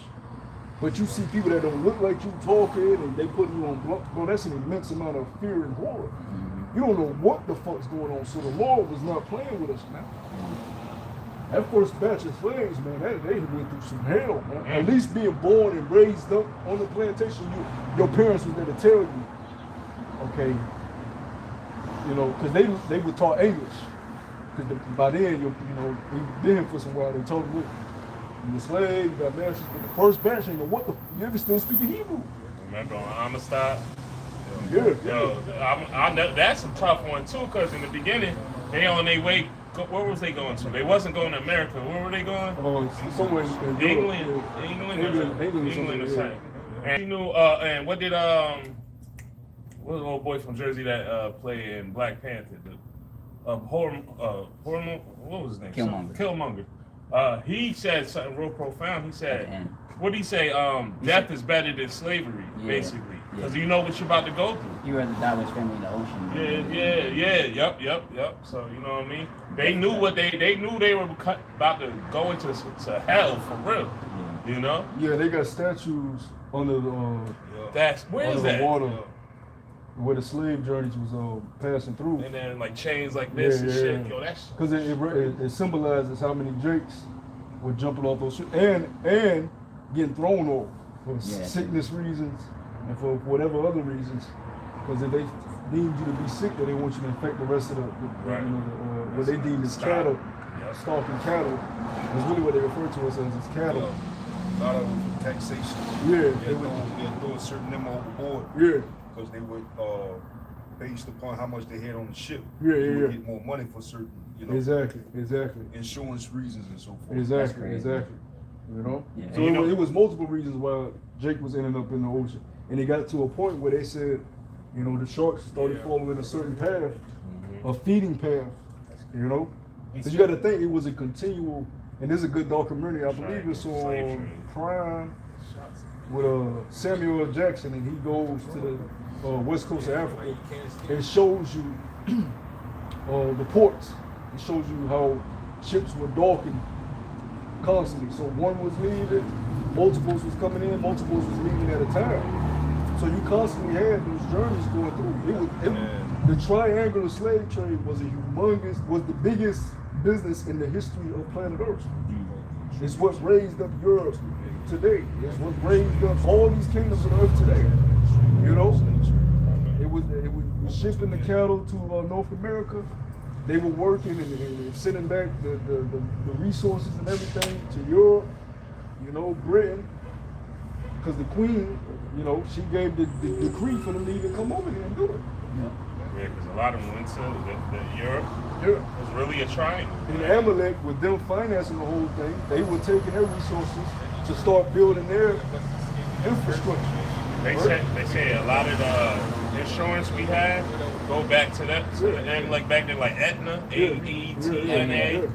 but you see people that don't look like you talking and they putting you on block, bro, that's an immense amount of fear and horror. You don't know what the fuck's going on. So the Lord was not playing with us, man. That first batch of slaves, man, they went through some hell, man. At least being born and raised up on the plantation, your parents was there to tell you, okay, you know, because they were taught English. Because by then, you know, we've been here for some while. They told them, you're a slave, you got masters. But the first batch, you know, you ever still speaking Hebrew? Remember on Amistad? Yeah. That's a tough one too, because in the beginning, they on their way. Where was they going to? They wasn't going to America. Where were they going? Somewhere in England. England or something. And you knew. And what did what was the old boy from Jersey that played in Black Panther? What was his name? Killmonger. He said something real profound. He said, what did he say? Death is better than slavery, basically. Because you know what you're about to go through. You rather die with family in the ocean. Yep. So you know what I mean? They knew they knew they were about to go into hell for real. Yeah. You know? Yeah, they got statues under the water where the slave journeys was passing through. And then like chains like this and shit. Yo, that's because it symbolizes how many Jakes were jumping off those ships and getting thrown off for sickness reasons. And for whatever other reasons, because if they deem you to be sick, then they want you to infect the rest of the what they deem as cattle, stalking cattle. That's really what they refer to us as cattle. A lot of them for taxation. Yeah. They're throwing certain them overboard. Yeah. Because they were based upon how much they had on the ship. Yeah. Get more money for certain, you know. Exactly. Insurance reasons and so forth. Exactly. You know? Yeah. So it was multiple reasons why Jake was ending up in the ocean. And it got to a point where they said, you know, the sharks started following a certain path, a feeding path, you know? So you got to think it was a continual, and there's a good documentary, I believe it's on Prime with Samuel L. Jackson, and he goes to the west coast of Africa and shows you the ports. It shows you how ships were docking constantly. So one was leaving, multiples was coming in, multiples was leaving at a time. So you constantly had those journeys going through. The triangular slave trade was the biggest business in the history of planet Earth. It's what raised up Europe today. It's what raised up all these kingdoms of the earth today. You know, it was shipping the cattle to North America. They were working and sending back the resources and everything to Europe. You know, Britain, because the queen, you know, she gave the decree for them to even come over here and do it. Yeah, because a lot of them went to the Europe. Yeah. It was really a triangle. And Amalek, with them financing the whole thing, they were taking their resources to start building their infrastructure. They say a lot of the insurance we have go back to that, and like back then, like Aetna, AETNA.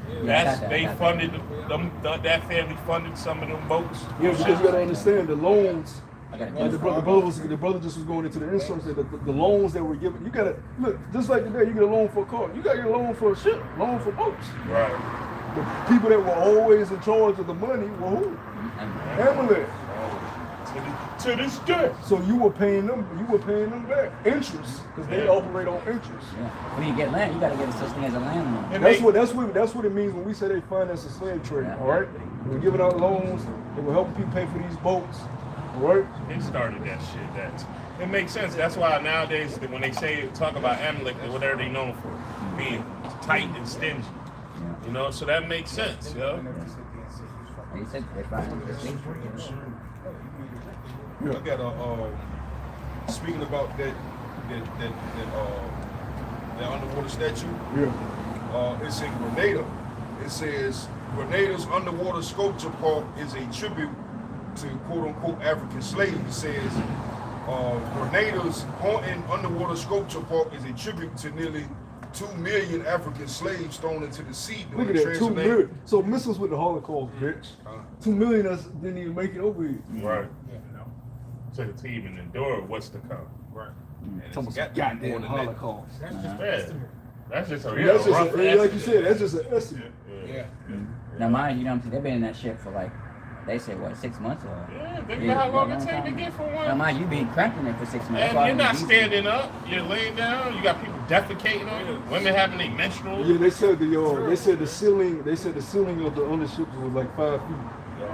They funded them. That family funded some of them boats. Yeah, because you gotta understand the loans. Like the brother just was going into the insurance. The loans that were given, you gotta look just like today. You get a loan for a car. You got your loan for a ship, loan for boats. Right. The people that were always in charge of the money were who? Amalek. To this day. So you were paying them back interest because they operate on interest. Yeah. When you get land, you gotta get such thing as a land loan. That's what it means when we say they finance the slave trade. All right, we're giving out loans. They were helping people pay for these boats. All right. They started that shit. It makes sense. That's why nowadays when they talk about Amalek, what are they known for? Being tight and stingy. You know, so that makes sense, yo. He said they finance the slave trade. I got speaking about that underwater statue. Yeah. It's in Grenada. It says Grenada's underwater sculpture park is a tribute to quote unquote African slaves. It says Grenada's haunting underwater sculpture park is a tribute to nearly 2 million African slaves thrown into the sea. Look at that, 2 million. So missiles with the Holocaust, bitch. 2 million us didn't even make it over here. Right. So to even endure what's to come. Right. It's almost goddamn Holocaust. That's just a like you said, that's just an estimate. Yeah. Now mind you, they've been in that ship for like, they say what, 6 months or? Yeah, think about how long it takes to get from one. Now mind you, being cramped in there for 6 months. And you're not standing up, you're laying down, you got people defecating on you, women having their menstrual. Yeah, they said the ceiling of the undership was like 5 feet.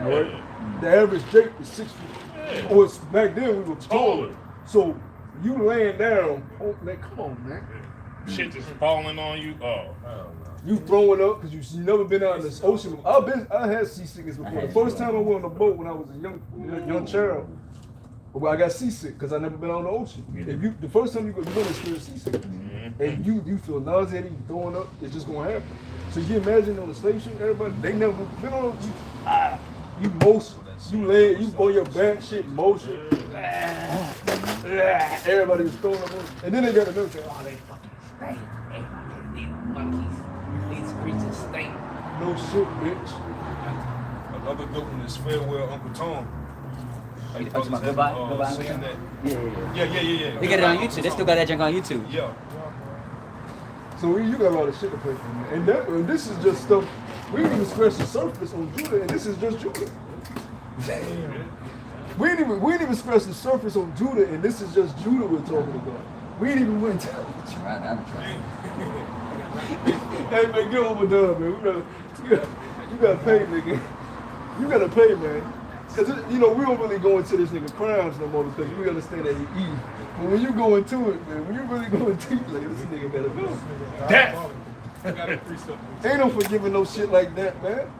Right? The average drape was 6 feet. Or back then we were taller. So you laying down, man, come on, man. Shit just falling on you. Oh, you throwing up because you never been out in this ocean. I had seasickness before. The first time I went on a boat when I was a young child, well, I got seasick because I never been on the ocean. If the first time you're gonna experience seasickness, and you feel nauseated, you throwing up, it's just gonna happen. So you imagine on the slave ship, everybody they never been on you motion. You on your back, shit, motion. Everybody was throwing up. And then they got another thing. Oh, they fucking stink. These monkeys, these creatures stink. No shit, bitch. Another good one is Farewell, Uncle Tom. Goodbye. Yeah. They get it on YouTube. They still got that junk on YouTube. Yeah. So you got a lot of shit to pay for, man. And this is just stuff. We didn't even scratch the surface on Judah, and this is just Judah. We ain't even scratch the surface on Judah, and this is just Judah we're talking about. We ain't even went down. Hey man, get over done, man. You gotta pay, nigga. You gotta pay, man. Cause we don't really go into this nigga crimes no more because we understand that he eat. But when you go into it, man, when you really go into it, like this nigga gotta go. Death. Ain't no forgiving no shit like that, man.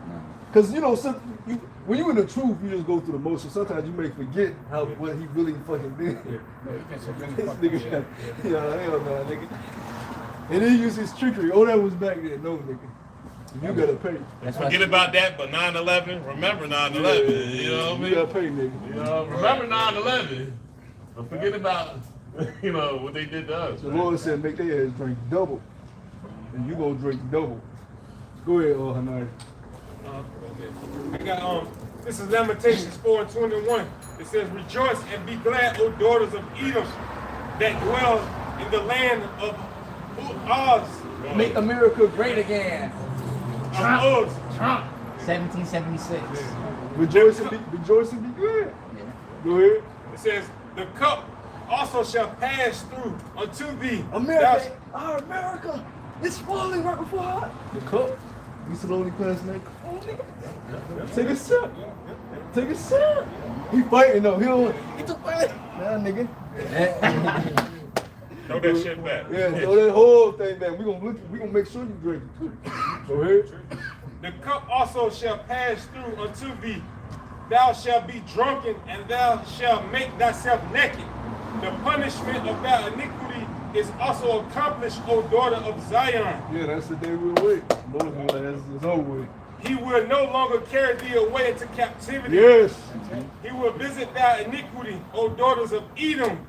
Cause when you in the truth, you just go through the motion. Sometimes you may forget what he really fucking did. This nigga, hell no, nigga. And then he used his trickery. Oh, that was back then. No, nigga. You gotta pay. Forget about that, but 9/11, remember 9/11. You know what I mean? You gotta pay, nigga. You know, remember 9/11, but forget about what they did to us. The Lord said, make their heads drink double, and you gonna drink double. Go ahead, Hanai. I got this is Lamentations 4:21. It says, "Rejoice and be glad, O daughters of Edom, that dwell in the land of Uz." Make America great again. Trump. 1776. Rejoice and be glad. Yeah. Go ahead. It says, "The cup also shall pass through unto thee." America, our America, it's falling right before us. The cup. We slowly passing that. Come on, nigga. Take a sip. Take a sip. He fighting though. He don't. He took fighting. Nah, nigga. Throw that shit back. Yeah, throw that whole thing back. We gonna make sure you drink it. Go ahead. The cup also shall pass through unto thee. Thou shalt be drunken, and thou shalt make thyself naked. The punishment of thy iniquity is also accomplished, O daughter of Zion. Yeah, that's the day we'll wait. Lord, it's over with. He will no longer carry thee away into captivity. Yes. He will visit thy iniquity, O daughters of Edom.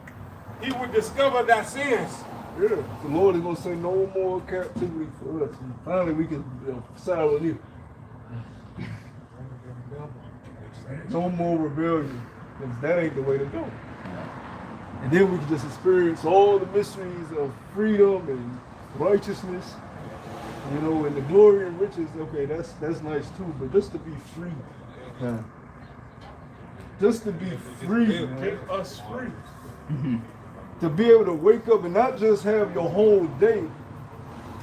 He will discover thy sins. Yeah, the Lord is gonna say no more captivity for us. And finally, we can side with you. No more rebellion, because that ain't the way to go. And then we can just experience all the mysteries of freedom and righteousness, you know, and the glory and riches. Okay, that's nice too, but just to be free, man. Just to be free, man. Get us free. To be able to wake up and not just have your whole day,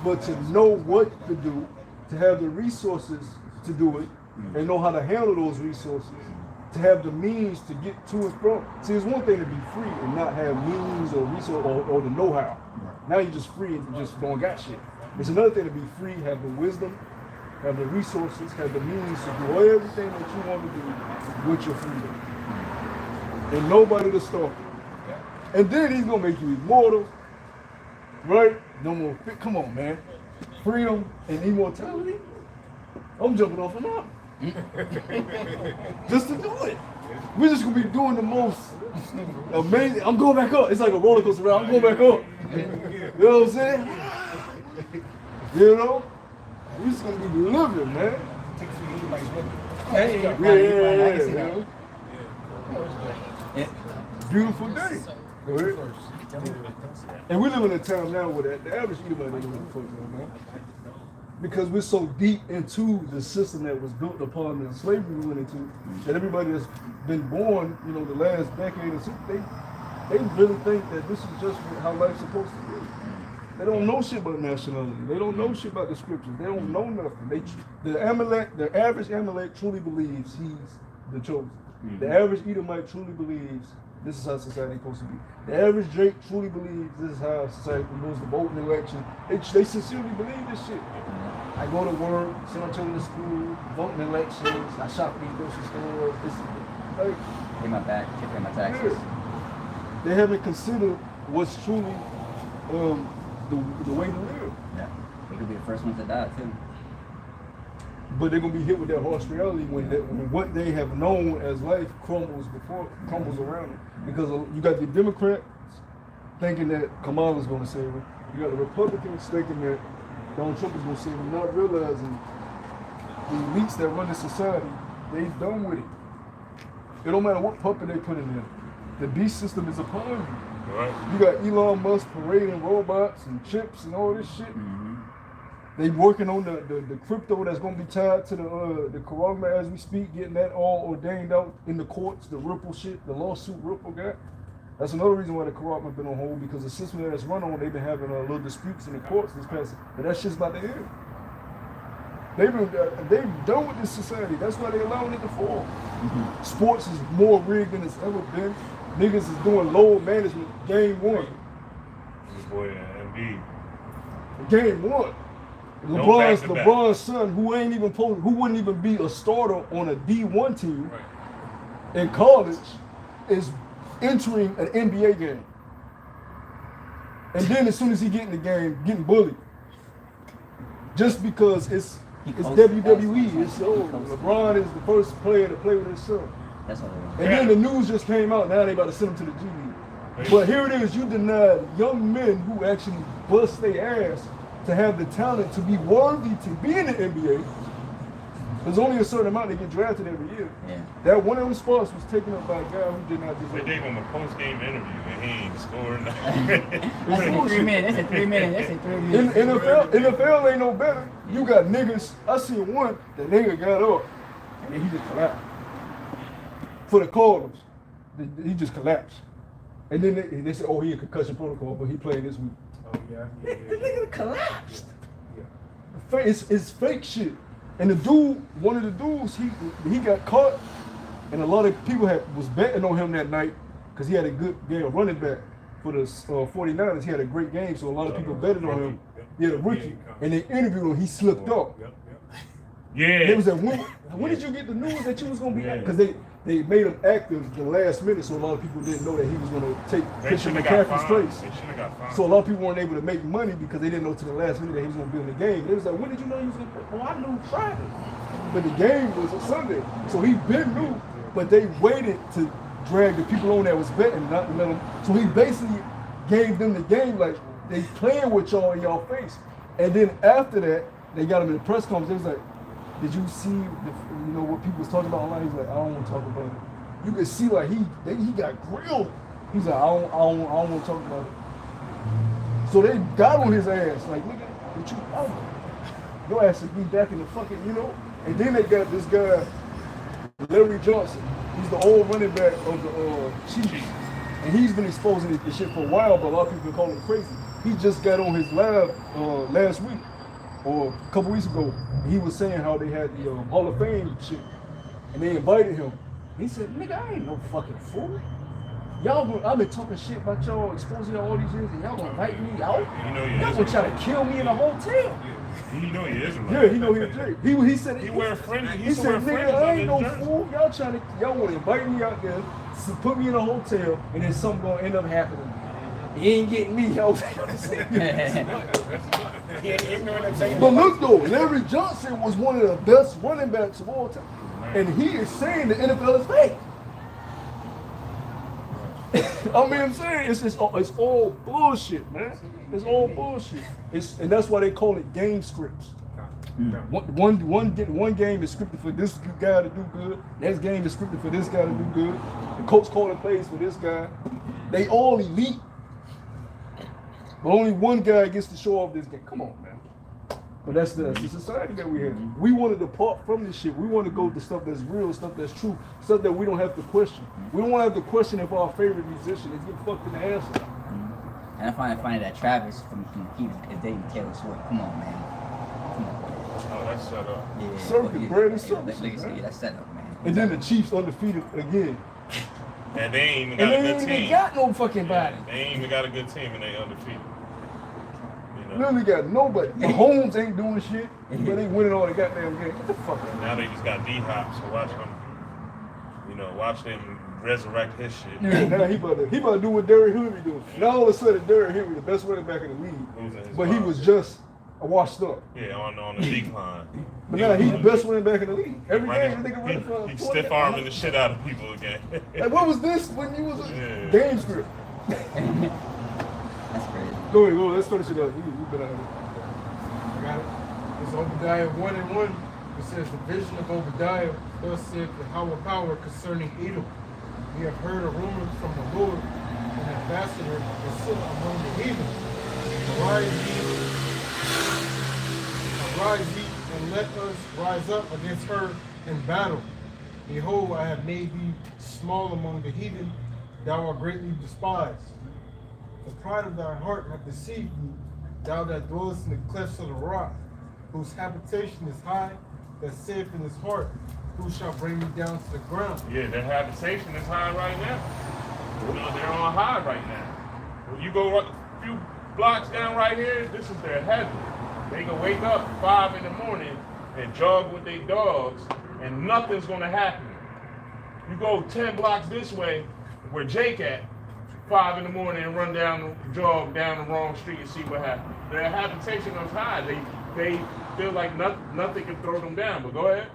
but to know what to do, to have the resources to do it, and know how to handle those resources, to have the means to get to and from. See, it's one thing to be free and not have means or resource or the know-how. Now you're just free and just don't got shit. It's another thing to be free, have the wisdom, have the resources, have the means to do everything that you want to do with your freedom. And nobody to stop you. And then he's gonna make you immortal, right? No more. Come on, man. Freedom and immortality. I'm jumping off a mountain. Just to do it. We're just gonna be doing the most amazing. I'm going back up. It's like a roller coaster ride. I'm going back up. You know what I'm saying? You know? We're just gonna be living, man. Yeah. Beautiful day. Go ahead. And we live in a time now where the average Edomite ain't gonna fuck with, man. Because we're so deep into the system that was built upon the slavery we went into, that everybody that's been born, you know, the last decade or so, they really think that this is just how life's supposed to be. They don't know shit about nationality. They don't know shit about the scriptures. They don't know nothing. The average Amalek truly believes he's the chosen. The average Edomite truly believes this is how society is supposed to be. The average Drake truly believes this is how society goes to vote in election. They sincerely believe this shit. I go to work, send my children to school, vote in elections, I shop at these grocery stores. It's like, Pay my back, pay my taxes. yeah. They haven't considered what's truly the way to live. Yeah. They could be the first ones to die too. But they're gonna be hit with that harsh reality when what they have known as life crumbles around them. Because you got the Democrats thinking that Kamala's gonna save them. You got the Republicans thinking that Donald Trump is gonna save them, not realizing the elites that run the society, they done with it. It don't matter what puppet they put in there. The beast system is upon you. Right. You got Elon Musk parading robots and chips and all this shit. They working on the crypto that's gonna be tied to the corona as we speak, getting that all ordained out in the courts, the Ripple shit, the lawsuit Ripple got. That's another reason why the corona been on hold, because the system that it's run on, they've been having little disputes in the courts this past, but that shit's about to end. They've done with this society. That's why they allowing it to fall. Sports is more rigged than it's ever been. Niggas is doing load management game one. Boy, indeed. Game one. LeBron's son, who wouldn't even be a starter on a D1 team in college, is entering an NBA game. And then as soon as he get in the game, getting bullied. Just because it's WWE. It's LeBron is the first player to play with his son. That's all it is. And then the news just came out, now they about to send him to the G League. But here it is, you denied young men who actually bust their ass to have the talent to be worthy to be in the NBA. There's only a certain amount that get drafted every year. Yeah. That one of those spots was taken up by a guy who did not They deserve gave it. him a post-game interview and he ain't scoring That's in 3 minutes. That's in 3 minutes. That's in 3 minutes. NFL ain't no better. You got niggas. I seen one, the nigga got up and then he just collapsed. For the Cardinals, he just collapsed. And then they said, oh, he in concussion protocol, but he playing this week. Oh yeah. The nigga collapsed. It's fake shit. And the dude, one of the dudes, he got caught, and a lot of people was betting on him that night because he had a good game running back for the 49ers. He had a great game, so a lot of people betted on him. Yeah, the rookie. And they interviewed him. He slipped up. Yeah. They was like, when did you get the news that you was gonna be? Because they made him active the last minute, so a lot of people didn't know that he was gonna take Christian McCaffrey's place. So a lot of people weren't able to make money because they didn't know to the last minute that he was gonna be in the game. They was like, when did you know he was gonna? Oh, I knew Friday, but the game was a Sunday, so he been knew. But they waited to drag the people on that was betting, not to let them. So he basically gave them the game like they playing with y'all in y'all face. And then after that, they got him in the press conference. They was like, did you see what people was talking about online? He's like, I don't want to talk about it. You could see like he got grilled. He's like, I don't want to talk about it. So they got on his ass, like, look at what you your ass should be back in the fucking, And then they got this guy, Larry Johnson. He's the old running back of the Chiefs. And he's been exposing this shit for a while, but a lot of people call him crazy. He just got on his live last week or a couple weeks ago. He was saying how they had the Hall of Fame shit, and they invited him. He said, "Nigga, I ain't no fucking fool. I've been talking shit about y'all, exposing y'all all these years, and y'all gonna invite me out? Y'all gonna try to kill me in a hotel." He know he is. Yeah, he know he a jerk. He said he wear fringes. He said, "Nigga, I ain't no fool. Y'all want to invite me out there, put me in a hotel, and then something gonna end up happening. He ain't getting me, yo." But look though, Larry Johnson was one of the best running backs of all time, and he is saying the NFL is fake. I mean, I'm saying it's all bullshit, man. It's all bullshit. And that's why they call it game scripts. One game is scripted for this guy to do good. Next game is scripted for this guy to do good. The coach calling plays for this guy. They all elite, but only one guy gets to show off this game. Come on, man. But that's the society that we have. We want to depart from this shit. We want to go to stuff that's real, stuff that's true, stuff that we don't have to question. We don't want to have to question if our favorite musician is getting fucked in the ass. And I find it funny that Travis from Heat is dating Taylor Swift. Come on, man. Come on. Oh, that's set up. Yeah, Circuit, bro. It's circuit. That's set up, man. And then the Chiefs undefeated again. And they ain't even got a good team. They got no fucking body. They ain't even got a good team and they undefeated. Literally got nobody. Mahomes ain't doing shit, but they winning all the goddamn games. Get the fuck out. Now they just got D-Hop, so watch them. Watch them resurrect his shit. Yeah, now he about to do what Derrick Henry doing. Now all of a sudden Derrick Henry, the best running back in the league, but he was just washed up. Yeah, on the decline. But now he's the best running back in the league. Every game, they can run for. He's stiff arming the shit out of people again. Like, what was this when you was a game script? That's crazy. Go ahead, let's finish it up. You better have it. I got it. It's Obadiah 1:1. It says, the vision of Obadiah, thus saith Yahweh power concerning Edom. We have heard a rumor from the Lord, an ambassador is still among the heathen. Arise ye, and let us rise up against her in battle. Behold, I have made thee small among the heathen, thou art greatly despised. The pride of thy heart hath deceived thee, thou that dwellest in the clefts of the rock, whose habitation is high, that saith in his heart, who shall bring me down to the ground? Yeah, their habitation is high right now. They're on high right now. When you go a few blocks down right here, this is their heaven. They can wake up 5 in the morning and jog with their dogs, and nothing's gonna happen. You go 10 blocks this way, where Jake at, 5 in the morning and jog down the wrong street and see what happens. Their habitation is high. They feel like nothing can throw them down. But go ahead.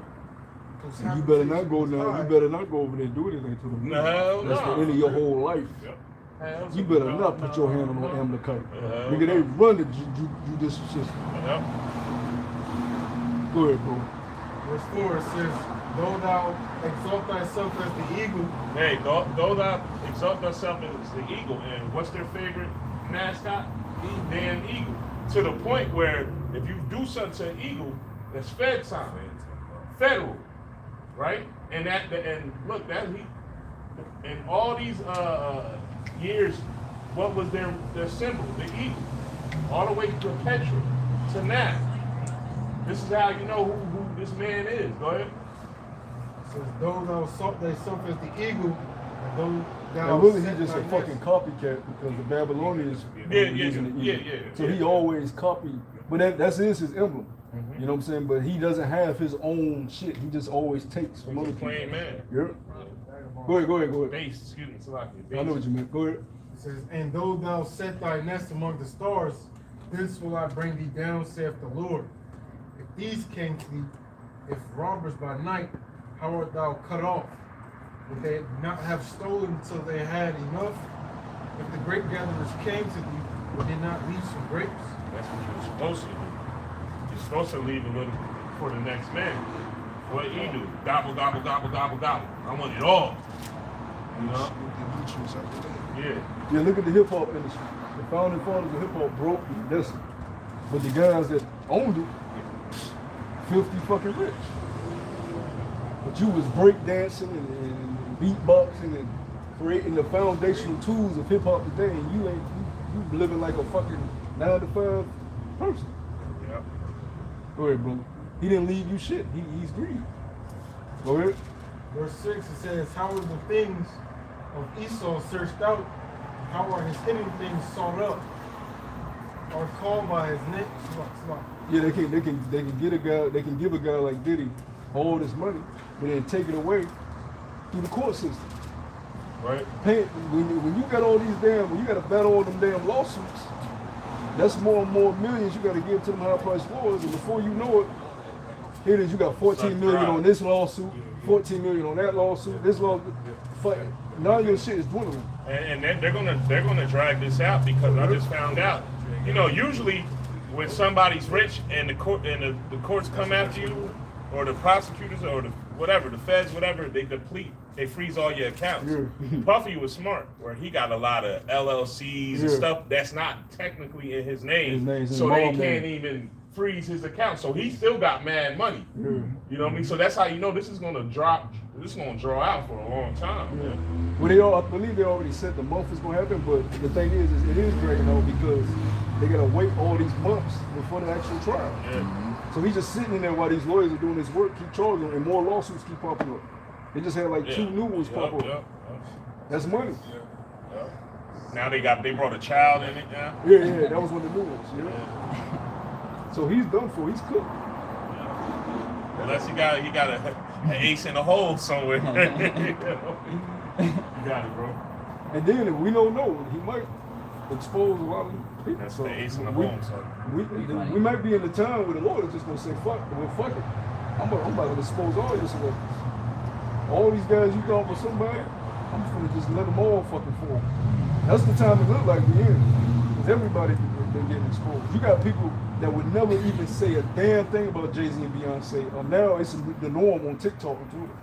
You better not go now. You better not go over there and do anything to them. No, that's the end of your whole life. Yep. You better not put your hand on the Amalekai. Nigga, they run the judicial system. Yep. Go ahead, bro. Verse 4 it says, though thou exalt thyself as the eagle. Hey, though thou exalt thyself as the eagle, and what's their favorite mascot? The damn eagle. To the point where if you do something to an eagle, that's Fed time, federal, right? And look, in all these years, what was their symbol? The eagle, all the way perpetual to now. This is how you know who this man is. Go ahead. It says, those thou sought thyself as the eagle, and those thou And really, set he's just a thy fucking nest. copycat because the Babylonians were using the eagle. So he yeah. always copied. But that's his emblem. You know what I'm saying? But he doesn't have his own shit. He just always takes from He's other a plain people. man. Yeah. Go ahead. Base, excuse me, Salaki. I know what you meant. Go ahead. It says, and though thou set thy nest among the stars, thence will I bring thee down, saith the Lord. If these came to thee, if robbers by night, how art thou cut off? Would they not have stolen till they had enough? If the grape gatherers came to thee, would they not leave some grapes? That's what you're supposed to do. You're supposed to leave a little for the next man. What he do? Gobble, gobble, gobble, gobble, gobble. I want it all. You know? Yeah. Yeah, look at the hip hop industry. The founding fathers of hip hop broke and desolate. But the guys that owned it, filthy fucking rich. But you was breakdancing and beatboxing and creating the foundational tools of hip hop today, and you living like a fucking 9-to-5 person. Yep. Go ahead, brother. He didn't leave you shit. He's greedy. Go ahead. Verse 6, it says, how are the things of Esau searched out? How are his hidden things sought up? Or called by his name? Yeah, they can get a guy. They can give a guy like Diddy all this money, but then take it away through the court system. Right. When you got all these when you got to battle all them damn lawsuits, that's more and more millions you got to give to them high-priced lawyers, and before you know it, here it is. You got 14 million on this lawsuit, 14 million on that lawsuit. This lawsuit, now your shit is dwindling. And they're gonna drag this out because I just found out. You know, usually when somebody's rich and the courts come after you, or the prosecutors or the whatever, the feds, whatever, they they freeze all your accounts. Puffy was smart, where he got a lot of LLCs and stuff that's not technically in his name, so they can't even freeze his account. So he still got mad money. You know what I mean? So that's how you know this is gonna drop. This is gonna draw out for a long time. Man. Well, I believe they already said the month is gonna happen, but the thing is it is dragging on because they gotta wait all these months before the actual trial. So he's just sitting in there while these lawyers are doing this work, keep charging him, and more lawsuits keep popping up. They just had like 2 new ones pop up. That's money. Now they brought a child in it now. Yeah, that was one of the new ones. Yeah. So he's done for. He's cooked. Unless he got an ace in a hole somewhere. You got it, bro. And then if we don't know, he might expose a lot of people. That's so the ace in the hole, so. We might be in the time where the Lord is just gonna say, fuck it. I'm about to expose all your celebrities. All these guys you thought for somebody, I'm gonna just let them all fucking fall. That's the time it look like we're in. Because everybody been getting exposed. You got people that would never even say a damn thing about Jay-Z and Beyonce. Now it's the norm on TikTok and Twitter.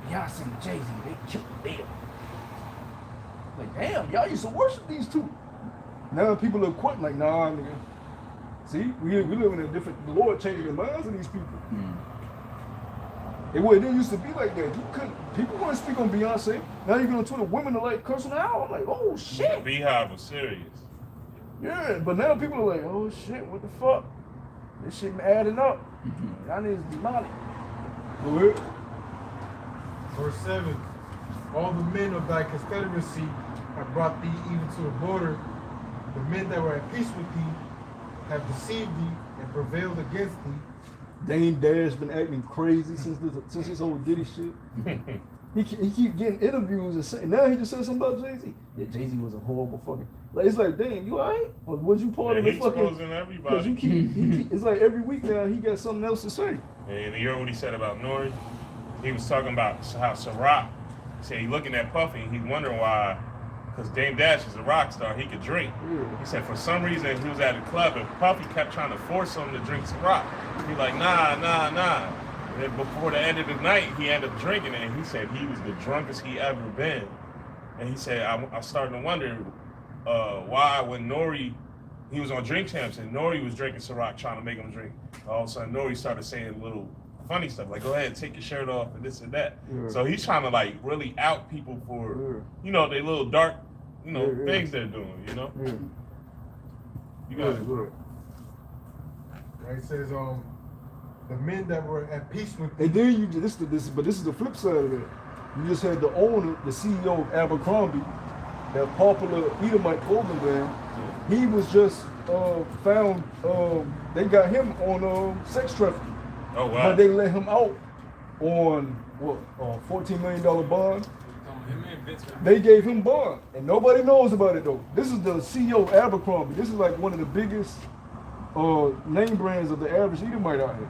Beyonce and Jay-Z, they killed them. Like, damn, y'all used to worship these two. Now people are quitting like, nah, nigga. See, we live in a different, the Lord changing the minds of these people. It didn't used to be like that. You couldn't, people want to speak on Beyonce. Now you're going to Twitter, women are like cursing her out. I'm like, oh shit. The Beehive was serious. Yeah, but now people are like, oh shit, what the fuck? This shit adding up. Y'all niggas demonic. Go ahead. Verse 7, all the men of thy confederacy have brought thee even to the border. The men that were at peace with thee have deceived thee and prevailed against thee. Dame Dash been acting crazy since this whole Diddy shit. He keep getting interviews and saying, now he just said something about Jay-Z. Yeah, Jay-Z was a horrible fucking, like, it's like, damn, you alright? Or was you part of the fucking, exposing everybody. Cause you keep, it's like every week now he got something else to say. And you heard what he said about Nori? He was talking about how Ciroc, he said he looking at Puffy and he's wondering why, because Dame Dash is a rock star, he could drink. He said for some reason he was at a club and Puffy kept trying to force him to drink Ciroc. He's like, nah. And then before the end of the night, he ended up drinking it, and he said he was the drunkest he ever been. And he said, I started to wonder why when Nori, he was on Drink Champs, and Nori was drinking Ciroc, trying to make him drink. All of a sudden, Nori started saying little funny stuff, like, go ahead, take your shirt off, and this and that. So he's trying to, like, really out people for, you know, they little dark, you know, things they're doing, you know? You got it, bro. It says, the men that were at peace with And then you this is the flip side of it. You just had the owner, the CEO of Abercrombie, that popular Edomite clothing brand. He was just found. They got him on sex trafficking. Oh wow. But they let him out on what $14 million bond. They gave him bond, and nobody knows about it though. This is the CEO of Abercrombie. This is like one of the biggest name brands of the average Edomite out here.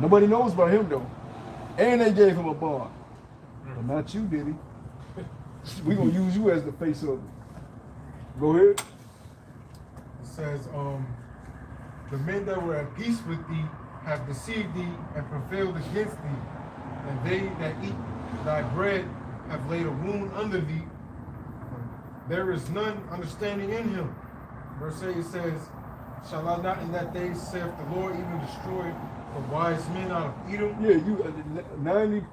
Nobody knows about him though, and they gave him a bond. But not you, Diddy. We gonna use you as the face of it. Go ahead. It says, the men that were at peace with thee have deceived thee and prevailed against thee, and they that eat thy bread have laid a wound under thee. There is none understanding in him. Verse 8 says, shall I not in that day, saith the Lord, even destroy the wise men out of Edom? Yeah, you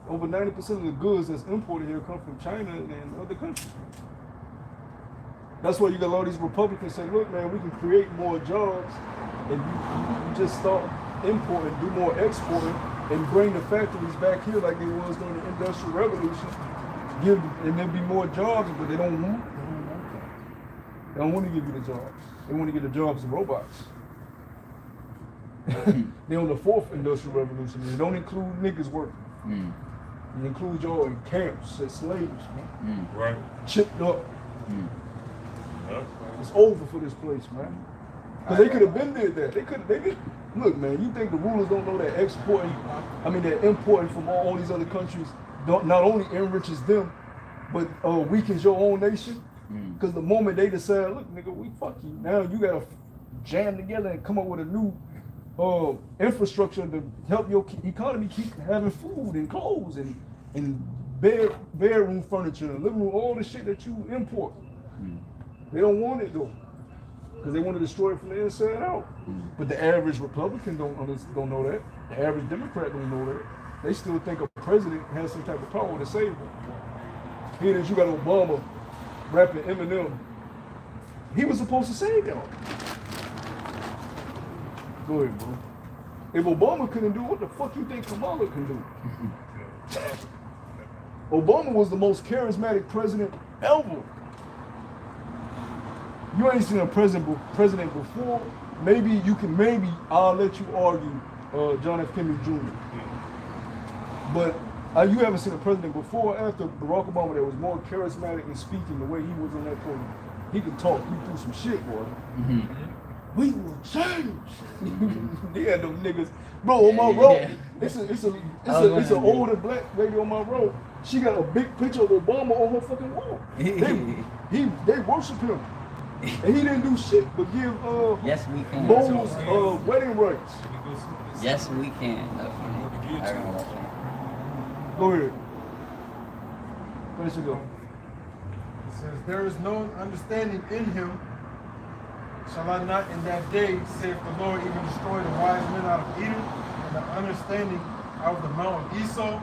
over 90% of the goods that's imported here come from China and other countries. That's why you got a lot of these Republicans saying, look, man, we can create more jobs, and you just start importing, do more exporting, and bring the factories back here like they was during the Industrial Revolution. And there'll be more jobs, but they don't want that. They don't want to give you the jobs. They want to give the jobs to robots. They're on the fourth Industrial Revolution. They don't include niggas working. It includes y'all in camps as slaves, man. Right. Chipped up. Huh? It's over for this place, man. Because they could have been there. They could. Look, man. You think the rulers don't know that that importing from all these other countries not only enriches them, but weakens your own nation? Because the moment they decide, look, nigga, we fuck you. Now you gotta jam together and come up with a new infrastructure to help your economy keep having food and clothes and bedroom furniture and living room, all the shit that you import. They don't want it though, because they want to destroy it from the inside out. But the average Republican don't know that. The average Democrat don't know that. They still think a president has some type of power to save them. Here it is, you got Obama rapping Eminem. He was supposed to save y'all. Go ahead, bro. If Obama couldn't do, what the fuck you think Kamala can do? Obama was the most charismatic president ever. You ain't seen a president before. Maybe I'll let you argue John F. Kennedy Jr. But you haven't seen a president before or after Barack Obama that was more charismatic in speaking the way he was on that podium. He could talk you through some shit, boy. We will change. They had them niggas, bro. On my road, it's an older black lady on my road. She got a big picture of Obama on her fucking wall. They worship him, and he didn't do shit but give yes, we can. Moles wedding rights. Yes, we can. Go ahead. Where should go? It says, there is no understanding in him. Shall I not in that day, saith the Lord, even destroy the wise men out of Edom, and the understanding out of the mount of Esau,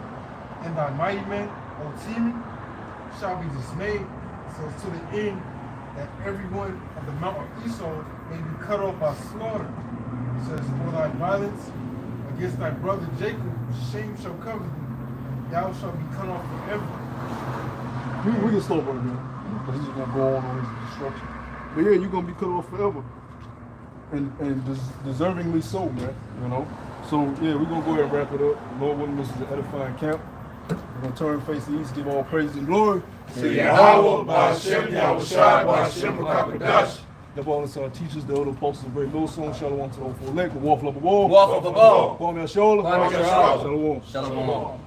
and thy mighty men, O Teman, shall be dismayed. So to the end that everyone of the mount of Esau may be cut off by slaughter. It says, for thy violence against thy brother Jacob, shame shall cover thee. Thou shalt be cut off forever. We can stop right here. Because he's going to go on his destruction. But yeah, you're going to be cut off forever. And deservingly so, man. You know? So yeah, we're going to go ahead and wrap it up. Lord willing, this is an edifying camp. We're going to turn face the east, give all praise and glory. To Yahweh, Ba'Shem, Yahushua, Ba'Shem, Rakakadash. The all our teachers, the other apostles, the great Millstone, Shalom to the whole full length, the Waffle up a wall. Walk up the ball. Kwame Ashola. Kwame Ashola. Shalom. Shalom.